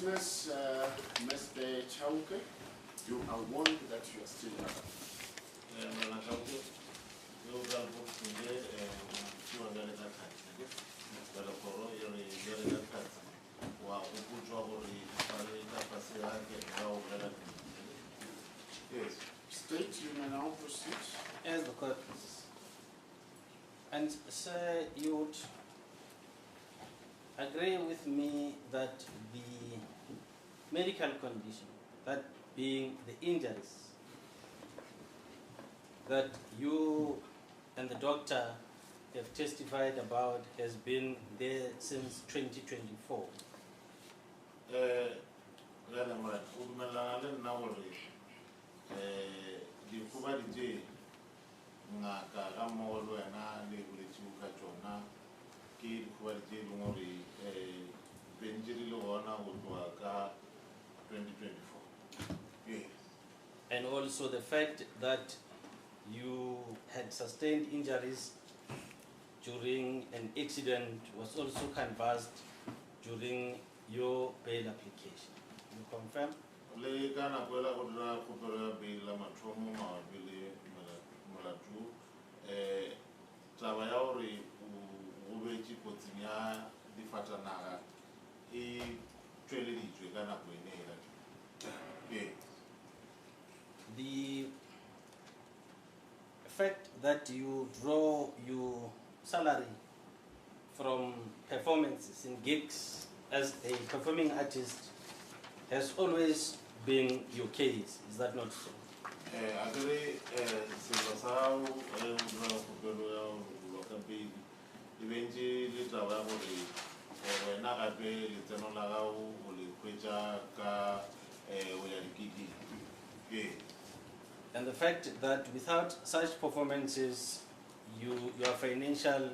witness, Mr. Chauke, you are warned that you are still alive. Yes. State, you may now proceed. As the court pleases. And sir, you would agree with me that the medical condition, that being the injuries that you and the doctor have testified about has been there since 2024. And also the fact that you had sustained injuries during an accident was also canvassed during your bail application. You confirm? The fact that you draw your salary from performances in gigs as a performing artist has always been your case, is that not so? And the fact that without such performances, your financial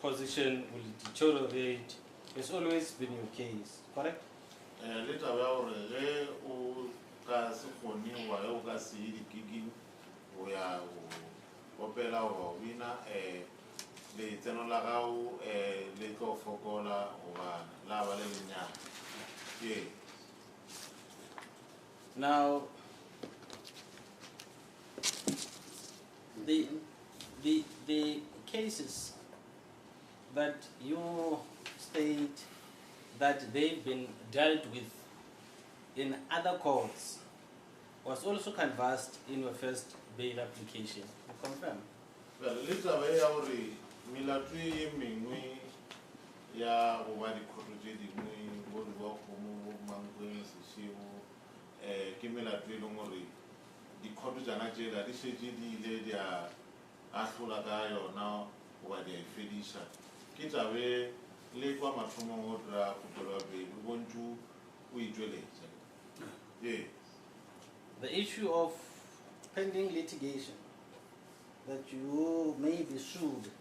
position will deteriorate has always been your case, correct? Now, the cases that you state that they've been dealt with in other courts was also canvassed in your first bail application. You confirm? Well, little way already, military mingui ya wadi kotujedi mui wodi wakumu mangwe sishiu kimilitary longori di kotujana jeda di shejidi ile dia asula gayo na wadi fedisha kita we lekwa matumo ngodra kutola be wonju uijwele. Yeah. The issue of pending litigation, that you may be sued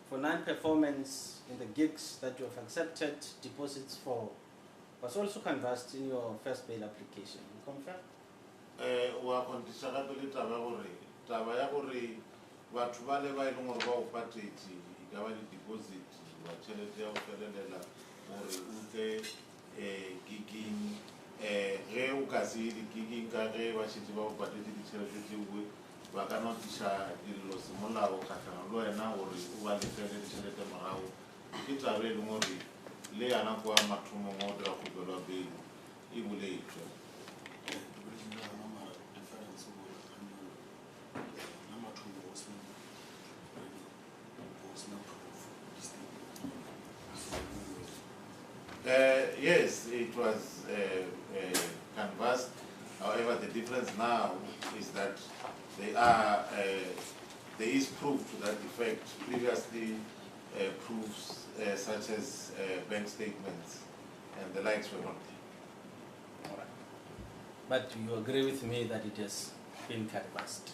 for non-performance in the gigs that you have accepted deposits for, was also canvassed in your first bail application. You confirm? Taba ya gore batho ba le ba ile gore ba o patetse ka ba di deposit wa tšhelete ya go felelela gore o tle giging ge o ka se di giging ka ge ba šetse ba o patetse ditšhelete tseo ba ka notiša dillo semolao kgatlhanong le wena gore o ba lefele ditšhelete morago ke taba e leng gore le yana kwa mathomong o dira kgopelo ya beili e boletšwe. Yes, it was canvassed. However, the difference now is that there is proof to that effect. Previously, proofs such as bank statements and the likes were not there. All right. But you agree with me that it has been canvassed?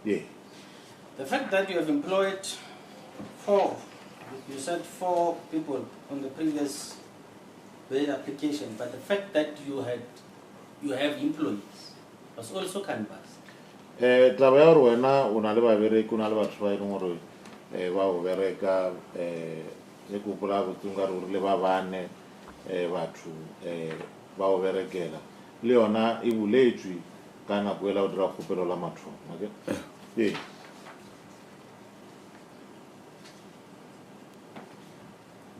Yeah. The fact that you have employed you said 4 people on the previous bail application, but the fact that you have employees was also canvassed. taba ya gore wena o na le babereki o na le batho ba e leng gore ba o bereka e kopola botseng ka re o rile ba bane batho ba o berekela le yona e buletswe ka nako ela o dira kgopelo la mathomo okay?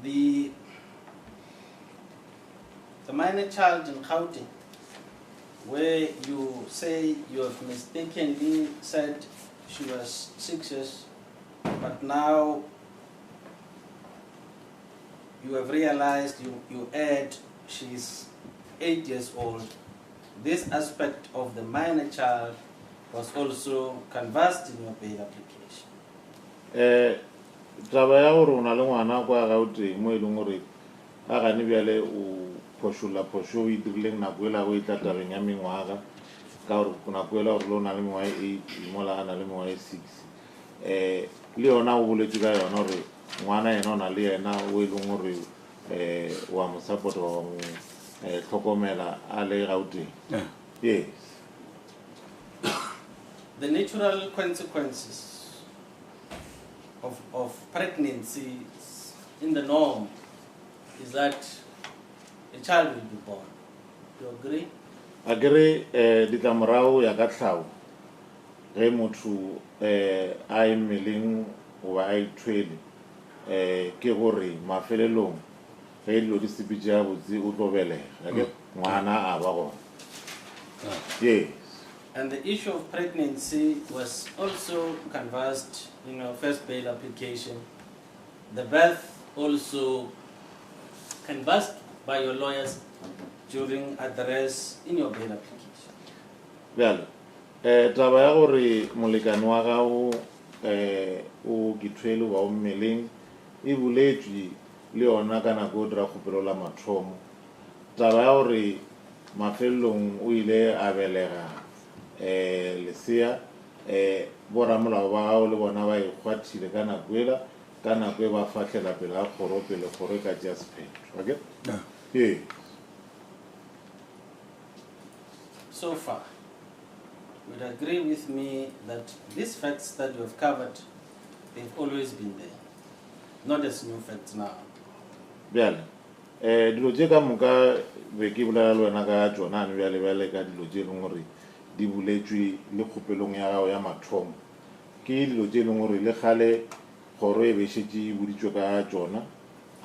The minor child in Gauteng, where you say you have mistakenly said she was 6 years, but now you have realized you add she's 8 years old. This aspect of the minor child was also canvassed in your bail application. Taba ya gore o na le ngwana kwa Gauteng mo e leng gore a gane bjale o phošolla phošo o e dirileng nako ela go e tla tabeng ya mengwaga ka gore nako ela gore le o na le mengwaga e 8 mola a na le mengwaga e 6 le yona o boletse ka yona gore ngwana yena o na le yena o e leng gore wa mo support wa mo tlhokomela a le Gauteng. Yes. The natural consequences of pregnancy in the norm is that a child will be born. Do you agree? Agree. Ditlamorao ya ka tlhago ge motho a emeleng goba a ithwele ke gore mafelelong ge dilo di sepitše ya botse o tlo belega ke ngwana a ba gona. Yes. And the issue of pregnancy was also canvassed in your first bail application. The birth also canvassed by your lawyers during address in your bail application. Well, taba ya gore molekane wa gago o kitwele wa o mmeleng e buletswe le yona ka nako o dira kgopelo la mathomo. Taba ya gore mafelelong o ile a belega lesea boramolao ba gago le bona ba ikgwathile ka nako ela ka nako e ba fahlela pele ga kgoro pele kgoro e ka tšea sephetho. Okay? Yeah. So far, you would agree with me that these facts that you have covered, they've always been there, not as new facts now. Bjale dilo tše ka moka be ke bolela le wena ka tsona ne bjale ka dilo tše e leng gore di buletšwe le kgopelong ya gago ya mathomo ke dilo tše e leng gore le kgale kgoro e bešetše e boditšwe ka tsona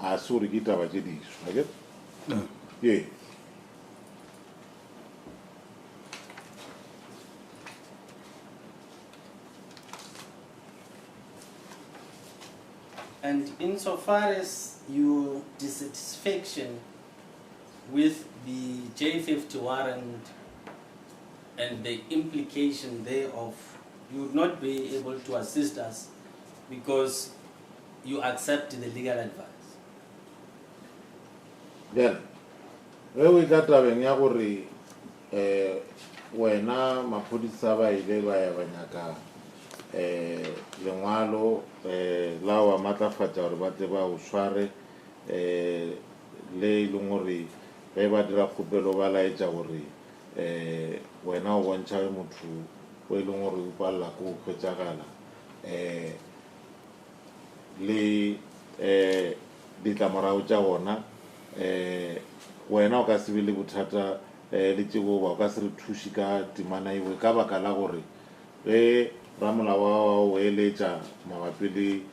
a se gore ke taba tše dišwa okay? Yeah. And insofar as your dissatisfaction with the J50 warrant and the implication thereof, you would not be able to assist us because you accept the legal advice. Then, we got tabeng ya gore wena maphodisa ba ile ba ya banyaka lengwalo la wa matlafatša gore ba tle ba o sware le leng gore ge ba dira kgopelo ba laetša gore wena o bontšha motho o e leng gore o palela ko o kgwetšagala le ditlamorago tša gona wena o ka se be le bothata le tšeo ba o ka se re thuši ka temana ewe ka baka la gore ge ramolao wa o eletša mabapi le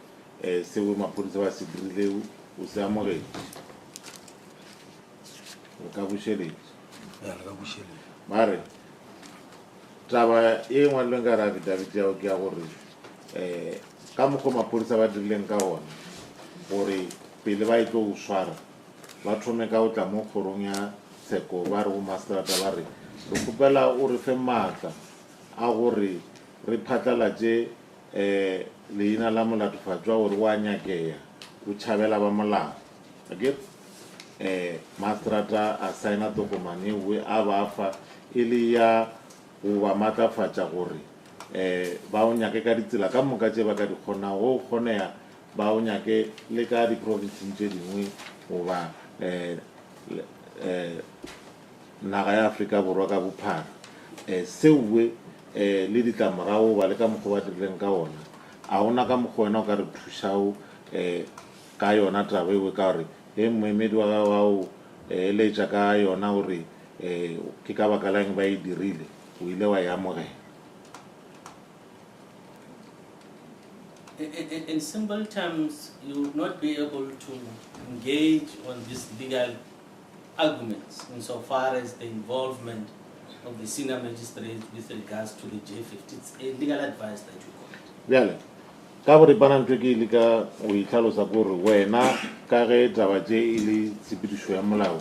seo maphodisa ba se dirileo o se amogetše o ka bušeletše mare taba e ngwadilweng ka re affidavit yao ke ya gore ka mokgwa maphodisa ba dirileng ka gona gore pele ba e tlo o swara ba thome ka o tla mo kgorong ya tsheko ba re go masterata ba re re kgopela o re fe maatla a gore re phatlalatše leina la molatofatšwa gore o a nyakeya o tšhabela ba molao okay? masterata a saena tokomane ewe a ba fa e le ya go ba matlafatša gore ba o nyake ka ditsela ka moka tše ba ka di kgona go kgonega ba o nyake le ka diprovinceng tše dingwe goba naga ya Afrika Borwa ka bophara seuwe le ditlamorago ba le ka mokgwa ba dirileng ka ona a ona ka mokgwa wena o ka re thušao ka yona taba eo ka gore e moemedi wa gago wa o eletša ka yona gore ke ka baka lang ba e dirile o ile wa e amogela. In simple terms, you would not be able to engage on these legal arguments insofar as the involvement of the senior magistrate with regards to the J50. It's a legal advice that you got. Bjale, ka gore bana ntwe ke ile ka o itlhalosa gore wena ka ge taba tše e le tshepedišo ya molao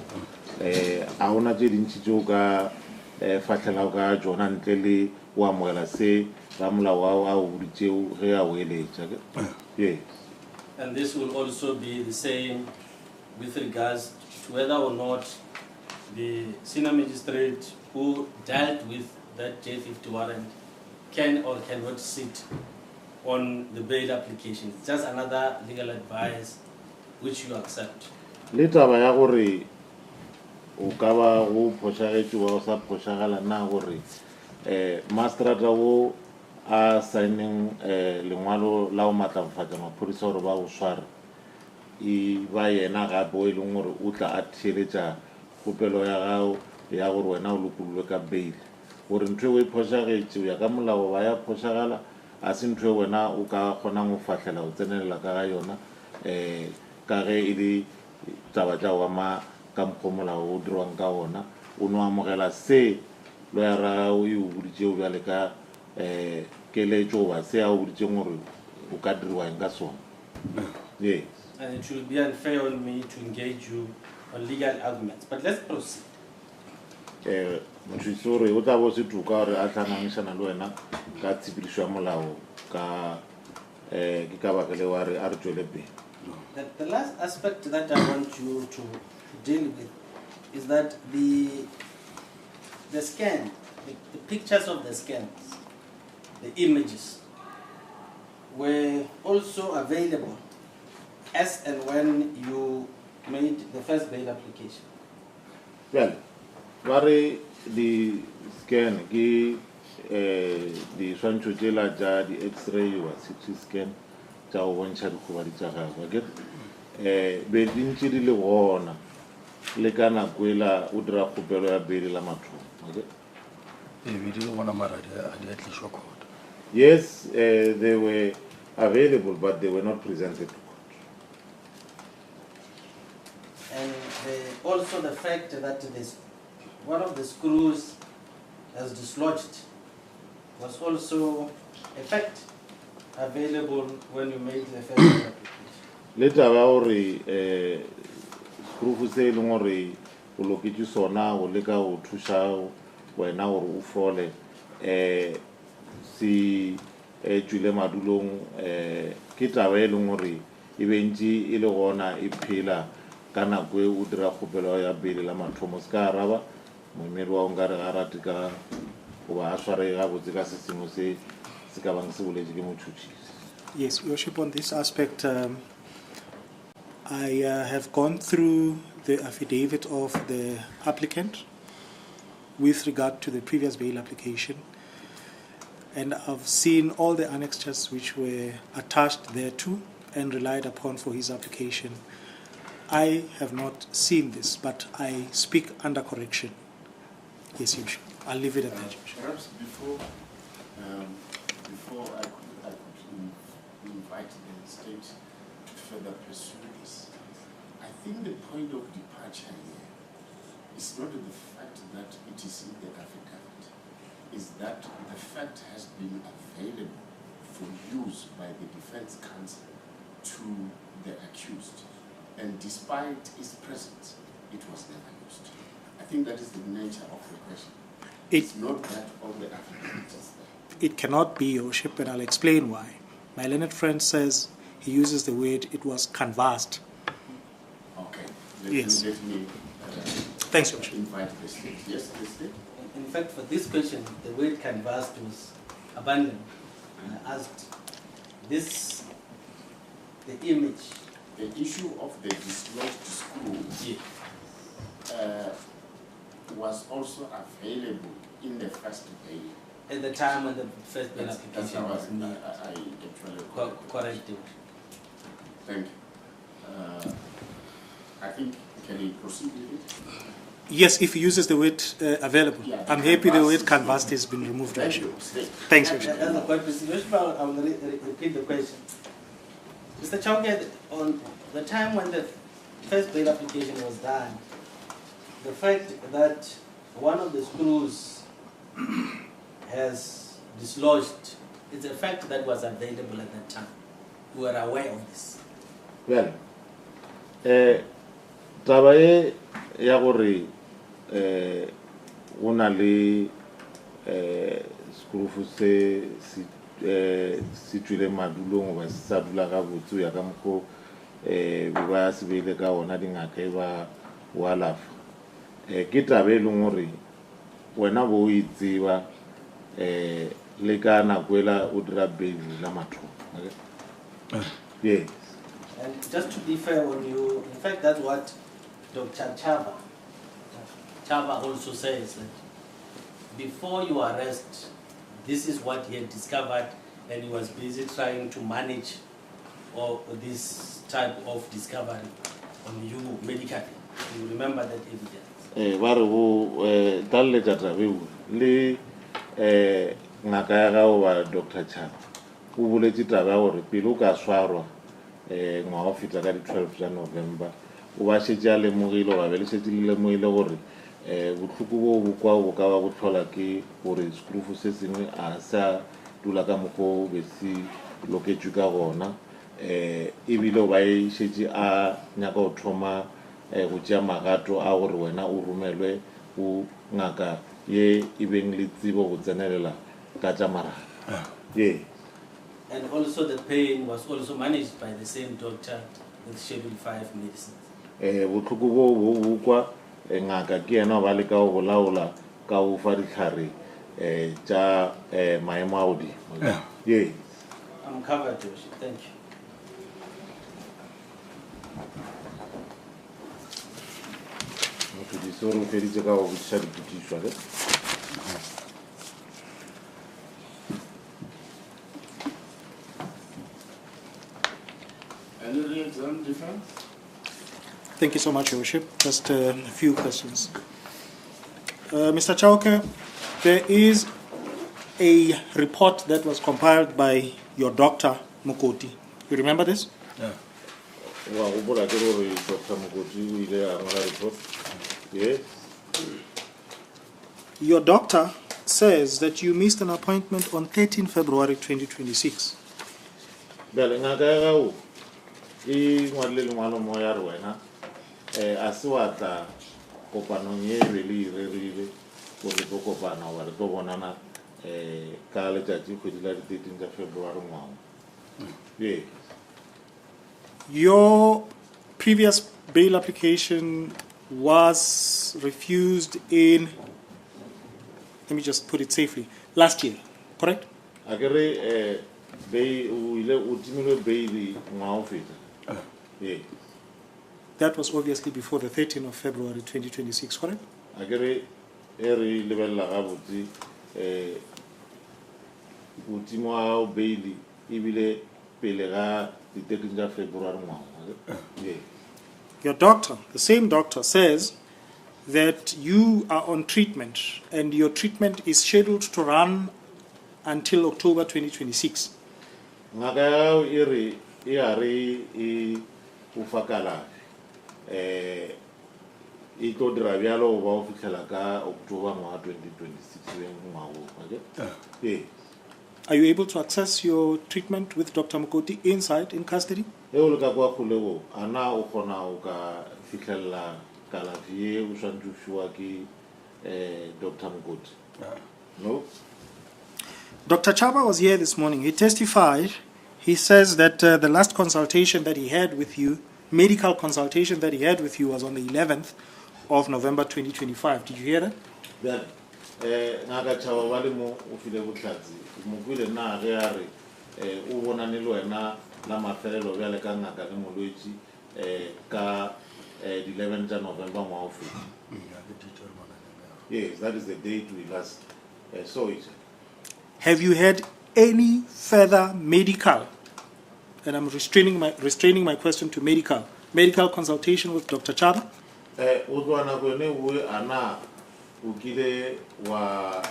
a ona tše dintši tšeo ka fatlhelago ka tšona ntle le o amogela se ka molao ao a o boditšeo ge a o eletša. Yes. And this will also be the same with regards to whether or not the senior magistrate who dealt with that J50 warrant can or cannot sit on the bail application. It's just another legal advice which you accept. Le taba ya gore o ka ba go phošagetše wa o sa phošagala na gore mastrata wo a signing lengwalo la o matlafatša maphodisa gore ba go swara e ba yena gape o e leng gore o tla a theeletša kgopelo ya gago ya gore wena o lokololwe ka bail gore ntho e o e phošagetše o ya ka molao ba ya phošagala a se ntho e wena o ka kgonang go fahlela go tsenelela ka ga yona ka ge e le taba tša go ama ka mokgwa molao o dirwang ka ona o no amogela se loyara gago e o boditšeo bjale ka keletšo goba se a o boditšeng gore o ka diriwang ka sona. Yes. And it will be unfair on me to engage you on legal arguments. But let's proceed. Mothusi gore o tla bo se tuka gore a tlhanangišana le wena ka tshepedišo ya molao ka ke ka baka le wa re a re tšwele pele. The last aspect that I want you to deal with is that the scan, the pictures of the scans, the images were also available as and when you made the first bail application. Well, very the scan ke di swantšho tšela tša di x-ray wa CT scan tša go bontšha dikgobadi tša gago ke be di ntše di le gona le ka nako ela o dira kgopelo ya bail la mathomo okay. Yes, they were available but they were not presented to court. And also the fact that one of the screws has dislodged was also a fact available when you made the first application. Later, gore screw se leng gore o loketse sona o leka go thuša wena gore o fole si tswile madulong ke taba e leng gore e bentše e le gona e phela ka nako e o dira kgopelo ya bail la mathomo se ka araba moemedi wa o nka re ga rate ka goba a sware gabotse ka se sengwe se se ka bang se boletše ke motšhotšhisi. Yes, Worship, on this aspect, I have gone through the affidavit of the applicant with regard to the previous bail application, and I've seen all the annexures which were attached thereto and relied upon for his application. I have not seen this, but I speak under correction. Yes, Worship. I'll leave it at that. Perhaps before I could invite the state to further pursue this, I think the point of departure here is not the fact that it is in the affidavit, is that the fact has been available for use by the defense counsel to the accused, and despite its presence, it was never used. I think that is the nature of the question. It's not that all the affidavit is there. It cannot be, Your Worship, and I'll explain why. My learned friend says he uses the word it was canvassed. Okay. Yes. Let me Thanks, Your Worship. invite the state. Yes, the state. In fact, for this question, the word canvassed was abandoned. I asked, the image. The issue of the dislodged screw was also available in the first bail at the time when the first bail application was made. I actually Correct. Thank you. I think, can you proceed with it? Yes, if he uses the word available. Yeah, I'm happy the word canvas canvassed has been removed. Thank you. Thanks, That's Worship. the point, Mr. Worship. I will repeat the question. Mr. Chauke, on the time when the first bail application was done, the fact that one of the screws has dislodged, it's a fact that was available at that time. You were aware of this. Well, taba e ya gore una le skrufu se si tswile madulong ba sa dula ga botse ya ka mko ba se beile ka ona dingaka e ba walafa ke taba e leng gore wena bo itseba le ka nakwela o dira bail la matho yes. And just to be fair on you, in fact, that's what Dr. Chava also says, that before you arrest, this is what he had discovered, and he was busy trying to manage this type of discovery on you medically. You remember that evidence? Ba re go dalle tata be le ngaka ya gago ba Dr. Chava o boletse taba gore pele o ka swarwa ngwa o fitla ka di 12 ya November o ba shetse a lemogile ba be le shetse le lemogile gore botlhoko bo bo kwa bo ka ba go tlhola ke gore skrufu se sengwe a sa dula ka moko be se loketswe ka gona ebile o ba e shetse a nyaka go thoma go tšea magato a gore wena o romelwe go ngaka ye e beng le tsebo go tsenelela ka tša maraga yeah. And also the pain was also managed by the same doctor with Schedule 5 medicines. Botlhoko bo bo kwa ngaka ke yena ba le ka go laola ka go fa ditlhare tša maemo a godimo yes. I'm covered, Josh. Thank you. motho di sore o feditse ka go botšiša dipotšišwa le Thank you so much, Your Worship. Just a few questions. Mr. Chauke, there is a report that was compiled by your doctor, Mokoti. You remember this? wa go bola ke gore Dr. Mokoti o ile a ngola report yes. Your doctor says that you missed an appointment on 13 February 2026. Bele ngaka ya gago e ngwadile lengwalo mo ya re wena a se wa tla kopanong ye be le irerile gore tlo kopana wa re tlo bonana ka letšatši kgwedi la di 13 tša February ngwago yes. Your previous bail application was refused in, let me just put it safely, last year, correct? a ke re o ile o timilwe bail ngwago feta yes. That was obviously before the 13th of February 2026, correct? a ke re e re lebelela gabotse o timo a bail ebile pele ga di 13 tša February ngwago yes. Your doctor, the same doctor, says that you are on treatment and your treatment is scheduled to run until October 2026. ngaka ya gago e re e a re e o fa kalafi e tlo dira bjalo ba o fitlhela ka October ngwaga 2026 ngwago yes. Are you able to access your treatment with Dr. Mokoti inside, in custody? ge o le ka kwa kgolego a na o kgona o ka fitlhelela kalafi ye o swantse o fiwa ke Dr. Mokoti no. Dr. Chava was here this morning. He testified. He says that the last consultation that he had with you, medical consultation that he had with you, was on the 11th of November 2025. Did you hear that? Bjale ngaka Chava ba le mo o file bohlatsi mo kwile na ge a re o bonane le wena la mafelelo bjale ka ngaka le molwetši ka the 11th of November ngwago feta yes, that is the date we last saw it. have you had any further medical, and I'm restraining my question to medical consultation with Dr. Chaba? Udwana kwene uwe ana ukile wa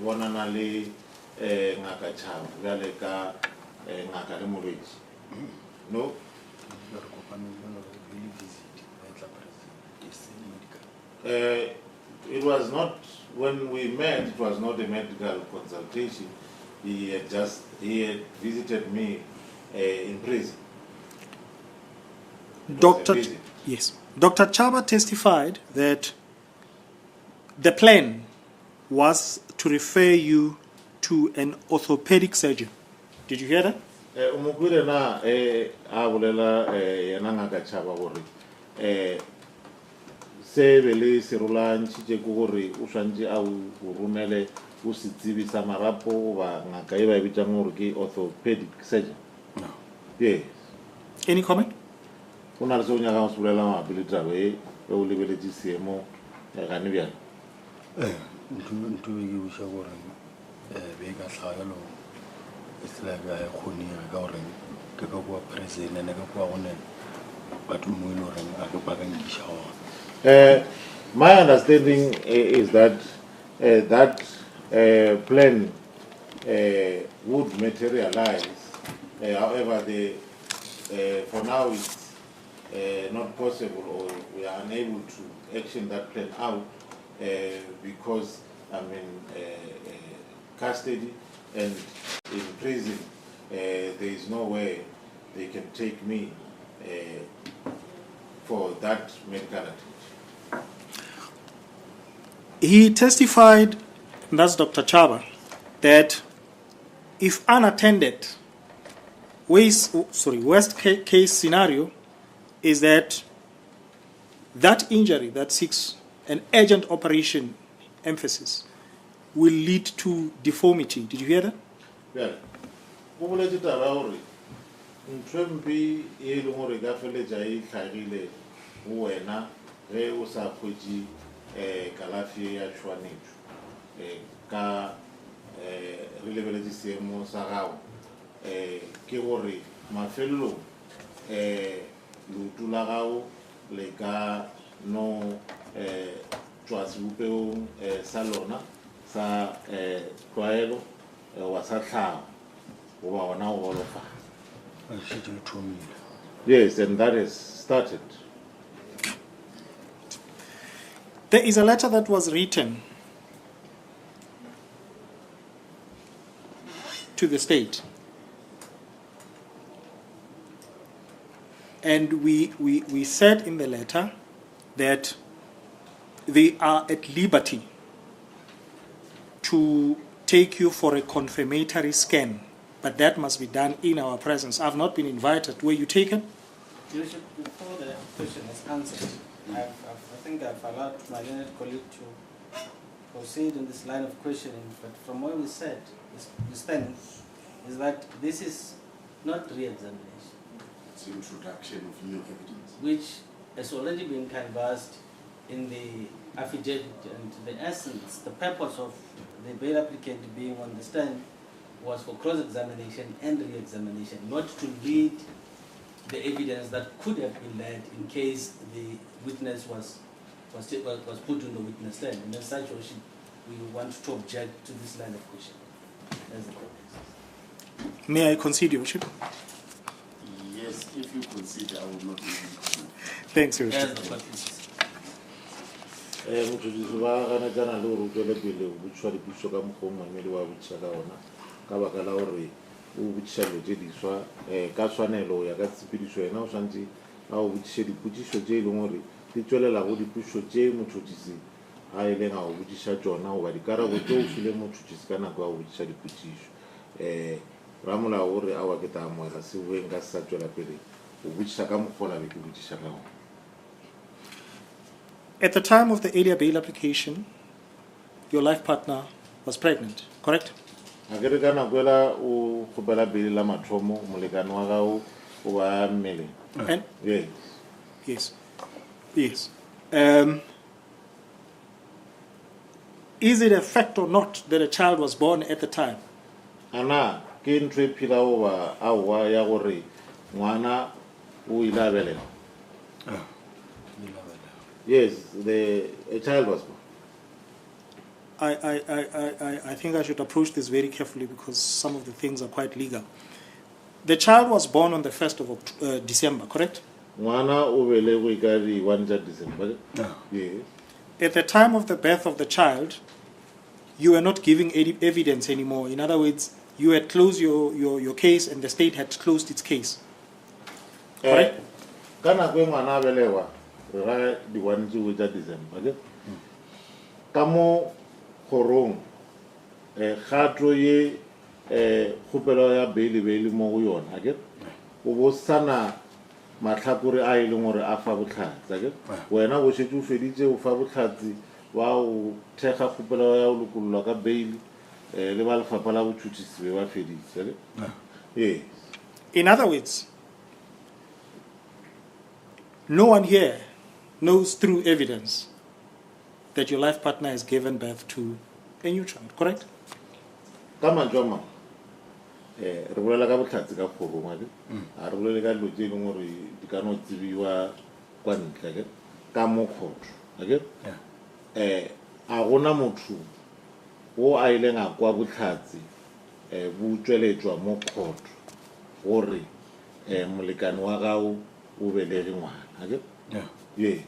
wanana le ngaka Chaba gale ka ngaka le Moreji. No. It was not, when we met, it was not a medical consultation. He had visited me in prison. Yes. Dr. Chaba testified that the plan was to refer you to an orthopedic surgeon. Did you hear that? Umukwire na abulela yananga Chaba gore se bele serula ntšitše ko gore o swantše a o romele o se tsebisa marapo ba ngaka e ba bitsang gore ke orthopedic surgeon. No. Yes. Any comment? Go na le se o nyaka go se bolela mabapi le taba e o lebeletše seemo gane bjana. Ntho e ke buša gore be ka tlhagelo e tsela ka e kgonega ka gore ke ka kua president ka kua gone batho mo e le goreng a ke pakankiša gona. My understanding is that that plan would materialize. However, for now it's not possible, or we are unable to action that plan out because I'm in custody and in prison. There is no way they can take me for that medical attention. He testified, and that's Dr. Chaba, that if unattended, worst case scenario is that injury that seeks an urgent operation emphasis will lead to deformity. Did you hear that? Yeah. Ntrembi e le gore ka feletsa e tlhagile go wena ge o sa khwetše kalafi ya tshwanetso ka re lebeletse seemo sa gago ke gore mafelelong leoto la gago le ka no tswa sebopeong sa lona sa tlwaelo wa sa tlhago goba gona go golofala. Yes, and that has started. There is a letter that was written to the state, and we said in the letter that they are at liberty to take you for a confirmatory scan, but that must be done in our presence. I've not been invited. Were you taken? Your Worship, before the question is answered, I think I've allowed my learned colleague to proceed in this line of questioning, but from what we said, the stand is that this is not re-examination. It's introduction of new evidence, which has already been canvassed in the affidavit, and the essence, the purpose of the bail applicant being on the stand was for cross-examination and re-examination, not to lead the evidence that could have been led in case the witness was put on the witness stand. And as such, we want to object to this line of question. That's the purpose. May I concede, Your Worship? yes, if you consider, I will not even comment. Thanks, Your That's Worship. the purpose. Motshodisi ba gana jana le gore o tswele pele o botswa dipuso ka mokgwa o mamedi wa botsha ka ona ka baka la gore o botsha dilo tse diswa ka tshwanelo ya ka tshepediso wena o tshwanetse a o botsise dipotšišo tše e leng gore di tswelela go dipuso tše motšhotšisi a e leng a o botsiša tšona goba dikarabo tše o file motšhotšisi ka nako ya go botsiša dipotšišo ramolao gore a wa ke ta amoela se boeng ka se sa tswela pele o botsiša ka mokgwa la be ke botsiša ka gona. At the time of the earlier bail application, your life partner was pregnant, correct? A ke re ka nako ela o kgopela pele la mathomo molekane wa gago o ba mmele. And Yes. yes. Is it a fact or not that a child was born at the time? ana ke ntho e phela goba aowa ya gore ngwana o ile a belega? Yes, a child was born. I think I should approach this very carefully because some of the things are quite legal. The child was born on the 1st of December, correct? Ngwana o belegwe ka di 1 December. Yes. At the time of the birth of the child, you were not giving any evidence anymore. In other words, you had closed your case and the state had closed its case. Correct? Kana kwe ngwana a belegwa ra di 1 December. Kamo khorong khatro ye khupelo ya beili mo go yona ke o bo sana matlhakore a ile gore a fa botlhatsi ke wena go shetse o feditse o fa botlhatsi wa o thega khupelo ya o lokololwa ka beili le ba lefapha la botšhotšhisi be ba feditse ke in other words, no one here knows through evidence that your life partner has given birth to a new child, correct? Ka manjoma re bolela ka botlhatsi ka kgorong ke a re bolele ka dilo tse dingwe gore di ka no tsibiwa kwa ntle ke ka mo khotho ke a gona motho o a ileng a kwa botlhatsi bo tsweletswa mo khotho gore molekane wa gago o belege ngwana ke yes.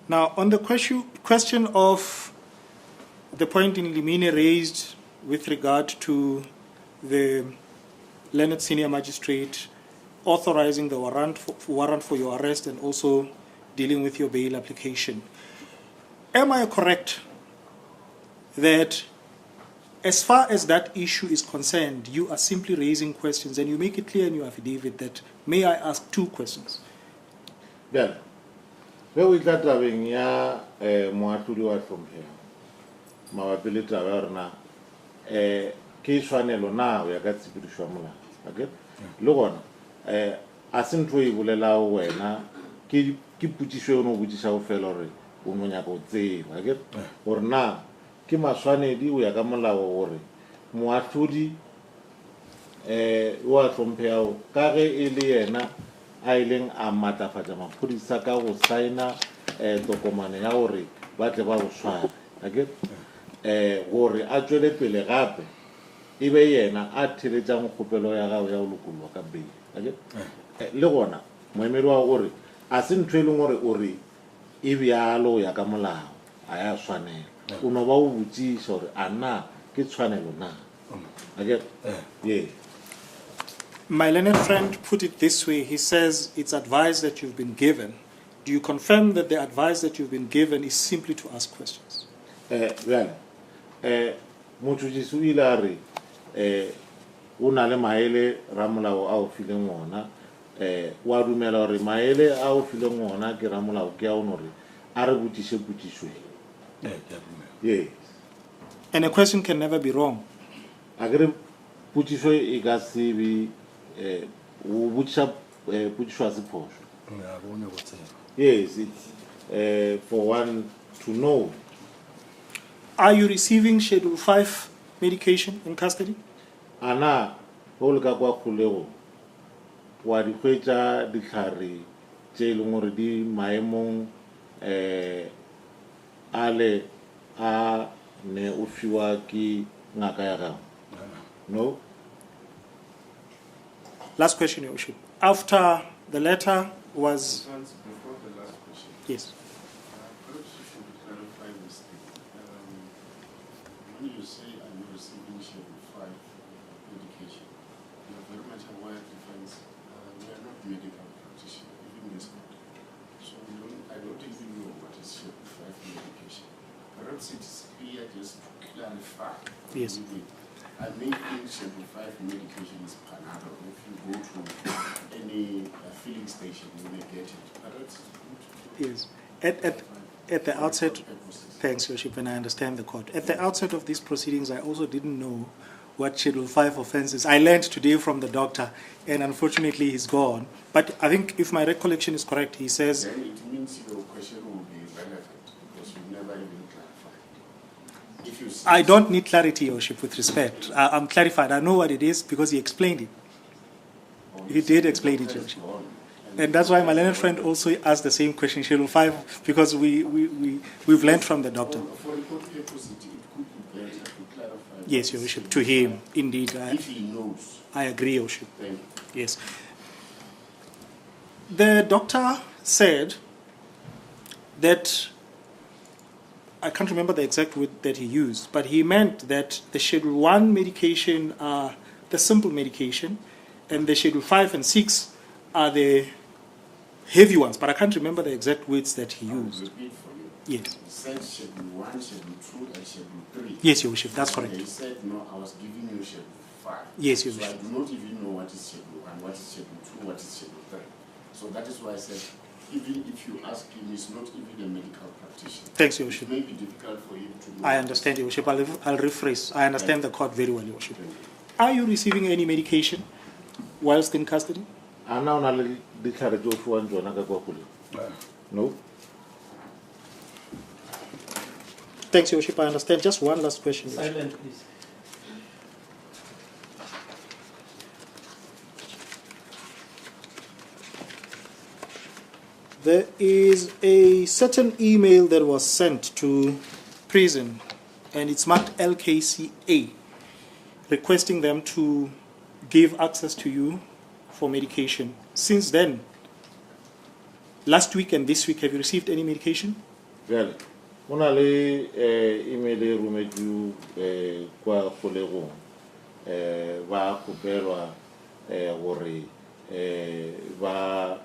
Now, on the question of the point in Limine raised with regard to the Learned Senior Magistrate authorizing the warrant for your arrest and also dealing with your bail application, am I correct that as far as that issue is concerned, you are simply raising questions and you make it clear in your affidavit that, may I ask 2 questions? Yeah. Where we got having ya moatlhodi wa from here mabapi le taba ya rona ke tshwanelo na o ya ka tshepedišo ya molao okay le gona a se ntho e bolela wena ke putsišo e o no botsiša go fela gore o no nyaka o tseba okay gore na ke maswanedi o ya ka molao gore moatlhodi o a tlhompheao ka ge e le yena a ileng a matlafatša maphodisa ka go saena tokomane ya gore ba tle ba go swara okay gore a tswele pele gape e be yena a theletšang kgopelo ya gago ya go lokololwa ka beili okay le gona moemedi wa gore a se ntho e leng gore o re e bjalo ya ka molao a ya swanela o no ba o botsiša gore a na ke tshwanelo na okay yeah. My learned friend put it this way. He says it's advice that you've been given. Do you confirm that the advice that you've been given is simply to ask questions? Well, motšhotšhisi o ile a re o na le maele ramolao a o fileng ona wa dumela gore maele a o fileng ona ke ramolao ke a ono re a re botiše potišo yes. And a question can never be wrong. A ke re potišo e ka se be o botiša potišo a se phošo yes, it's for one to know. Are you receiving Schedule 5 medication in custody? Ana go le ka kwa kgolego wa di hwetša dihlare tše e leng gore di maemong ale a ne o fiwa ke ngaka ya gago? No. Last question, Your Worship. After the letter was... Before the last question. Yes. Perhaps you should clarify this thing. When you say I'm receiving Schedule 5 medication, you're very much aware defense. We are not medical practitioners, even this court. So I don't even know what is Schedule 5 medication. Perhaps it is clear just to clarify. Yes. I may think Schedule 5 medication is Panadol. If you go to any filling station, you may get it. But that's Yes. At the outset, thanks, Your Worship, and I understand the court. At the outset of these proceedings, I also didn't know what Schedule 5 offenses. I learned today from the doctor, and unfortunately he's gone. But I think if my recollection is correct, he says... Then it means your question will be relevant. because you've never even clarified. If you I don't need clarity, Your Worship, with respect. I'm clarified. I know what it is because he explained it. He did explain it, Your Worship. And that's why my learned friend also asked the same question, Schedule 5, because we've learned from the doctor. For report purposes, it could be better to clarify. Yes, Your Worship, to him, indeed. If he knows. I agree, Your Worship. Thank you. Yes. The doctor said that, I can't remember the exact word that he used, but he meant that the Schedule 1 medication are the simple medication, and the Schedule 5 and 6 are the heavy ones, but I can't remember the exact words that he used. Repeat for you. Yes. He said Schedule 1, Schedule 2, and Schedule 3. Yes, Your Worship, that's correct. He said, no, I was giving you Schedule 5. Yes, Your So Worship. I do not even know what is Schedule 1, what is Schedule 2, what is Schedule 3. So that is why I said, even if you ask him, he's not even a medical practitioner. Thanks, Your It Worship. may be difficult for him to know. I understand, Your Worship. I'll rephrase. I understand the court very well, Your Worship. Thank you. Are you receiving any medication whilst in custody? Ana una le ditlhare tse o fiwang tsona ka kwa kgole? No. Thanks, Your Worship. I understand. Just one last question. Your Worship. Silent, please. There is a certain email that was sent to prison, and it's marked LKCA, requesting them to give access to you for medication. Since then, last week and this week, have you received any medication? Jale, go na le email e rometswe kwa kgolegong ba kopelwa gore ba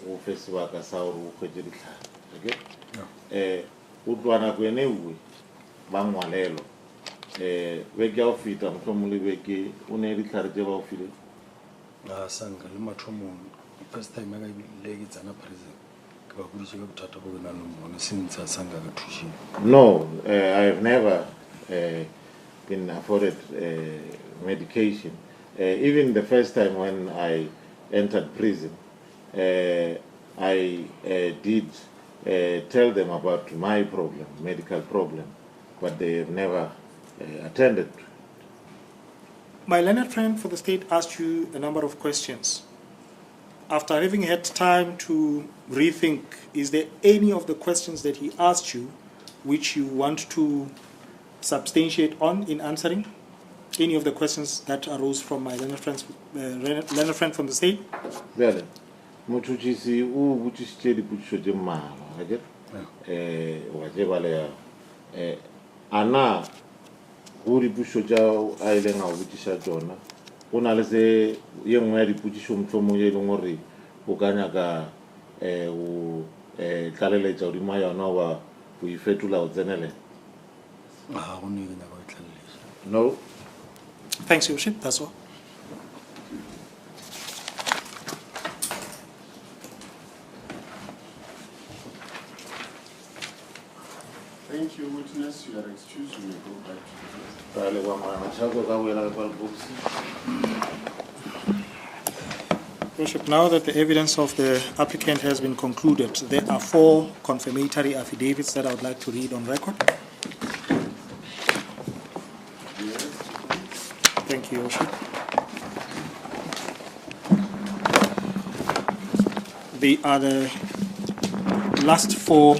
go fe sebaka sa gore o kgwetse ditlhare. Okay? O tloa nako ene nngwe ba ngwalelwa beke ya go feta motlhomong le beke o ne ditlhare tse ba o fileng. Sanka le mathomong first time I ile ke tsana prison ke ba kudise ka bothata bo bona le mona since sanka ka thushi. No, I have never been afforded medication. Even the first time when I entered prison, I did tell them about my problem, medical problem, but they have never attended. My learned friend for the state asked you a number of questions. After having had time to rethink, is there any of the questions that he asked you which you want to substantiate on in answering? Any of the questions that arose from my learned friend from the state? Well, mothuthisi o botsisitse dipotšišo tše mmalwa ga ke wa tseba le ana go dipotšišo tša a ileng a o botšiša tšona go na le se ye nngwe ya dipotšišo mohlomong ye e leng gore o ka nyaka go tlaleletša godimo ga yona goba go ifetola go tsenelela? Go ne ke nyaka go tlaleletša. No. Thanks, Your Worship. That's all. Thank you, witness. You are excused. You may go back to the Ra Lehlogonolo Chauke ka boela ka boxing. Worship, now that the evidence of the applicant has been concluded, there are 4 confirmatory affidavits that I would like to read on record. Thank you, Your Worship. They are the last 4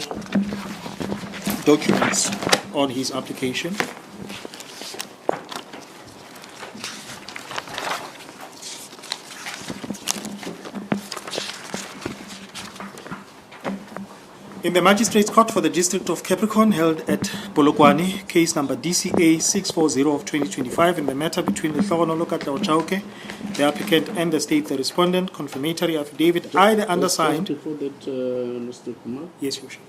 documents on his application. In the Magistrates Court for the District of Capricorn held at Polokwane, case number DCA 640 of 2025, in the matter between Lehlogonolo Chauke, the applicant, and the state, the respondent, confirmatory affidavit, I, the undersigned. Before that, Mr. Kumar? Yes, Your Worship.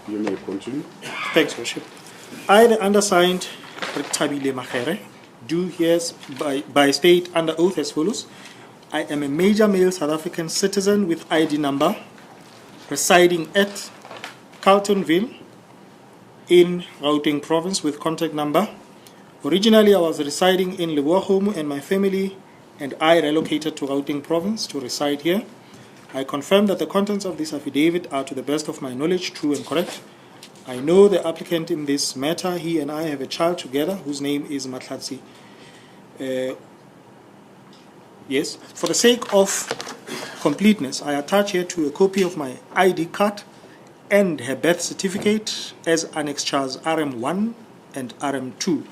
You may continue. Thanks, Worship. I, the undersigned, Tabile Magere, do hereby by state under oath as follows. I am a major male South African citizen with ID number, residing at Carltonville, in Gauteng province with contact number. Originally, I was residing in Lehlogonolo and my family and I relocated to Gauteng province to reside here. I confirm that the contents of this affidavit are to the best of my knowledge true and correct. I know the applicant in this matter. He and I have a child together whose name is Matlatsi. Yes, for the sake of completeness, I attach here to a copy of my ID card and her birth certificate as Annex Charles RM1 and RM2.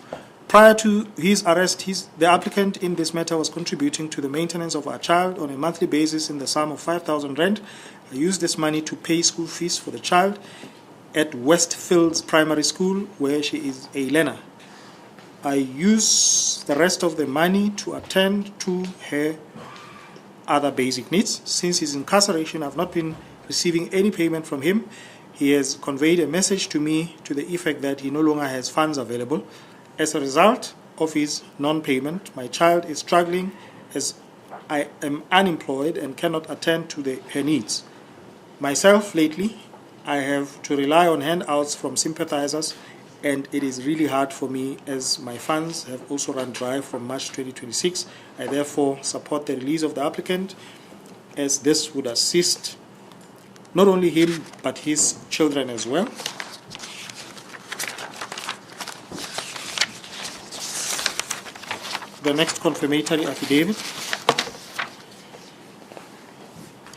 Prior to his arrest, the applicant in this matter was contributing to the maintenance of our child on a monthly basis in the sum of 5,000 rand. I used this money to pay school fees for the child at Westfields Primary School, where she is a learner. I use the rest of the money to attend to her other basic needs. Since his incarceration, I've not been receiving any payment from him. He has conveyed a message to me to the effect that he no longer has funds available. As a result of his non-payment, my child is struggling as I am unemployed and cannot attend to her needs. Myself, lately, I have to rely on handouts from sympathizers, and it is really hard for me as my funds have also run dry from March 2026. I therefore support the release of the applicant, as this would assist not only him but his children as well. The next confirmatory affidavit.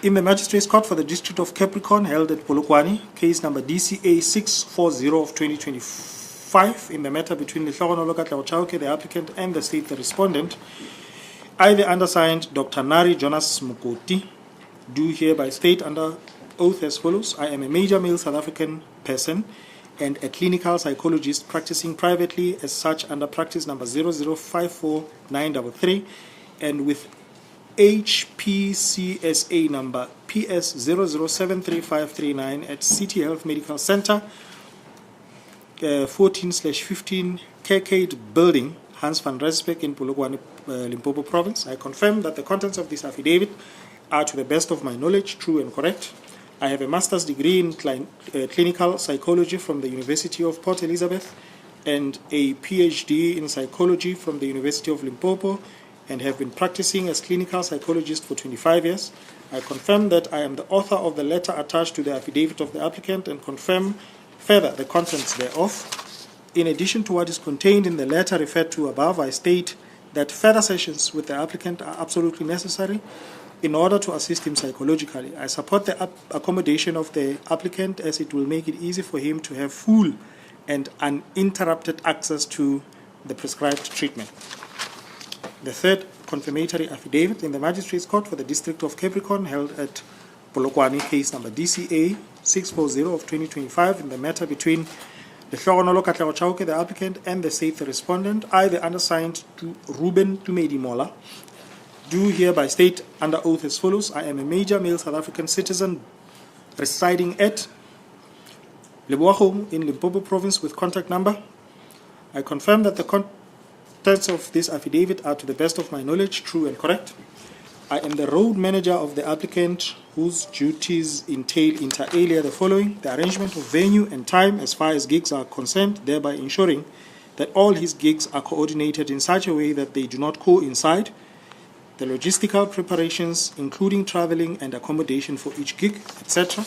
In the Magistrates Court for the District of Capricorn held at Polokwane, case number DCA 640 of 2025, in the matter between Lehlogonolo Chauke, the applicant, and the state, the respondent, I, the undersigned, Dr. Nari Jonas Mukoti, do hereby state under oath as follows. I am a major male South African person and a clinical psychologist practicing privately as such under practice number 0054933 and with HPCSA number PS 0073539 at City Health Medical Center, 14/15 Kerkade Building, Hans van Rensburg in Polokwane, Limpopo Province. I confirm that the contents of this affidavit are to the best of my knowledge true and correct. I have a master's degree in clinical psychology from the University of Port Elizabeth and a PhD in psychology from the University of Limpopo and have been practicing as clinical psychologist for 25 years. I confirm that I am the author of the letter attached to the affidavit of the applicant and confirm further the contents thereof. In addition to what is contained in the letter referred to above, I state that further sessions with the applicant are absolutely necessary in order to assist him psychologically. I support the accommodation of the applicant as it will make it easy for him to have full and uninterrupted access to the prescribed treatment. The third confirmatory affidavit in the Magistrates Court for the District of Capricorn held at Polokwane, case number DCA 640 of 2025, in the matter between Lehlogonolo Chauke, the applicant, and the state, the respondent, I, the undersigned, to Ruben Tumedi Mola, do hereby state under oath as follows. I am a major male South African citizen residing at Lehlogonolo in Limpopo Province with contact number. I confirm that the contents of this affidavit are to the best of my knowledge true and correct. I am the road manager of the applicant whose duties entail inter alia the following: the arrangement of venue and time as far as gigs are concerned, thereby ensuring that all his gigs are coordinated in such a way that they do not coincide, the logistical preparations, including traveling and accommodation for each gig, etc.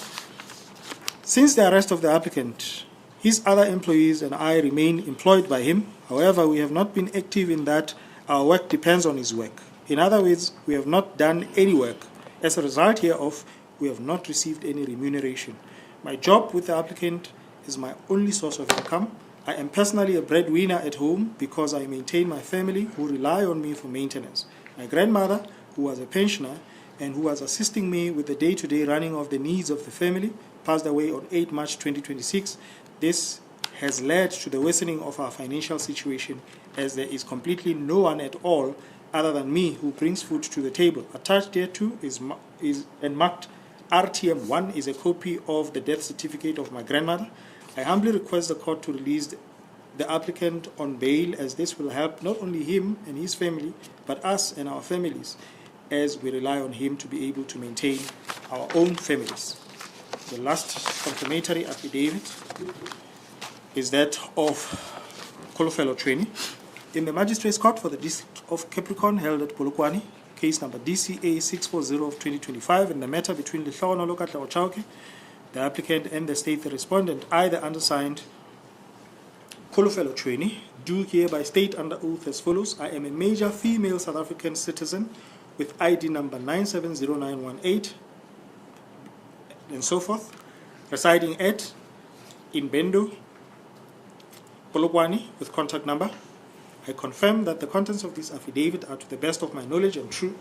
Since the arrest of the applicant, his other employees and I remain employed by him. However, we have not been active in that our work depends on his work. In other words, we have not done any work. As a result hereof, we have not received any remuneration. My job with the applicant is my only source of income. I am personally a breadwinner at home because I maintain my family who rely on me for maintenance. My grandmother, who was a pensioner and who was assisting me with the day-to-day running of the needs of the family, passed away on 8 March 2026. This has led to the worsening of our financial situation, as there is completely no one at all other than me who brings food to the table. Attached thereto is and marked RTM1 is a copy of the death certificate of my grandmother. I humbly request the court to release the applicant on bail, as this will help not only him and his family, but us and our families, as we rely on him to be able to maintain our own families. The last confirmatory affidavit is that of Kolofelo Training in the Magistrates Court for the District of Capricorn held at Polokwane, case number DCA 640 of 2025, in the matter between Lehlogonolo Chauke, the applicant, and the state the respondent, I, the undersigned Kolofelo Training, do hereby state under oath as follows. I am a major female South African citizen with ID number 970918 and so forth, residing at Inbendo, Polokwane, with contact number. I confirm that the contents of this affidavit are to the best of my knowledge and true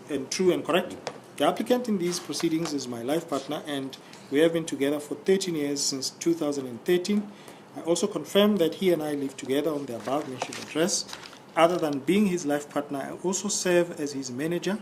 and correct. The applicant in these proceedings is my life partner, and we have been together for 13 years since 2013. I also confirm that he and I live together on the above mentioned address. Other than being his life partner, I also serve as his manager,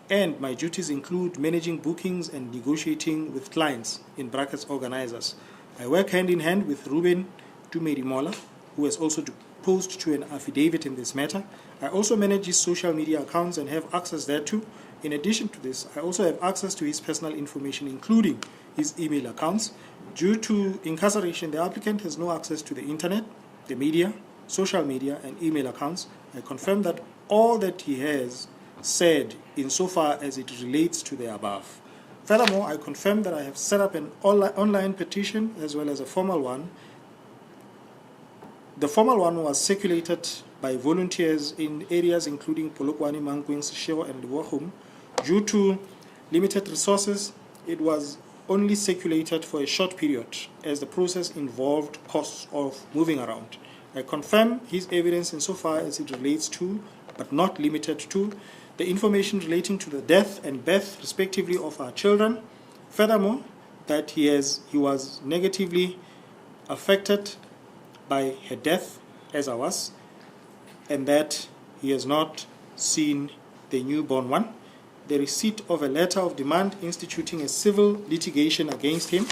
and my duties include managing bookings and negotiating with clients, in brackets organizers. I work hand in hand with Ruben Tumerimola, who has also deposed to an affidavit in this matter. I also manage his social media accounts and have access thereto. In addition to this, I also have access to his personal information, including his email accounts. Due to incarceration, the applicant has no access to the internet, the media, social media, and email accounts. I confirm that all that he has said insofar as it relates to the above. Furthermore, I confirm that I have set up an online petition as well as a formal one. The formal one was circulated by volunteers in areas including Polokwane, Mankweng, Seshego, and Libohum. Due to limited resources, it was only circulated for a short period as the process involved costs of moving around. I confirm his evidence insofar as it relates to, but not limited to, the information relating to the death and birth, respectively, of our children. Furthermore, that he was negatively affected by her death, as I was, and that he has not seen the newborn one. The receipt of a letter of demand instituting a civil litigation against him,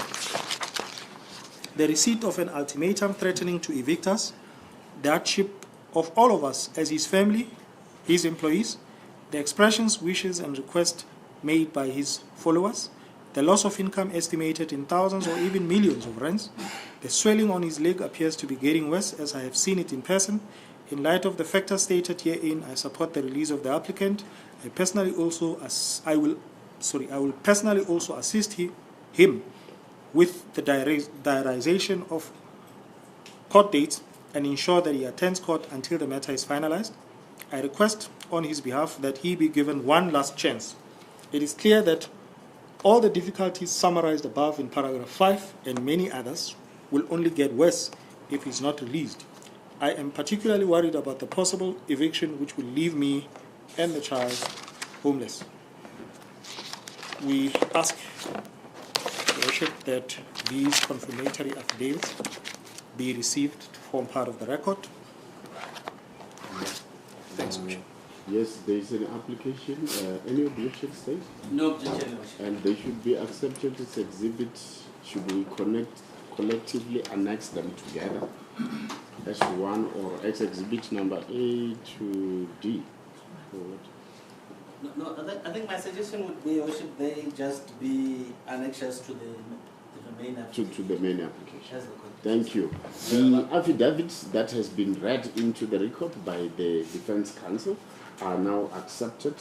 the receipt of an ultimatum threatening to evict us, the hardship of all of us as his family, his employees, the expressions, wishes, and requests made by his followers, the loss of income estimated in thousands or even millions of rands. The swelling on his leg appears to be getting worse as I have seen it in person. In light of the factors stated herein, I support the release of the applicant. I will personally also assist him with the diarization of court dates and ensure that he attends court until the matter is finalized. I request on his behalf that he be given one last chance. It is clear that all the difficulties summarized above in paragraph 5 and many others will only get worse if he is not released. I am particularly worried about the possible eviction which will leave me and the child homeless. We ask, Your Worship, that these confirmatory affidavits be received to form part of the record. Thanks, Worship. Yes, there is an application. Any objection, State? No objection, Your Worship. And they should be accepted as exhibits. Should we collectively annex them together as one or as exhibit number A to D? No, I think my suggestion would be, or should they just be annexes to the main application? To the main application. That's the code. Thank you. The affidavits that has been read into the record by the Defense Counsel are now accepted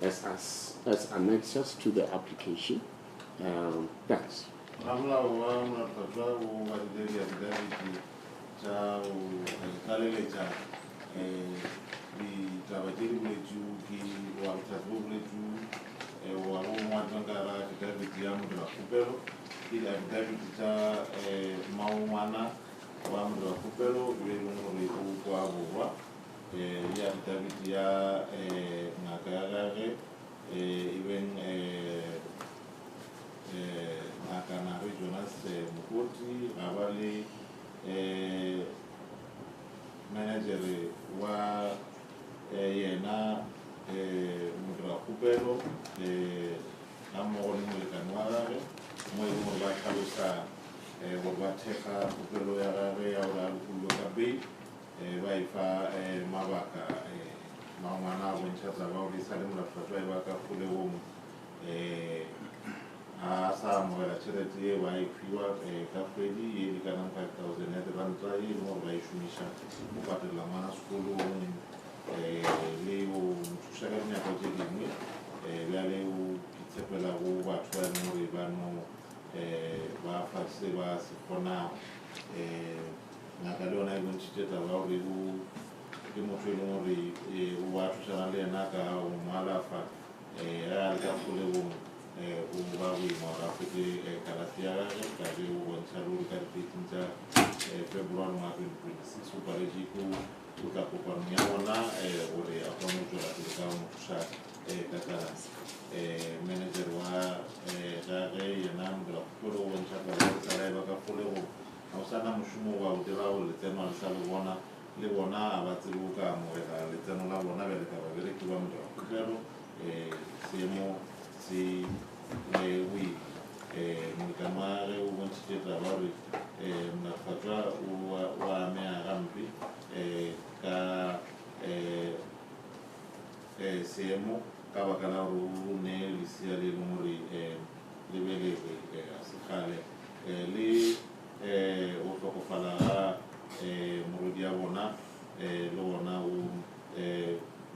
as annexes to the application. Thanks. manager wa yena mudrakupelo namoni mulikanware moyo ba kalusa wabateka kupelo ya rare ya ula kuloka be waifa mabaka mawana wenchaza wa risale murafatwa ibaka kule womu asa mwela charity waifiwa kafedi yeli kana 5000 rand trai mo bafase ba sekgona ngaka le yona e bontshitse taba gore ke motho e leng gore o a thušana le ena ka go moalafa a le ka kgolebong o ba boima gore a fete kalafi ya gage ka be o bontšha le gore ka di-dating tsa february ngwa 2026 o paletse ko tla kopanong ya bona gore a kgone go tswela pele ka mo thuša ka kalafi manager wa gage yena modulakhupelo o bontšha ka sala e ba ka kgolegong ga o sana mošomo wa o dira go letseno le sa le bona a ba tsebe o ka amogela letseno la bona bele ka babereki ba modulakhupelo seemo se boima molekano wa ge o bontšhitše taba gore molafatšwa o amega gampe ka seemo ka baka la gore o ne lesea le leng gore le belege a sekgale le o tlhokofala ga morodi ya bona le gona o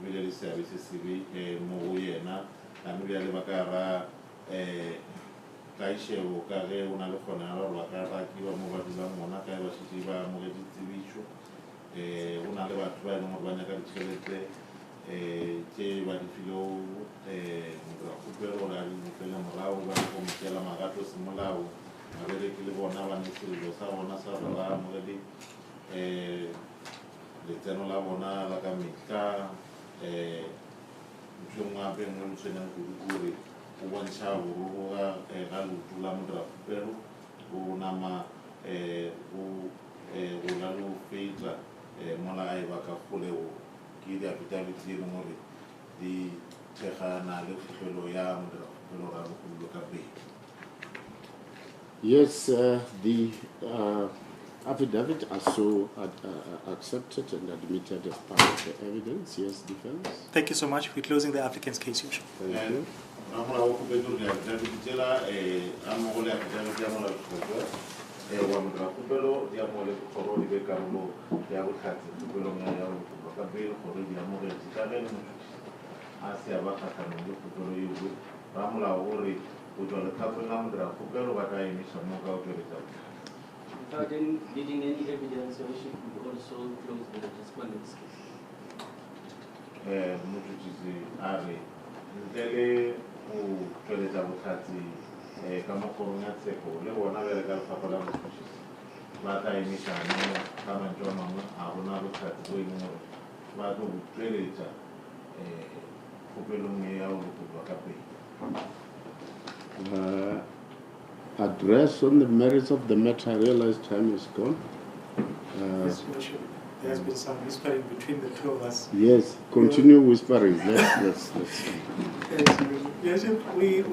bile le seabe se sebe mo go yena ame bjale ba ka ra kaišego ka ge o na le kgonagalo gore ba ka rakiwa mo ba dulang gona ka ba šitše ba amogetse tsebišo go na le batho ba e leng gore ba nyaka ditšhelete tše ba di filego modulakhupelo gore a di bofele morago ba go motšela magato semolao babereki le bona ba ne selelo sa bona sa gore ba amogele letseno la bona la ka metlha ntho engwe gape engwe le tshwenyang kudu gore o bontšha bororo ga leoto la modulakhupelo o nama go la le go fetsa mola a e ba ka kgolego ke di-affidavit tse e leng gore di thekgana le kgopelo ya modulakhupelo ga bogolo ka pele. Yes, the affidavit are so accepted and admitted as part of the evidence. Yes, defense. Thank you so much. We're closing the applicant's case, Your Worship. Thank you. Wa modulakhupelo di amogele kgoro di be karolo ya botlhatsi kgopelong ya botlhokwa ka pele gore di amogetse ka ge le motšhotšhisi a se a ba kgatlhanong le kgopelo ewe ba molao gore go tswa letlhatsong la modulakhupelo ba ka emiša mo ka o tsweletsa botlhatsi. Without needing any evidence, Your Worship, we also close the respondent's case. Motšhotšhisi a re ntle le go tsweletsa botlhatsi ka mo kgorong ya tsheko le bona bele ka lefapha la motšhotšhisi ba tla emišano ka mantšu a mangwe a gona botlhatsi bo e leng gore ba tlo go tsweletša kgopelong e ya go lokolwa ka pele. Address on the merits of the matter. I realize time is gone. Yes, Your Worship. There has been some whispering between the two of us. Yes, continue whispering. Let's. Yes, we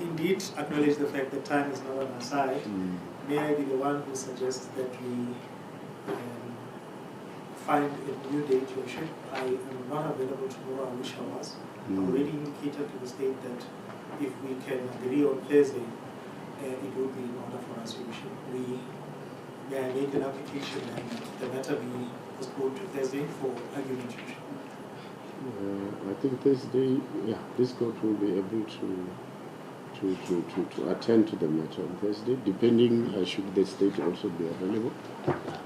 indeed acknowledge the fact that time is not on our side. May I be the one who suggests that we find a new date, Your Worship. I am not available tomorrow. I wish I was. I already indicated to the state that if we can agree on Thursday, it will be in order for us, Your Worship. May I make an application and the matter be postponed to Thursday for argument, Your Worship? I think Thursday, this court will be able to attend to the matter on Thursday, depending should the state also be available.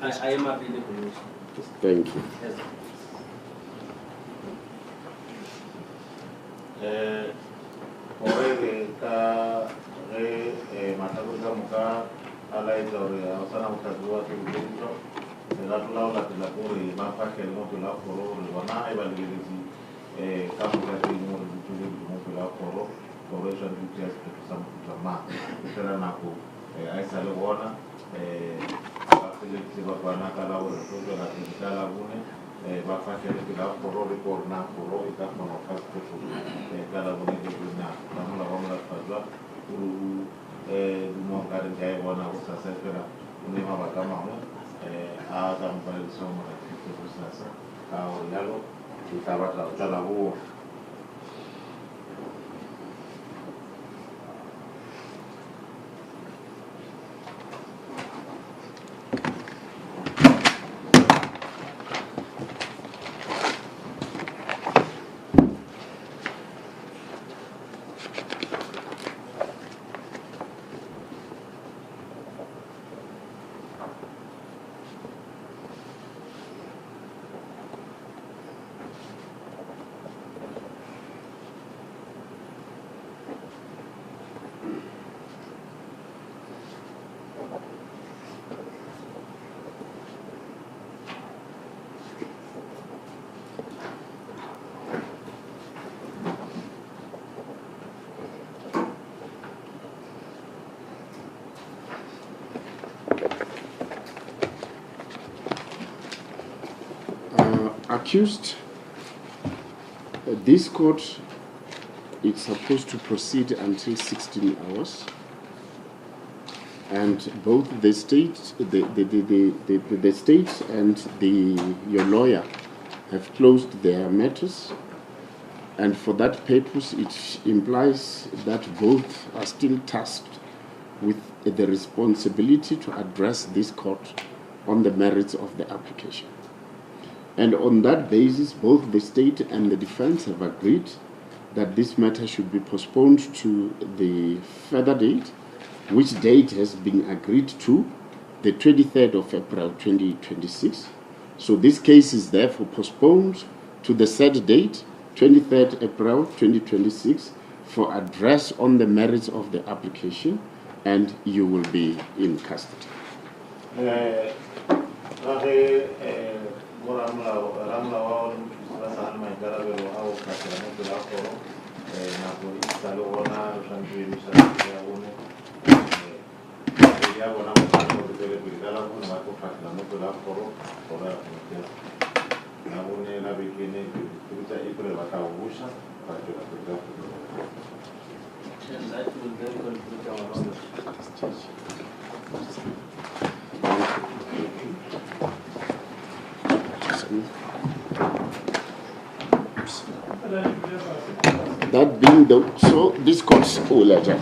I am available. Thank you. Yes. ala e gore a sana go tlatsiwa ke boletso se ga tlola o latela gore ba fatlhele mo pela kgoro gore bona e ba lebeletse ka moka tse dingwe gore di tswele mo pela kgoro kgoro e tshwanetse go tia sephetho sa mofuta mang e fela nako a e sa le bona ba feleletse ba bana ka la gore tlo tswela pele ka la bone ba fatlhele pela kgoro le gore na kgoro e ka kgona go fa sephetho ka la bone le bona ba mola wa molafatšwa dumongkare ka e bona go sasa fela o ne mabaka mangwe a ka mpalediša go morathete go sasa ka gore jalo ke tla batla go tswela boo. Accused, this court is supposed to proceed until 16 hours, and both the state, the state and your lawyer have closed their matters, and for that purpose it implies that both are still tasked with the responsibility to address this court on the merits of the application. And on that basis, both the state and the defense have agreed that this matter should be postponed to the further date, which date has been agreed to, the 23rd of April 2026. So this case is therefore postponed to the said date, 23rd April 2026, for address on the merits of the application, and you will be in custody. That being so, this court's order.